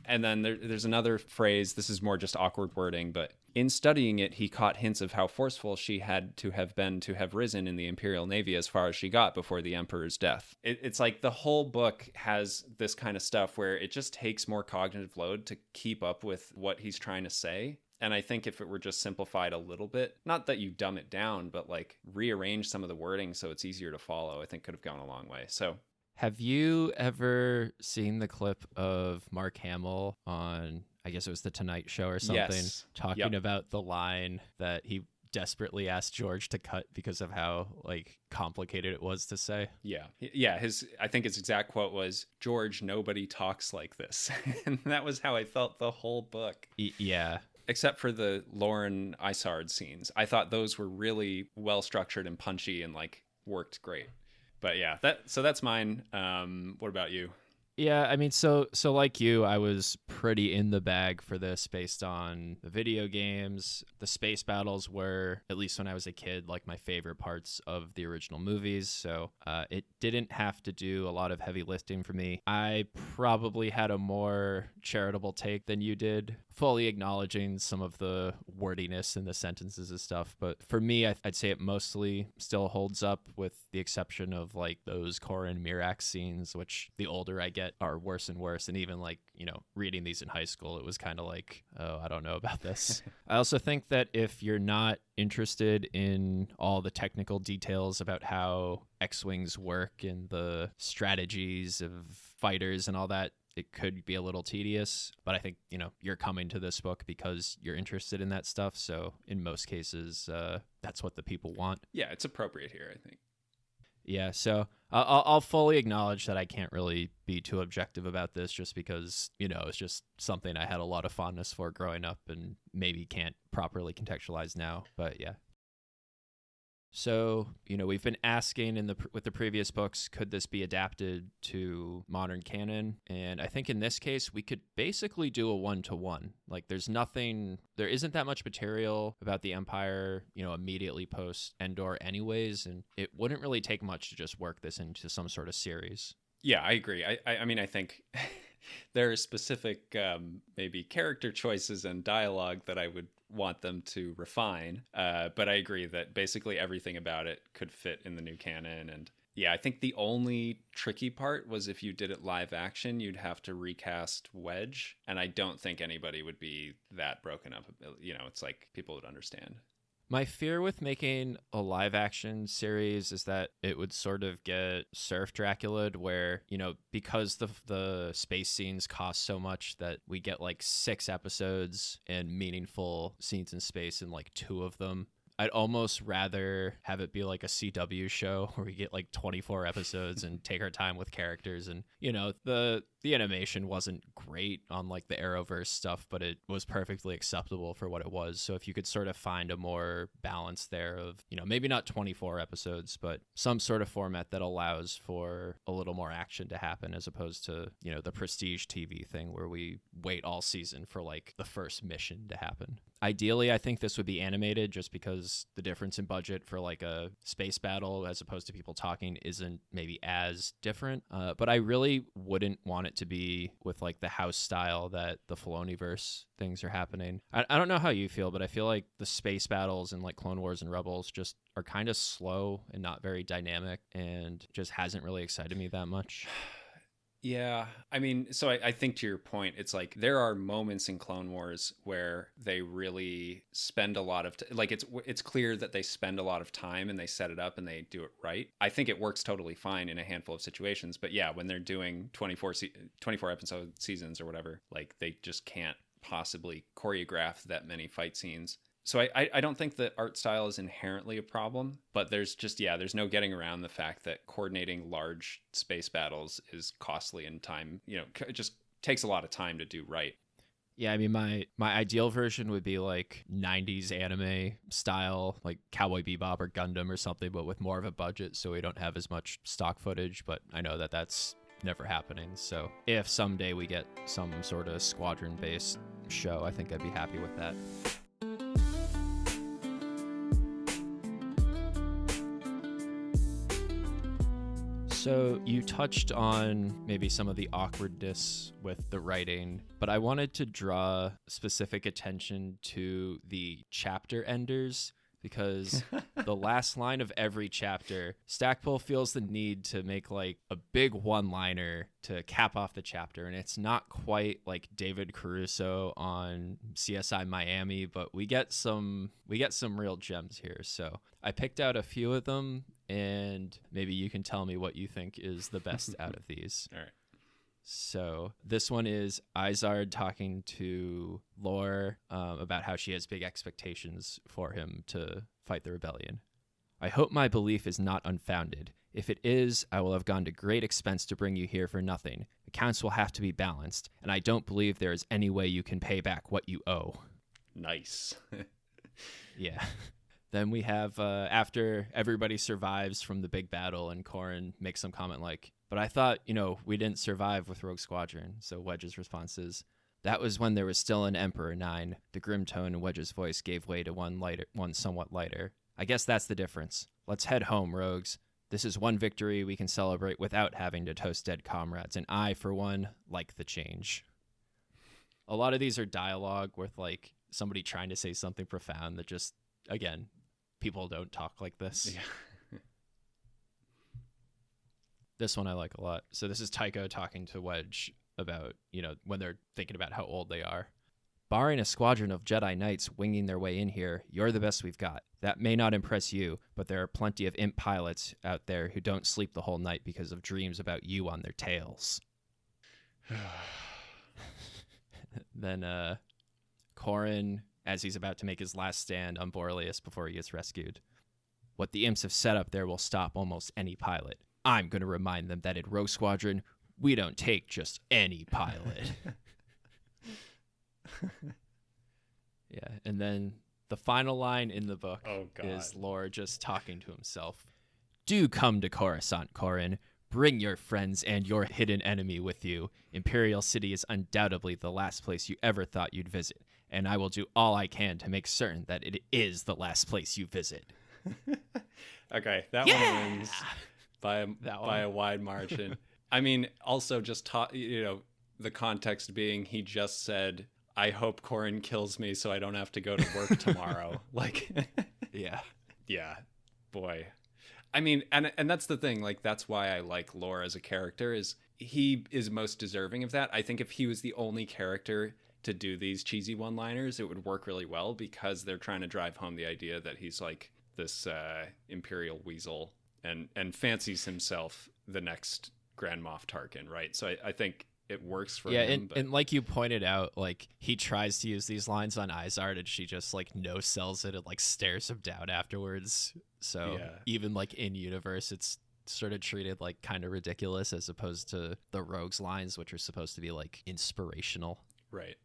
and then there's another phrase. This is more just awkward wording, but in studying it, he caught hints of how forceful she had to have been to have risen in the Imperial Navy as far as she got before the Emperor's death. It's like the whole book has this kind of stuff where it just takes more cognitive load to keep up with what he's trying to say. And I think if it were just simplified a little bit, not that you dumb it down, but like rearrange some of the wording so it's easier to follow, I think could have gone a long way. So have you ever seen the clip of Mark Hamill on, I guess it was the Tonight Show or something, yes. talking about the line that he desperately asked George to cut because of how like complicated it was to say? Yeah. I think his exact quote was, George, nobody talks like this. And that was how I felt the whole book. Yeah. Except for the Lauren Isard scenes. I thought those were really well structured and punchy and like worked great. But yeah, that's mine. What about you? Yeah, I mean, so like you, I was pretty in the bag for this based on the video games. The space battles were, at least when I was a kid, like my favorite parts of the original movies. So it didn't have to do a lot of heavy lifting for me. I probably had a more charitable take than you did, fully acknowledging some of the wordiness in the sentences and stuff. But for me, I'd say it mostly still holds up with the exception of like those Korra and Mirax scenes, which the older I get, are worse and worse. And even like, reading these in high school, it was kind of like, oh, I don't know about this. I also think that if you're not interested in all the technical details about how X-Wings work and the strategies of fighters and all that, it could be a little tedious, but I think, you're coming to this book because you're interested in that stuff. So in most cases, that's what the people want. Yeah, it's appropriate here, I think. Yeah, so I'll fully acknowledge that I can't really be too objective about this just because, it's just something I had a lot of fondness for growing up and maybe can't properly contextualize now. But yeah. So, we've been asking with the previous books, could this be adapted to modern canon? And I think in this case, we could basically do a 1-to-1. Like there isn't that much material about the Empire, immediately post Endor anyways. And it wouldn't really take much to just work this into some sort of series. Yeah, I agree. I mean, I think there are specific maybe character choices and dialogue that I would want them to refine. But I agree that basically everything about it could fit in the new canon. And yeah, I think the only tricky part was if you did it live action, you'd have to recast Wedge. And I don't think anybody would be that broken up. It's like people would understand. My fear with making a live action series is that it would sort of get Surf Dracula'd where, because the space scenes cost so much that we get like 6 episodes and meaningful scenes in space in like 2 of them. I'd almost rather have it be like a CW show where we get like 24 episodes and take our time with characters. And, the animation wasn't great on like the Arrowverse stuff, but it was perfectly acceptable for what it was. So if you could sort of find a more balance there of, maybe not 24 episodes, but some sort of format that allows for a little more action to happen as opposed to, the Prestige TV thing where we wait all season for like the first mission to happen. Ideally, I think this would be animated just because the difference in budget for like a space battle as opposed to people talking isn't maybe as different. But I really wouldn't want it to be with like the house style that the Filoniverse things are happening. I don't know how you feel, but I feel like the space battles in like Clone Wars and Rebels just are kind of slow and not very dynamic and just hasn't really excited me that much. Yeah, I mean, so I think to your point, it's like there are moments in Clone Wars where they really spend a lot of like it's clear that they spend a lot of time and they set it up and they do it right. I think it works totally fine in a handful of situations, but yeah, when they're doing 24 episode seasons or whatever, like they just can't possibly choreograph that many fight scenes. So I don't think that art style is inherently a problem, but there's no getting around the fact that coordinating large space battles is costly and time, it just takes a lot of time to do right. Yeah, I mean, my ideal version would be like 90s anime style, like Cowboy Bebop or Gundam or something, but with more of a budget so we don't have as much stock footage, but I know that that's never happening. So if someday we get some sort of squadron-based show, I think I'd be happy with that. So you touched on maybe some of the awkwardness with the writing, but I wanted to draw specific attention to the chapter enders because the last line of every chapter, Stackpole feels the need to make like a big one-liner to cap off the chapter, and it's not quite like David Caruso on CSI Miami, but we get some real gems here. So I picked out a few of them, and maybe you can tell me what you think is the best out of these. All right. So this one is Izard talking to Lore about how she has big expectations for him to fight the rebellion. I hope my belief is not unfounded. If it is, I will have gone to great expense to bring you here for nothing. Accounts will have to be balanced, and I don't believe there is any way you can pay back what you owe. Nice. Yeah. Then we have, after everybody survives from the big battle, and Corran makes some comment like, but I thought, we didn't survive with Rogue Squadron. So Wedge's response is, that was when there was still an Emperor 9. The grim tone in Wedge's voice gave way to one somewhat lighter. I guess that's the difference. Let's head home, rogues. This is one victory we can celebrate without having to toast dead comrades, and I, for one, like the change. A lot of these are dialogue with, like, somebody trying to say something profound that just, again, people don't talk like this. Yeah. This one I like a lot. So this is Tycho talking to Wedge about, when they're thinking about how old they are. Barring a squadron of Jedi Knights winging their way in here, you're the best we've got. That may not impress you, but there are plenty of imp pilots out there who don't sleep the whole night because of dreams about you on their tails. Then Corrin, as he's about to make his last stand on Borlius before he gets rescued. What the imps have set up there will stop almost any pilot. I'm going to remind them that at Rogue Squadron, we don't take just any pilot. Yeah, and then the final line in the book is Lore just talking to himself. Do come to Coruscant, Corrin. Bring your friends and your hidden enemy with you. Imperial City is undoubtedly the last place you ever thought you'd visit, and I will do all I can to make certain that it is the last place you visit. Okay, that one wins by a wide margin. I mean, also just the context being he just said, I hope Corrin kills me so I don't have to go to work tomorrow. Like, yeah, boy. I mean, and that's the thing. Like, that's why I like Lore as a character, is he is most deserving of that. I think if he was the only character to do these cheesy one-liners, it would work really well, because they're trying to drive home the idea that he's like this Imperial weasel and fancies himself the next Grand Moff Tarkin, right? So I think it works for him. And like you pointed out, like, he tries to use these lines on Izard and she just like no sells it and like stares him down afterwards. So even like in universe, it's sort of treated like kind of ridiculous, as opposed to the Rogue's lines, which are supposed to be like inspirational. Right.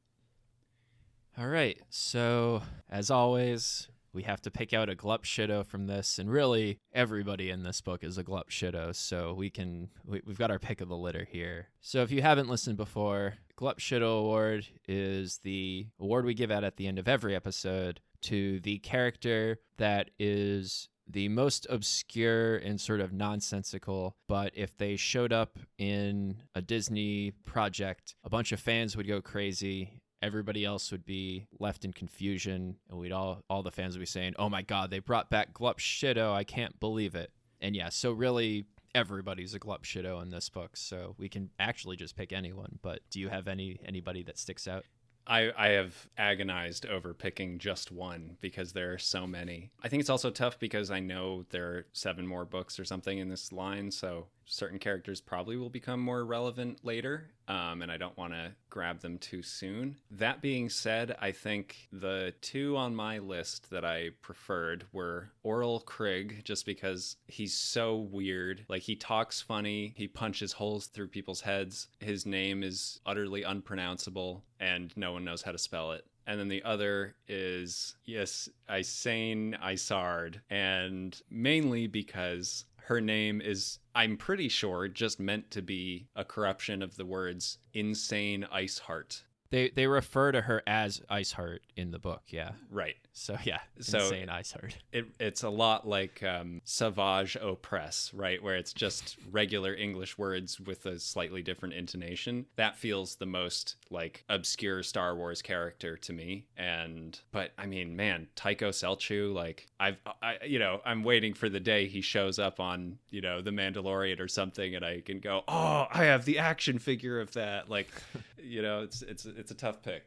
All right. So as always, we have to pick out a glup shitto from this, and really everybody in this book is a glup shitto, so we've got our pick of the litter here. So if you haven't listened before, Glup Shitto Award is the award we give out at the end of every episode to the character that is the most obscure and sort of nonsensical, but if they showed up in a Disney project, a bunch of fans would go crazy. Everybody else would be left in confusion, and we'd all the fans would be saying, "Oh my God, they brought back Glup Shitto! I can't believe it!" And yeah, so really everybody's a Glup Shitto in this book, so we can actually just pick anyone. But do you have anybody that sticks out? I have agonized over picking just one because there are so many. I think it's also tough because I know there are 7 more books or something in this line, so certain characters probably will become more relevant later, and I don't want to grab them too soon. That being said, I think the 2 on my list that I preferred were Oral Krieg, just because he's so weird. Like, he talks funny, he punches holes through people's heads, his name is utterly unpronounceable, and no one knows how to spell it. And then the other is, Isane Isard, and mainly because her name is, I'm pretty sure, just meant to be a corruption of the words insane ice heart. They refer to her as Iceheart in the book, yeah. Right. So yeah, insane Iceheart. It's a lot like Sauvage Oppress, right? Where it's just regular English words with a slightly different intonation. That feels the most like obscure Star Wars character to me. But I mean, man, Tycho Selchu, like I'm waiting for the day he shows up on, The Mandalorian or something, and I can go, oh, I have the action figure of that. Like, it's a tough pick.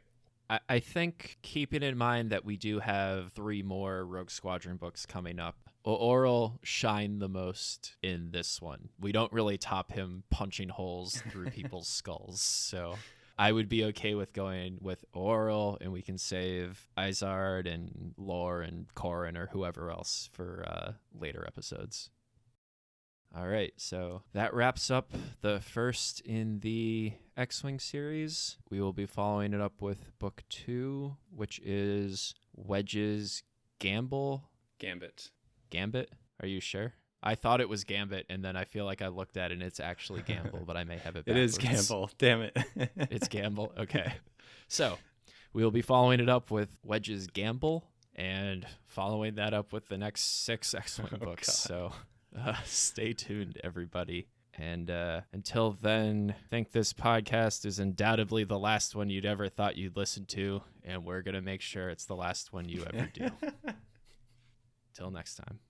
I think, keeping in mind that we do have 3 more Rogue Squadron books coming up, Oral shined the most in this one. We don't really top him punching holes through people's skulls, so I would be okay with going with Oral, and we can save Izard and Lore and Corrin or whoever else for later episodes. All right, so that wraps up the first in the X-Wing series. We will be following it up with book 2, which is Wedge's Gambit. Are you sure? I thought it was Gambit, and then I feel like I looked at it and it's actually Gamble, but I may have it backwards. It is Gamble. Damn it. It's Gamble. Okay. So we'll be following it up with Wedge's Gamble and following that up with the next 6 X-Wing books. God. So stay tuned, everybody. And until then, I think this podcast is undoubtedly the last one you'd ever thought you'd listen to, and we're going to make sure it's the last one you ever do. Till next time.